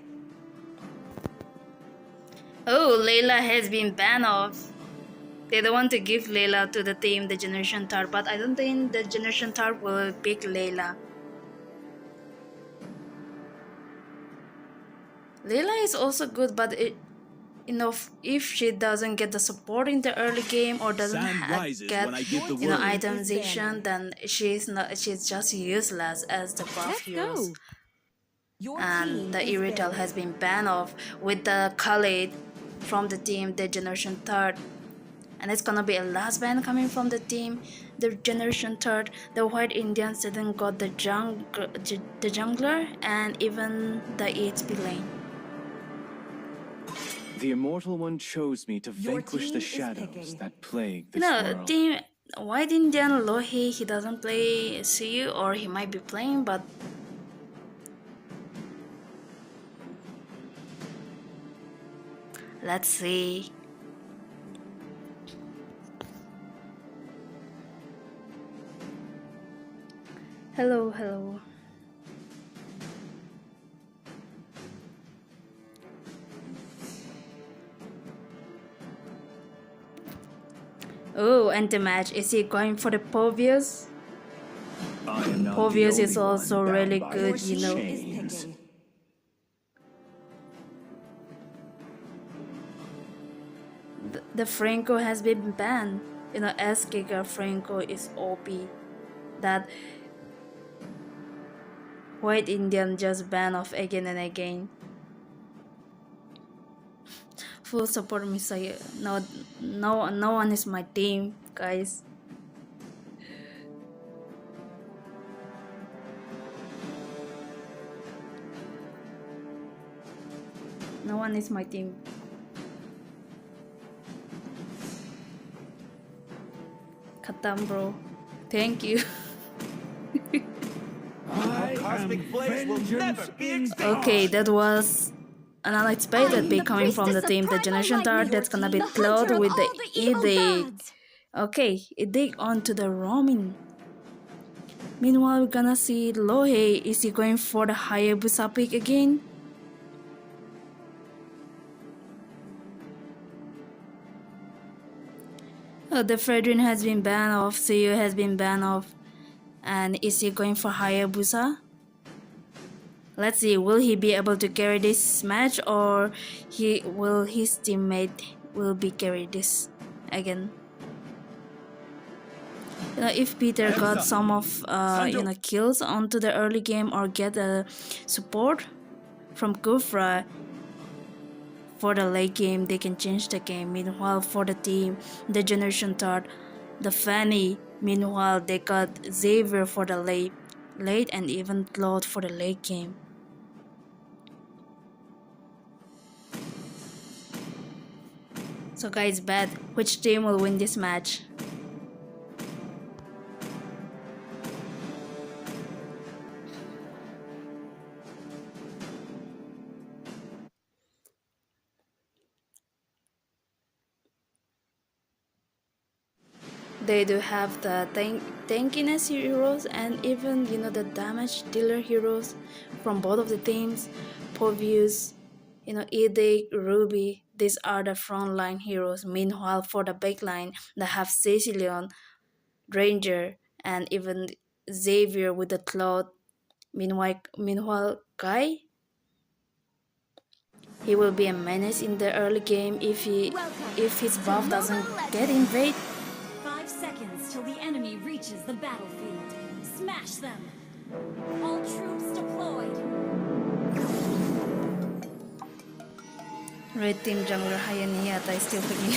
Oh, Layla has been banned off. They don't want to give Layla to the team, the Generation Third, but I don't think the Generation Third will pick Layla. Layla is also good, but if she doesn't get the support in the early game or doesn't get itemization, then she's just useless as the buff heroes. And the Irital has been banned off with the Khalid from the team, the Generation Third. And it's gonna be a last ban coming from the team, the Generation Third. The White Indians didn't got the jungler and even the HP lane. The Immortal One chose me to vanquish the shadows that plague this No, world. team White Indian Lohi, he doesn't play CU, or he might be playing, but let's see. Hello, hello. Oh, anti-match. Is he going for the Povius? Povius is also really good, you know. The Franco has been banned. You know, S-Giga Franco is OP. That White Indian just banned off again and again. Full support Messiah. No one is my team, guys. No one is my team. Khatam, bro. Thank you. Okay, that was an unexpected pick coming from the team, the Generation Third. That's gonna be Cloud with the Edic. Okay, Edic onto the Roaming. Meanwhile, we're gonna see Lohe. Is he going for the Hayabusa pick again? Oh, the Fredrin has been banned off, Suyu has been banned off. And is he going for Hayabusa? Let's see, will he be able to carry this match, or his teammate will be carry this again? You know, if Peter got some of kills onto the early game or get a support from Kufra for the late game, they can change the game. Meanwhile, for the team, the Generation Third, the Fanny, meanwhile they got Xavier for the late and even Claude for the late game. So guys, bet which team will win this match? They do have the tankiness heroes and even the damage dealer heroes from both of the teams. Povius, Edic, Ruby, these are the frontline heroes. Meanwhile, for the backline, they have Cecilion, Ranger, and even Xavier with the Cloud. Meanwhile, Kai, he will be a menace in the early game if his buff doesn't get invade. 5 seconds till the enemy reaches the battlefield. Smash them! All troops deployed! Red team jungler Hayaniata is still picking.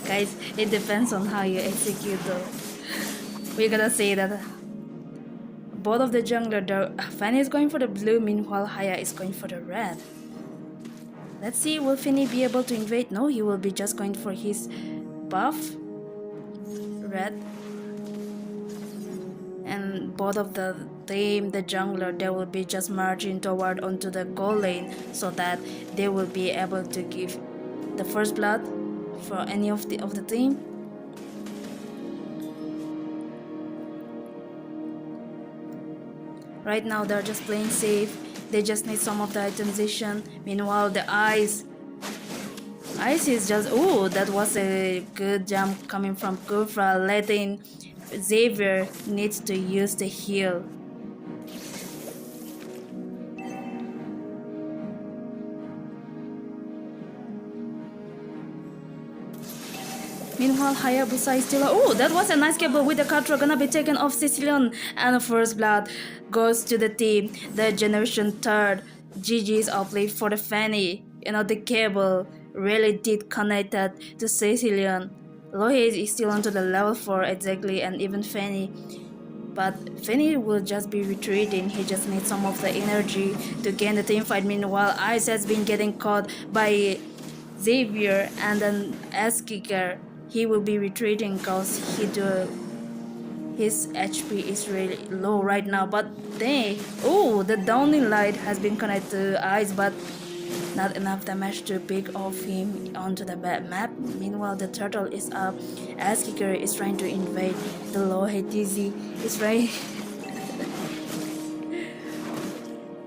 Guys, it depends on how you execute though. We're gonna say that both of the jungler, Fanny is going for the blue, meanwhile Haya is going for the red. Let's see, will Fanny be able to invade? No, he will be just going for his buff, red. And both of the team, the jungler, they will be just marching toward onto the goal lane so that they will be able to give the first blood for any of the team. Right now they're just playing safe. They just need some of the itemization. Meanwhile, the Ice is just, oh, that was a good jump coming from Kufra, letting Xavier needs to use the heal. Meanwhile, Hayabusa is still. Oh, that was a nice cable with the Cutthroat gonna be taken off Sicilian, and the first blood goes to the team. The generation third. GG's outplay for the Fanny. You know, the cable really did connect that to Sicilian. Lohe is still onto the level 4 exactly, and even Fanny. But Fanny will just be retreating. He just needs some of the energy to gain the team fight. Meanwhile, Ice has been getting caught by Xavier, and then as kicker he will be retreating because his HP is really low right now. But dang, oh, the downing light has been connected to Ice, but not enough damage to pick off him onto the map. Meanwhile, the turtle is up. As kicker is trying to invade the low. Dizzy is trying.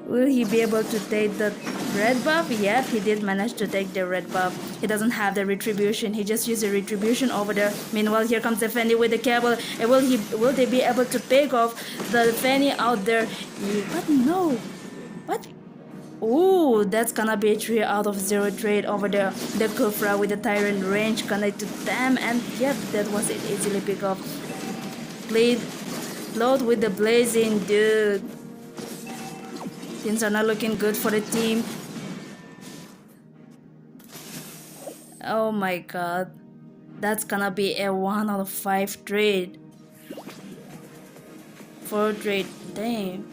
Will he be able to take the red buff? Yeah, he did manage to take the red buff. He doesn't have the retribution. He just used the retribution over there. Meanwhile, here comes the Fanny with the cable. Will they be able to pick off the Fanny out there? But no. What? Oh, that's gonna be a 3 out of 0 trade over there. The Kufra with the Tyrant range connected to them, and yep, that was it. Easily pick off. Load with the blazing, dude. Things are not looking good for the team. Oh my god. That's gonna be a 1 out of 5 trade. 4 trade. Damn.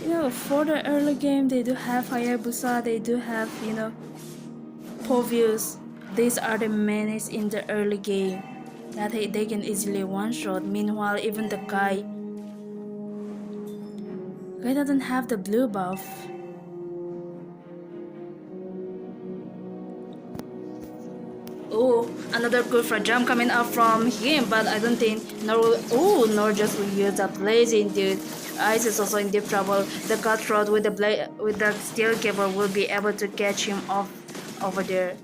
You know, for the early game, they do have Hayabusa, they do have, you know, Povius. These are the menace in the early game that they can easily one-shot. Meanwhile, even the Kai doesn't have the blue buff. Oh, another Kufra jump coming up from him, but I don't think Nor just will use that blazing, dude. Ice is also in deep trouble. The Cutthroat with the steel cable will be able to catch him off over there.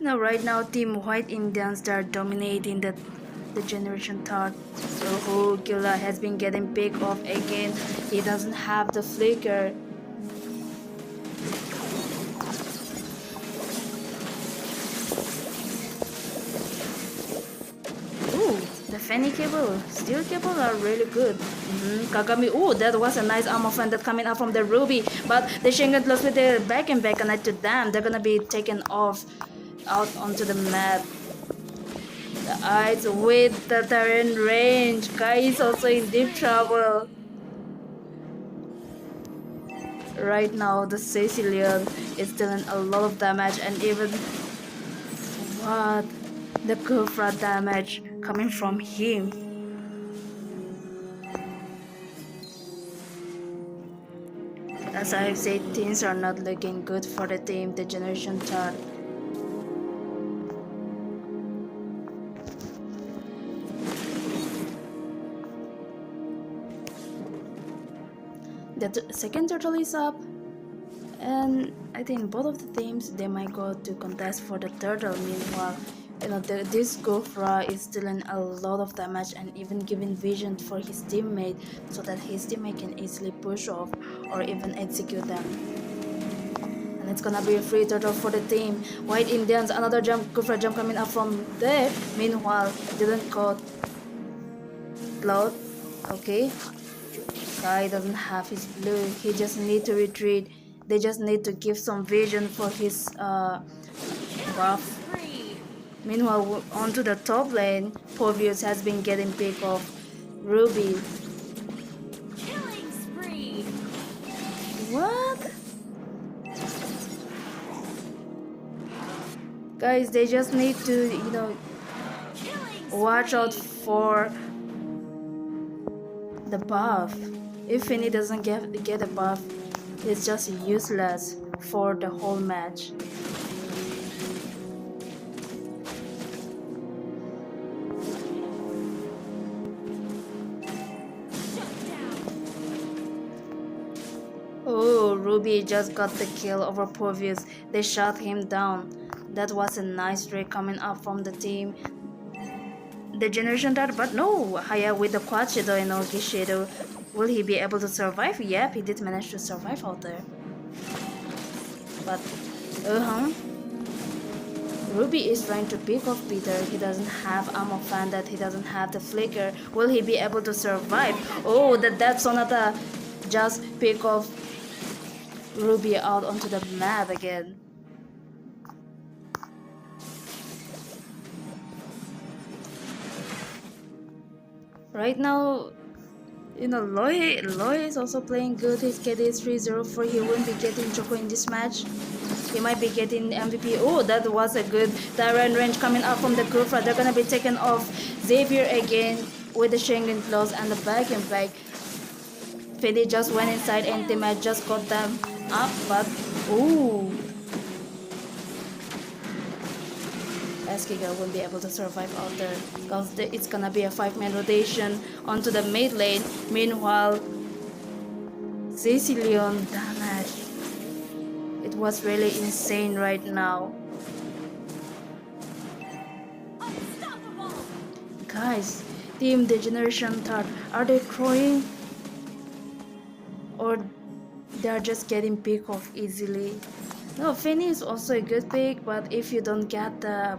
Now, right now, Team White Indians are dominating the generation third. So Killa has been getting picked off again. He doesn't have the flicker. Ooh, the Fanny cable, steel cable are really good. Kagami, ooh, that was a nice armor fan that coming out from the Ruby. But the Shingan plus with the back and back connect to them. They're gonna be taken off out onto the map. The Ice with the Tyrant range. Kai is also in deep trouble. Right now, the Sicilian is dealing a lot of damage, and even what the Kufra damage coming from him. As I have said, things are not looking good for the team, the generation third. The second turtle is up, and I think both of the teams, they might go to contest for the turtle. Meanwhile, you know, this Kufra is dealing a lot of damage and even giving vision for his teammate so that his teammate can easily push off or even execute them. And it's gonna be a free turtle for the team. White Indians, another jump, Kufra jump coming up from there. Meanwhile, didn't caught Cloud. Okay. Guy doesn't have his blue. He just need to retreat. They just need to give some vision for his buff. Meanwhile, onto the top lane, Povius has been getting picked off. Ruby. Killing spree. What? Guys, they just need to, you know, watch out for the buff. If Finny doesn't get a buff, it's just useless for the whole match. Oh, Ruby just got the kill over Porvius. They shot him down. That was a nice trade coming up from the team. The generation that, but no, Haya with the quad shadow and Ogi shadow. Will he be able to survive? Yep, he did manage to survive out there. But, Ruby is trying to pick off Peter. He doesn't have ammo fan, that he doesn't have the flicker. Will he be able to survive? Oh, the Death Sonata just pick off Ruby out onto the map again. Right now, you know, Loy is also playing good. His KD is 3-0-4. He won't be getting Choco in this match. He might be getting MVP. Oh, that was a good Tyrant range coming up from the Kufra. They're gonna be taken off. Xavier again with the Schengen close and the back and back. Fede just went inside and teammate just got them up, but ooh. Eskiga won't be able to survive out there because it's gonna be a 5-man rotation onto the mid lane. Meanwhile, Sicilian damage. It was really insane right now. Guys, Team Degeneration thought, are they crying? Or they're just getting picked off easily? No, Finny is also a good pick, but if you don't get the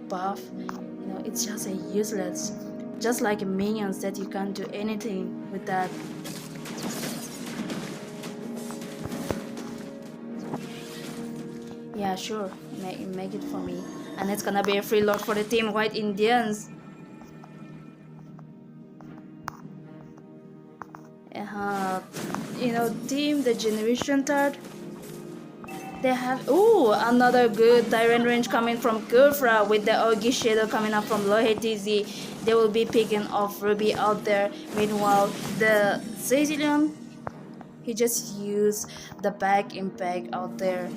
buff, you know, it's just a useless. Just like minions that you can't do anything with that. Yeah, sure, make it for me. And it's gonna be a free lot for the Team White Indians. You know, Team the Generation Third, they have another good Tyrant range coming from Kufra with the Ogi shadow coming up from Lohetizi. They will be picking off Ruby out there. Meanwhile, the Sicilian, he just used the back impact out there.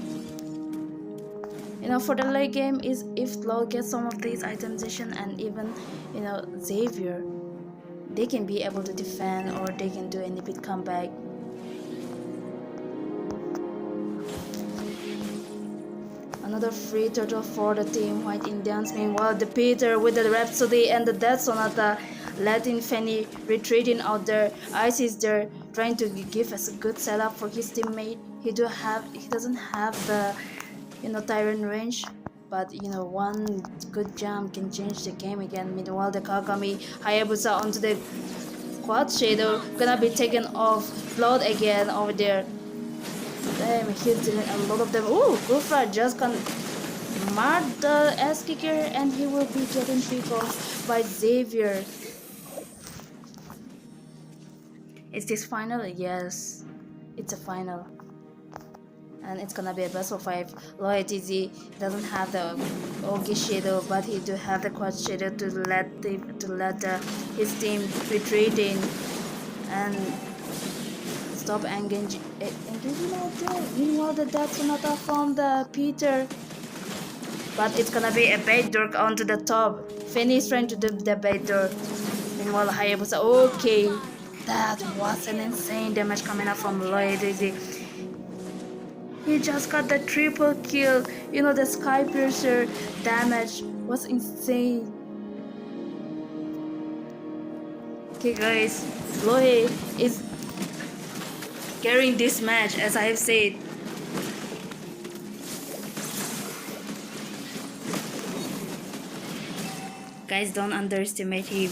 You know, for the late game is if Law gets some of these itemization and even, you know, Xavier, they can be able to defend or they can do any big comeback. Another free turtle for the Team White Indians. Meanwhile, the Peter with the Rhapsody and the Death Sonata letting Fanny retreating out there. Ice is there trying to give us a good setup for his teammate. He doesn't have the, you know, Tyrant range, but you know, one good jump can change the game again. Meanwhile, the Kagami Hayabusa onto the quad shadow gonna be taken off. Flood again over there. Damn, he's doing a lot of them. Ooh, Kufra just can mark the ass kicker and he will be getting picked off by Xavier. Is this final? Yes, it's a final. And it's gonna be a best of 5. Loyalty doesn't have the Ogi shadow, but he do have the quad shadow to let his team retreating and stop engaging out there. Meanwhile, the Death Sonata from the Peter, but it's gonna be a backdoor onto the top. Fanny is trying to do the backdoor. Meanwhile, Hayabusa, okay, that was an insane damage coming up from Loyalty. He just got the triple kill. You know, the Sky Piercer damage was insane. Okay guys, Lohe is carrying this match, as I have said. Guys, don't underestimate him.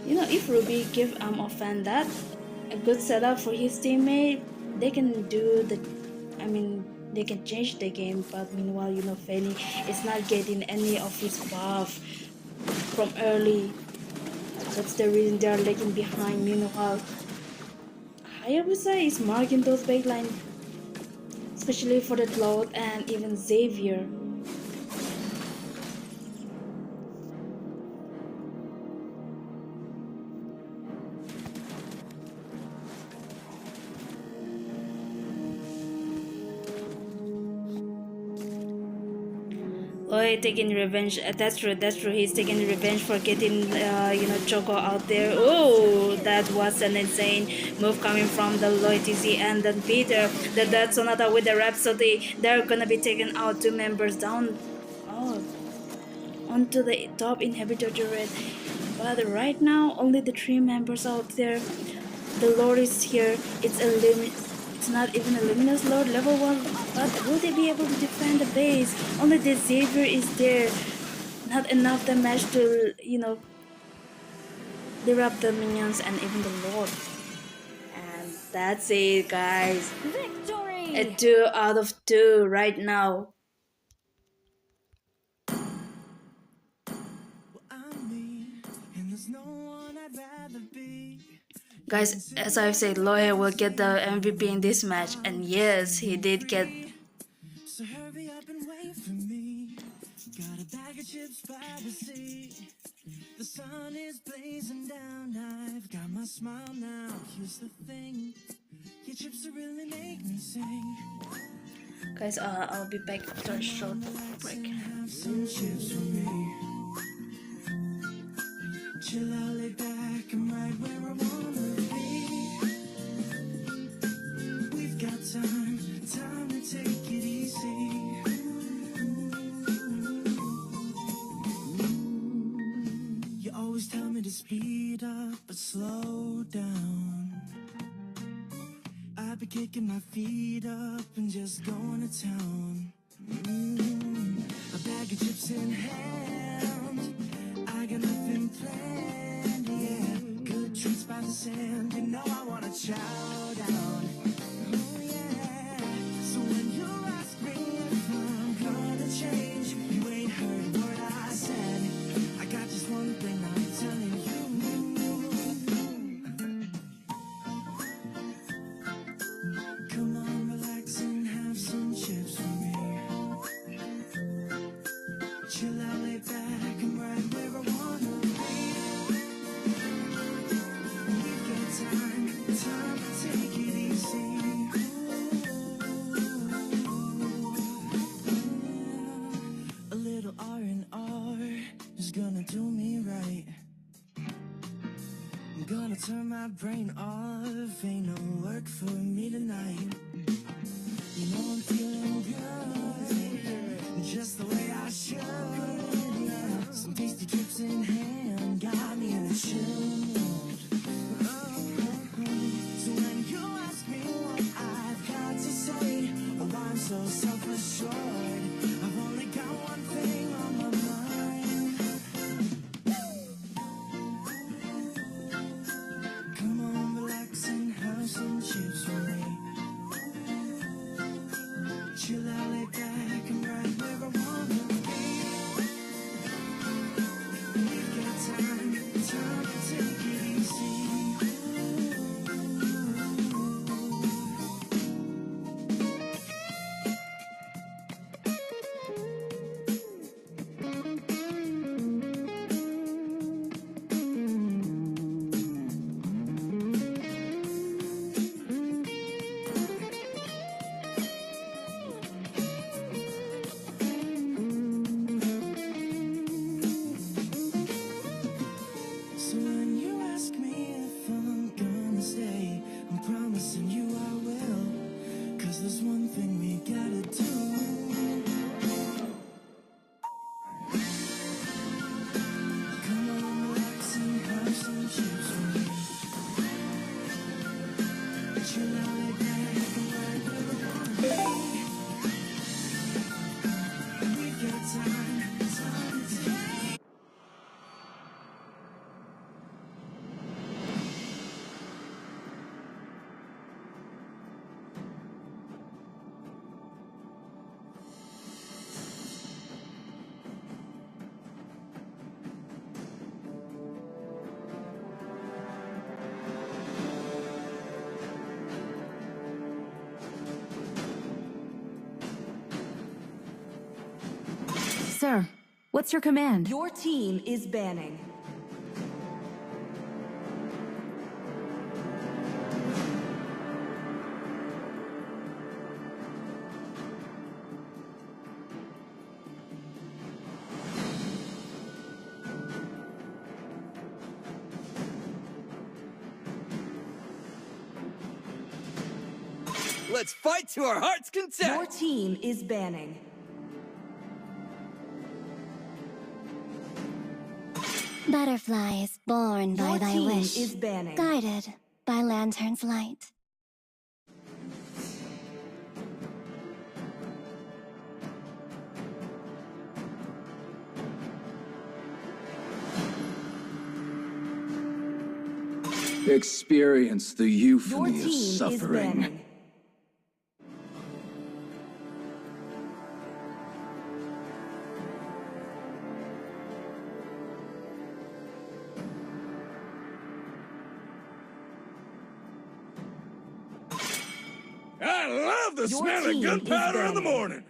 You know, if Ruby give Fan that a good setup for his teammate, they can do the, they can change the game. But meanwhile, you know, Fanny is not getting any of his buff from early. That's the reason they are lagging behind. Meanwhile, Hayabusa is marking those backline especially for the Cloud and even Xavier. Lloyd taking revenge. That's true. That's true. He's taking revenge for getting, Choco out there. Oh, that was an insane move coming from the Lloyd TC and then Peter. That Sonata with the Rhapsody. They're gonna be taking out 2 members down. Oh, onto the top inhibitor turret. But right now, only the 3 members out there. The Lord is here. It's not even a Luminous Lord level 1, but will they be able to defend the base? Only the Xavier is there. Not enough damage to, disrupt the minions and even the Lord. And that's it, guys. Victory! A 2 out of 2 right now. I'm me, and there's no one I'd rather be. Guys, as I've said, Lawyer will get the MVP in this match. And yes, he did get. So hurry up and wait for me. Got a bag of chips by the sea. The sun is blazing down. I've got my smile now. Here's the thing. Your chips really make me sing. Guys, I'll be back after a short break. Have some chips for me. Chill out, lay back, I'm right where I wanna be. We've got time to take it easy. You always tell me to speed up, but slow down. I've been kicking my feet up and just going to town. A bag of chips in hand, I got nothing planned, yeah. Good treats by the sand, you know I wanna chow down. Oh yeah. So when you ask me if I'm gonna change, you ain't heard a word I said. I got just one thing I'm telling you. Come on, relax and have some chips for me. Chill out, lay back, I'm right where I wanna be. We've got time to take it easy. A little R&R is gonna do me right. I'm gonna turn my brain off, ain't no work for me tonight. You know I'm feeling good, just the way I should. Yeah. Some tasty chips in hand, got me in a chill mood. So when you ask me what I've got to say, oh I'm so self-assured. I've only got one thing on my mind. Come on, relax and have some chips for me. Chill out, lay back, I'm right where I wanna be. We've got time to take it easy. Sir, what's your command? Your team is banning. Let's fight to our heart's content! Your team is banning. Butterfly is born by Your thy team wish, is banning. guided by lantern's light. Experience the Your euphony of team is suffering. banning. I love the Your smell of team is gunpowder in the banning. morning.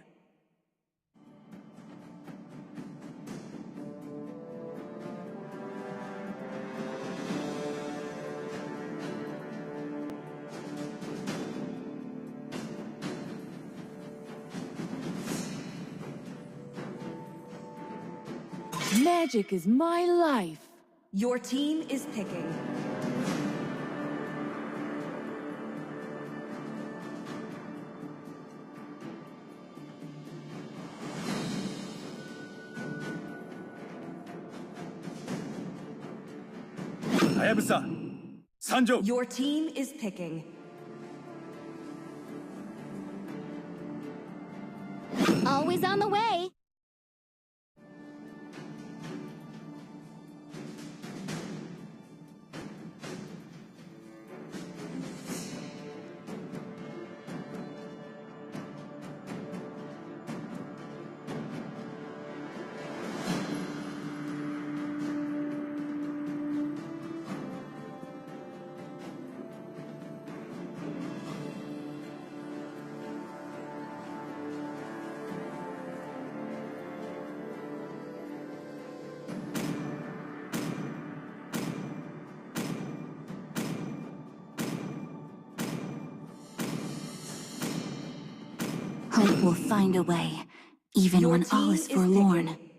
Magic is my life. Your team is picking. Hayabusa, Sanjo. Your team is picking. Always on the way. Hope will find a way, even Your when team all is is forlorn. picking.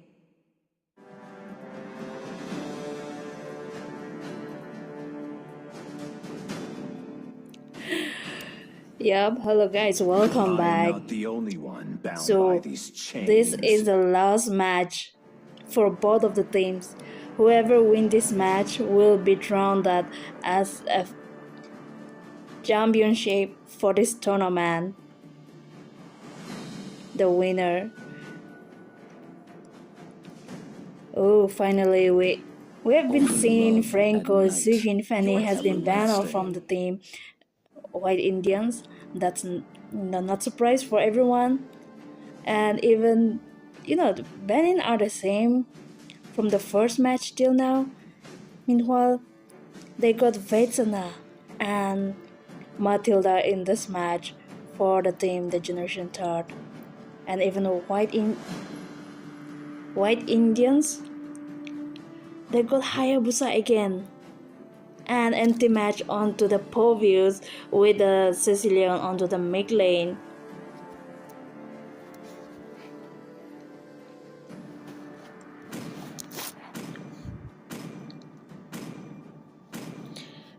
Yep, hello guys, welcome I'm back. not the only one bound by So, these chains. this is the last match for both of the teams. Whoever wins this match will be crowned that as a championship for this tournament. The winner. Oh, finally we have been seeing Franco Sujin Fanny has been banned out from the team. White Indians. That's not surprise for everyone. And even, the banning are the same from the first match till now. Meanwhile, they got Vetsana and Matilda in this match for the team, the Generation Third. And even White Indians, they got Hayabusa again. And empty match onto the Povius with the Sicilian onto the mid lane.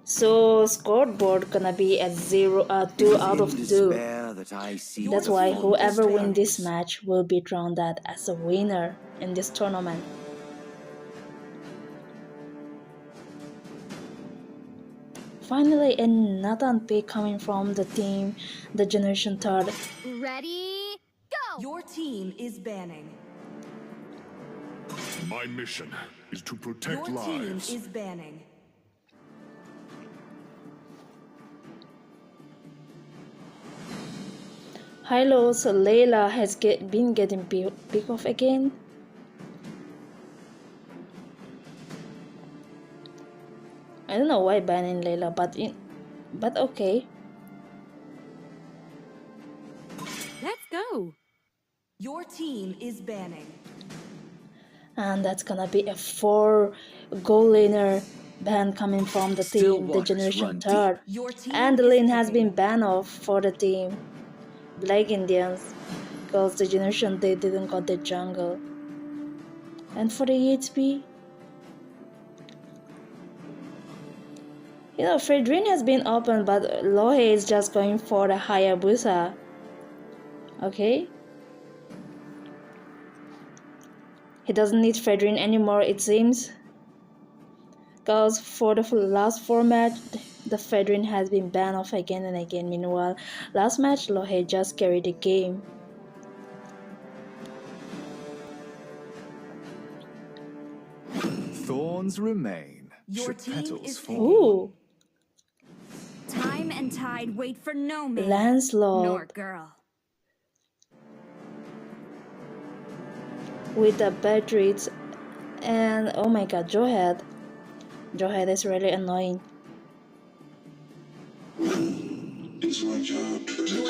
So scoreboard gonna be at 2 out of 2. That's why whoever wins this match will be crowned that as a winner in this tournament. Finally, a Nathan pick coming from the team, the Generation Third. Ready, go! Your team is banning. My mission is to protect Your team lives. is banning. Hilo, so Layla has been getting picked off again. I don't know why banning Layla, but okay. Let's go. Your team is banning. And that's gonna be a 4 goal laner ban coming from the Still team, the waters Generation run deep. 3rd. Your team And the is lane has been picking. banned off for the team, Black Indians, because the Generation they didn't got the jungle. And for the EHP, Fredrin has been open, but Lohe is just going for the Hayabusa. Okay? He doesn't need Fredrin anymore, it seems. Because for the last 4 match, the Fredrin has been banned off again and again. Meanwhile, last match, Lohe just carried the game. Thorns remain. Your should team petals is fall. Ooh, Time and tide wait for no man nor Lancelot girl. with the batteries. And oh my god, Johead. Johead is really annoying.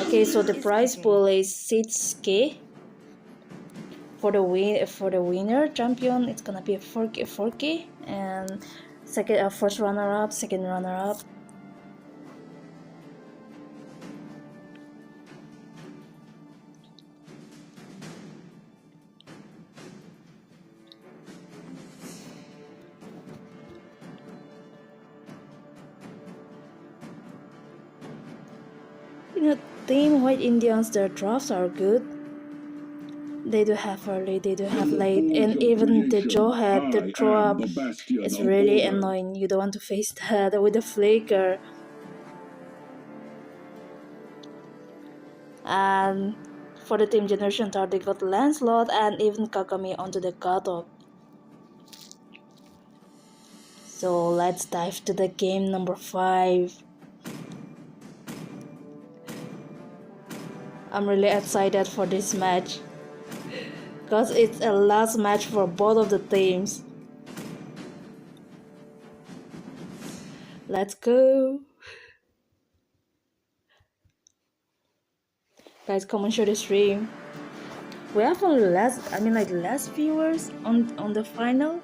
Okay, so the prize pool is 6k. For the winner champion, it's gonna be a 4k, and first runner up, second runner up. Team White Indians, their drafts are good. They do have early, they do have late, and even the Johead, the throw up is really annoying. You don't want to face that with the flicker. And for the team Generation 3rd, they got Lancelot and even Kagami onto the cutoff. So let's dive to the game number 5. I'm really excited for this match because it's a last match for both of the teams. Let's go. Guys, come and show the stream. We have only less viewers on the final.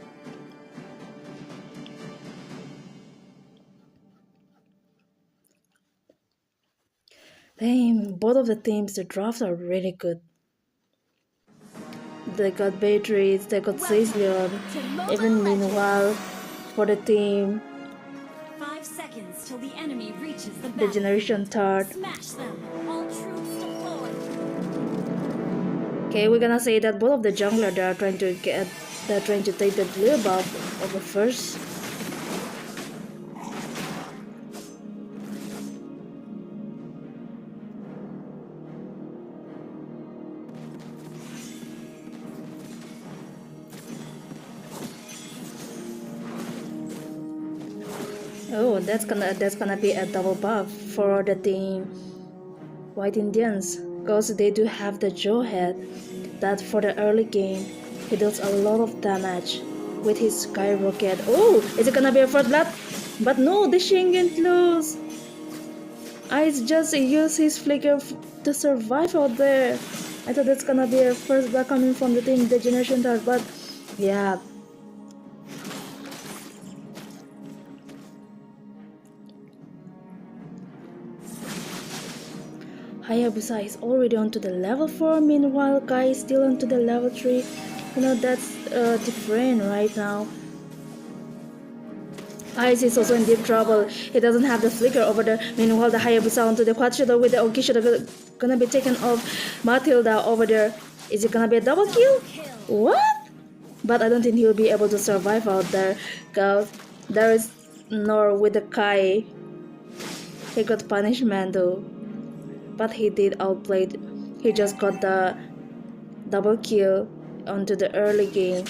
Damn, both of the teams, the drafts are really good. They got Beatrice, they got Cecilion. Even meanwhile, for the team, 5 seconds till the enemy reaches the the Generation 3rd. Smash them. All troops deployed. Okay, we're gonna say that both of the jungler they're trying to take the blue buff over first. Oh, that's gonna be a double buff for the team White Indians, because they do have the Johead that for the early game he does a lot of damage with his skyrocket. Oh, is it gonna be a first blood? But no, the Shingen lose. Ice just used his flicker to survive out there. I thought that's gonna be a first blood coming from the team, the Generation 3rd, but yeah. Hayabusa is already onto the level 4, meanwhile Kai is still onto the level 3. That's different right now. Ice is also in deep trouble. He doesn't have the flicker over there. Meanwhile, the Hayabusa onto the quad shadow with the Oki shadow gonna be taken off. Matilda over there. Is it gonna be a double kill? What? But I don't think he'll be able to survive out there, because there is Nor with the Kai. He got punishment though. But he did outplay. He just got the double kill onto the early game.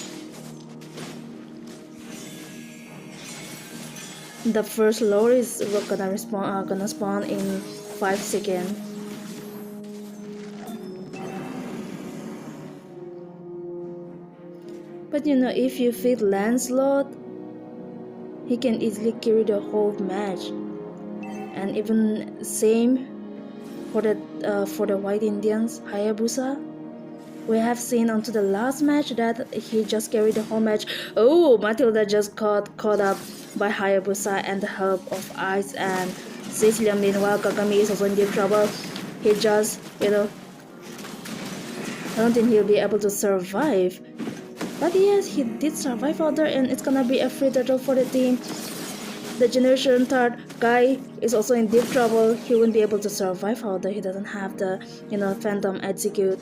The first lore is gonna spawn in 5 seconds. But if you feed Lancelot, he can easily carry the whole match. And even same for the White Indians, Hayabusa. We have seen onto the last match that he just carried the whole match. Oh, Matilda just caught up by Hayabusa and the help of Ice and Cecilia. Meanwhile, Kagami is also in deep trouble. He just, I don't think he'll be able to survive. But yes, he did survive out there, and it's gonna be a free turtle for the team. The generation third guy is also in deep trouble. He won't be able to survive out there. He doesn't have the, Phantom Execute.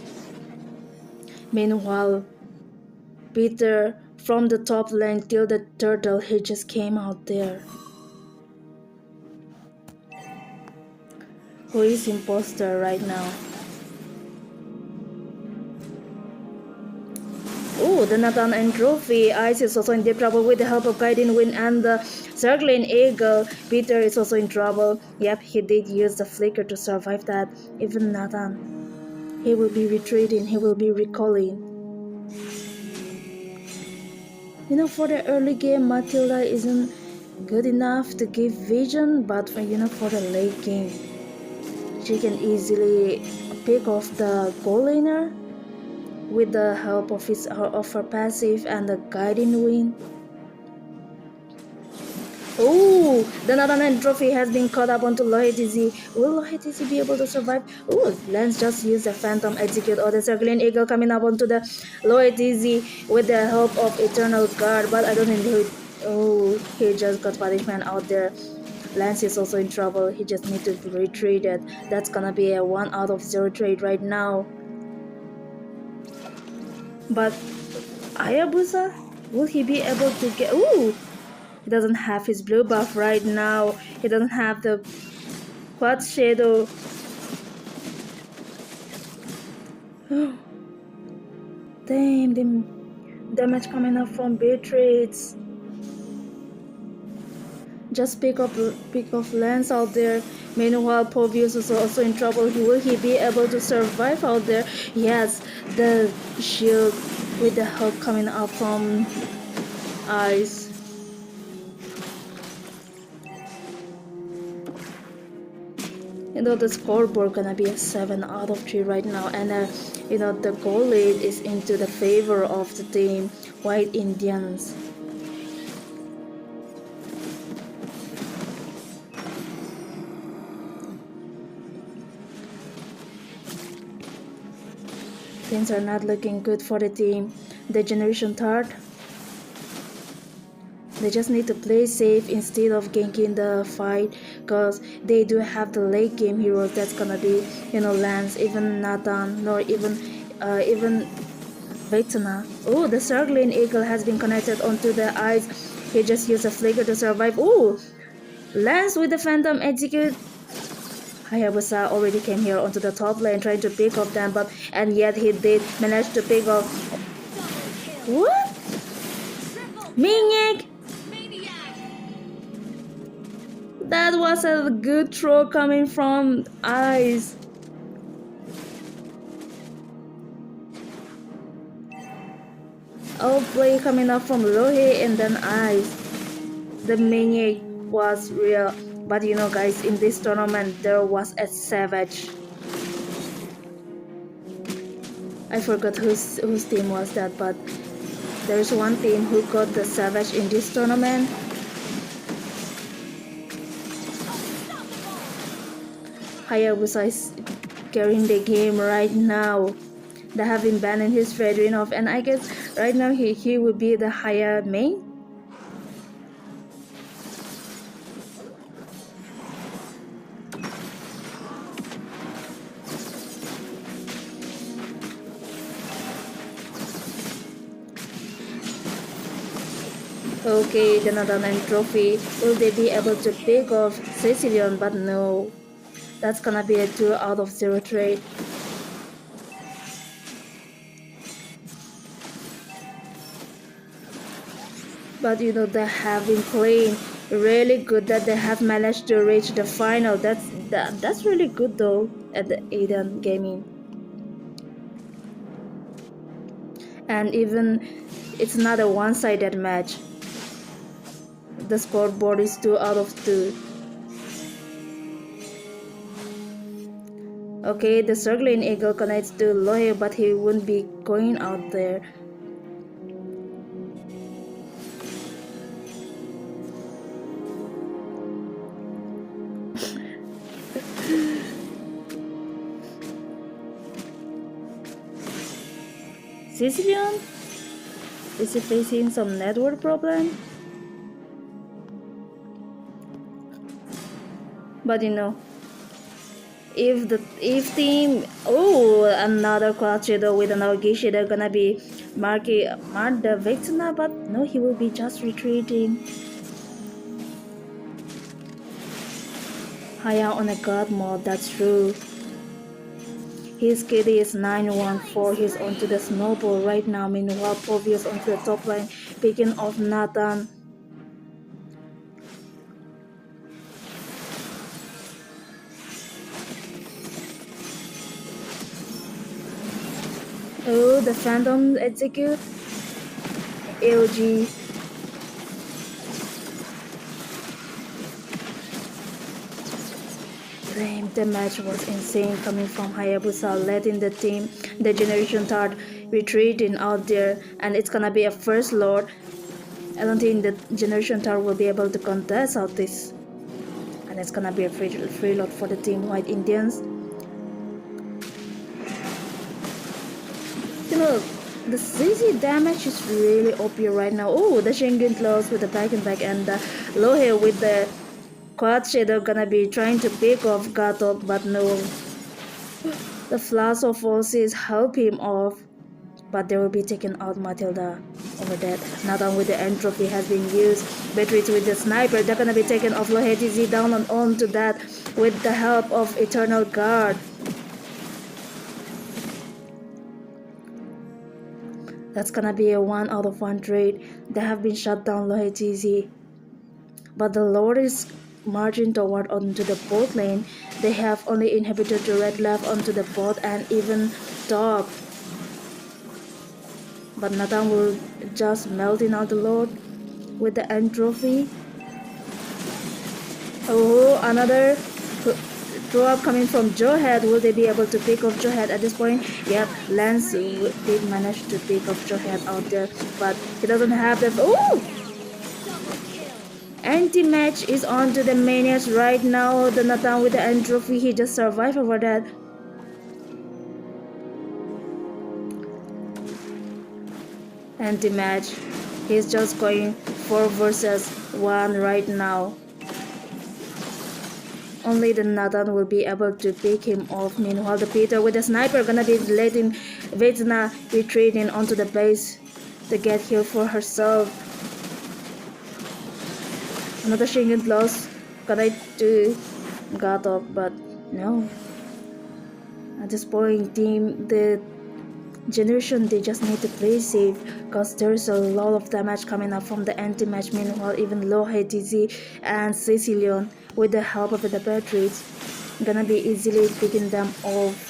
Meanwhile, Peter from the top lane killed the turtle. He just came out there. Who is imposter right now? Oh, the Nathan and Trophy. Ice is also in deep trouble with the help of Guiding Wind and the Circling Eagle. Peter is also in trouble. Yep, he did use the flicker to survive that. Even Nathan. He will be retreating. He will be recalling. For the early game, Matilda isn't good enough to give vision, but for the late game, she can easily pick off the goal laner with the help of her passive and the Guiding Wind. Oh, the Nagaland trophy has been caught up onto Lohetisi. Will Lohetisi be able to survive? Oh, Lance just used the Phantom Execute or the Circling Eagle coming up onto the Lohetisi with the help of Eternal Guard, but I don't think he just got punishment out there. Lance is also in trouble. He just needs to retreat it. That's gonna be a 1 out of 0 trade right now. But Hayabusa, will he be able to get... Ooh! He doesn't have his blue buff right now. He doesn't have the quad shadow. Damn, the damage coming up from Beatrice. Just pick off Lance out there. Meanwhile, Povius is also in trouble. Will he be able to survive out there? Yes, the shield with the help coming up from Ice. The scoreboard gonna be a 7 out of 3 right now, and the goal lead is into the favor of the team White Indians. Things are not looking good for the team. The generation third, they just need to play safe instead of ganking the fight, because they do have the late game heroes. That's gonna be Lance, even Nathan, nor even Vectana. Oh, the Circling Eagle has been connected onto the Ice. He just used a flicker to survive. Oh, Lance with the Phantom Execute. Hayabusa already came here onto the top lane trying to pick off them, and yet he did manage to pick off. What? Minion! That was a good throw coming from Ice. Play coming up from Lohe and then Ice. The minion was real. But guys, in this tournament there was a Savage. I forgot whose team was that, but there's one team who got the Savage in this tournament. Hayabusa is carrying the game right now. They have been banning his Fredrinov, and I guess right now he will be the higher main. Okay, the Nagaland trophy. Will they be able to pick off Sicilian? But no. That's gonna be a 2 out of 0 trade. But they have been playing really good, that they have managed to reach the final. That's really good though at the Eden Gaming. And even it's not a one-sided match. The scoreboard is 2 out of 2. Okay, the circling eagle connects to Lohe, but he won't be going out there. Sicilian? Is he facing some network problem? But you know, if team another quad shadow with an OG shadow gonna be mark the Vecna, but no, he will be just retreating. Haya on a god mode, that's true. His KD is 914, he's onto the snowball right now. Meanwhile, Povi is onto the top line, picking off Nathan. Oh, the Phantom execute. AOG. Damn, the match was insane coming from Hayabusa, letting the team, the Generation Third, retreating out there, and it's gonna be a first lord. I don't think the Generation Third will be able to contest out this, and it's gonna be a free lord for the team White Indians. You know, the CC damage is really OP right now. Oh, the Shingen close with the back and back, and the Lohe with the Quad Shadow gonna be trying to pick off Gatop, but no. The Flash of Forces help him off, but they will be taking out Matilda over that. Nathan with the entropy has been used. Beatrice with the sniper, they're gonna be taking off Lohe TZ down and on to that with the help of Eternal Guard. That's gonna be a 1 out of 1 trade. They have been shut down Lohe TZ. But the Lord is marching toward onto the bot lane. They have only inhibitor turret left onto the bot and even top. But Nathan will just melting out the Lord with the entropy. Oh, another throw up coming from Joehead. Will they be able to pick off Joehead at this point? Yep, Lance did manage to pick off Joehead out there, but he doesn't have the. Oh! Anti-match is on to the Maniacs right now. The Nathan with the entropy, he just survived over that. Anti-match, he's just going 4 versus 1 right now. Only the Nathan will be able to pick him off. Meanwhile, the Peter with the sniper gonna be letting Vecna retreating onto the base to get heal for herself. Another Shingen loss connect to Gatop, but no. At this point, team, the Generation, they just need to play safe because there's a lot of damage coming up from the anti-match. Meanwhile, even Lohe TZ and Sicilian, with the help of the batteries, gonna be easily picking them off.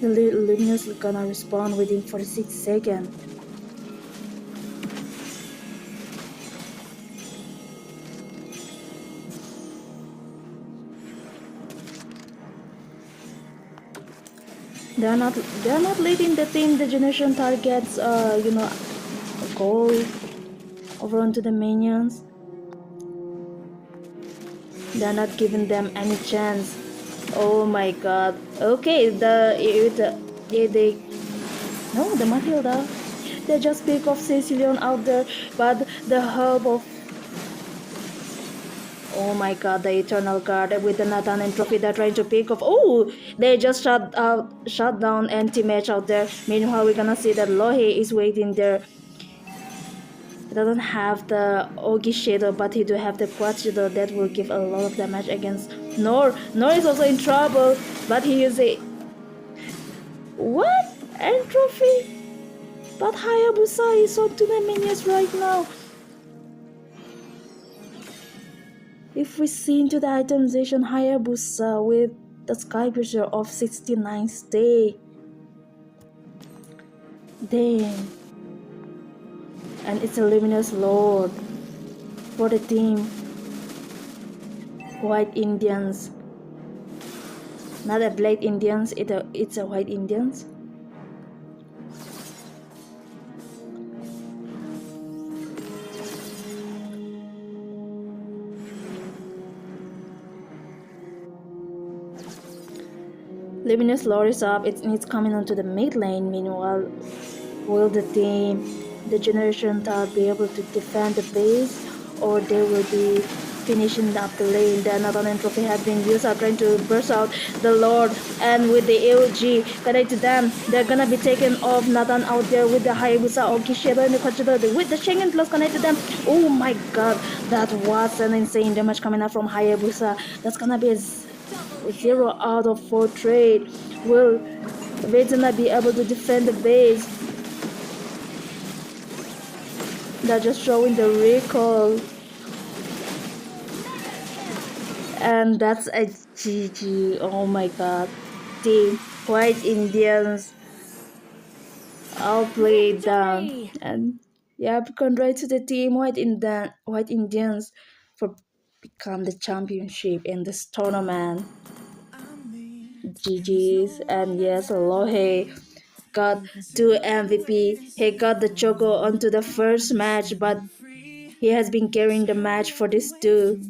The Luminous is gonna respawn within 46 seconds. They're not letting the team, the Generation targets a goal over onto the minions. They're not giving them any chance. Oh my god. Okay, the Matilda. They just pick off Sicilian out there, but the help of, oh my god, the Eternal Guard with the Nathan and Trophy, they're trying to pick off. Oh, they just shut down anti-match out there. Meanwhile, we're gonna see that Lohe is waiting there. He doesn't have the Ogi Shadow, but he do have the Quad Shadow that will give a lot of damage against Nor. Nor is also in trouble, but he is a... What? Entropy? But Hayabusa is on to the minions right now. If we see into the itemization, Hayabusa with the Sky Pressure of 69 stay. Damn. And it's a Luminous Lord for the team. white Indians. Not a black Indians, it's a white Indians. Luminous Lord is up, it's coming onto the mid lane. Meanwhile, will the team, the Generation Third, be able to defend the base, or they will be finishing up the lane? The Nagaland trophy has been used, are trying to burst out the Lord, and with the AOG connect to them, they're gonna be taken off. Nathan out there with the Hayabusa or Kishiba in the Kwachidori with the Shengen plus connect to them. Oh my god, that was an insane damage coming out from Hayabusa. That's gonna be a 0 out of 4 trade. Will Vegeta be able to defend the base? They're just showing the recall. And that's a GG. Oh my god. Team White Indians outplayed them. And yeah, congrats to the team White Indians for become the championship in this tournament. GG's. And yes, Lohe got 2 MVP. He got the choco onto the first match, but he has been carrying the match for this too.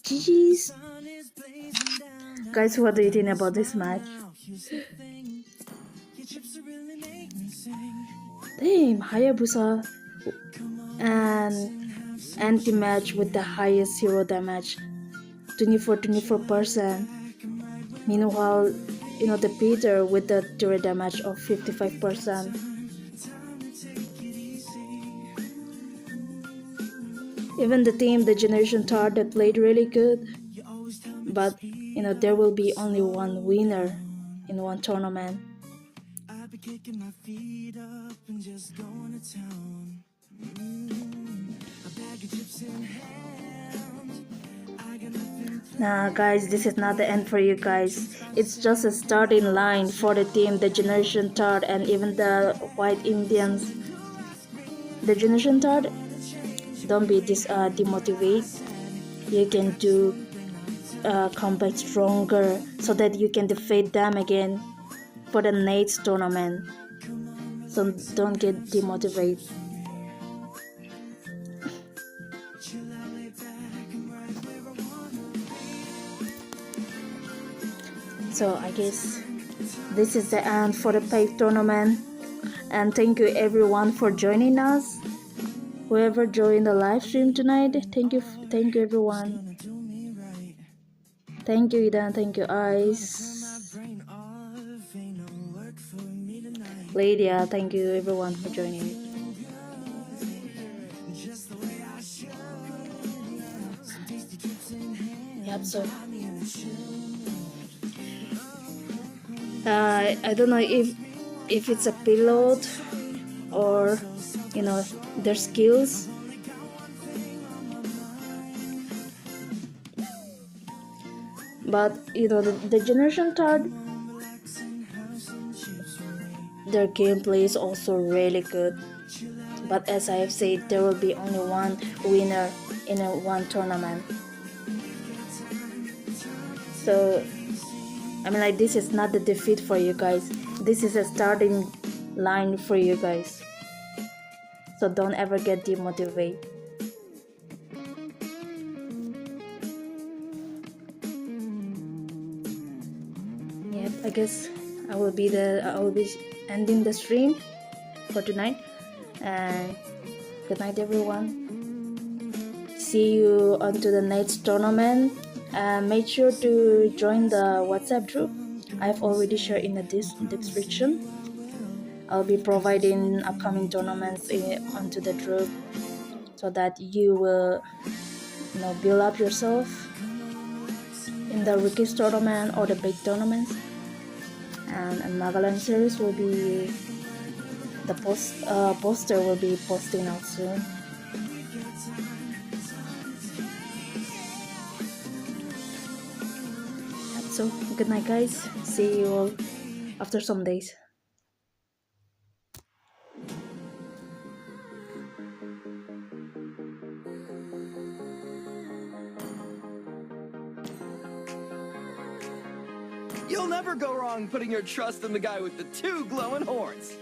GG's. Guys, what do you think about this match? Damn, Hayabusa and anti-match with the highest hero damage, 24%. Meanwhile, the Peter with the turret damage of 55%. Even the team, the Generation Third, that played really good. But, there will be only one winner in one tournament. Nah, guys, this is not the end for you guys. It's just a starting line for the team, the Generation Third, and even the White Indians. The Generation Third, don't be demotivated. You can come back stronger so that you can defeat them again for the next tournament. So don't get demotivated. So I guess this is the end for the Phek tournament, and thank you everyone for joining us. Whoever joined the live stream tonight, thank you everyone. Thank you Ida, thank you Ice, Lydia, thank you everyone for joining. Yep, so I don't know if it's a payload or their skills, but the Generation Third, their gameplay is also really good. But as I have said, there will be only one winner in one tournament. So this is not the defeat for you guys. This is a starting line for you guys. So don't ever get demotivated. Yep, I guess I will be ending the stream for tonight. And good night everyone. See you onto the next tournament. Make sure to join the WhatsApp group. I've already shared in the description. I'll be providing upcoming tournaments onto the group so that you will build up yourself in the rookies tournament or the big tournaments. And a Nagaland series will be the poster will be posting out soon. So good night guys, see you all after some days. You'll never go wrong putting your trust in the guy with the two glowing horns.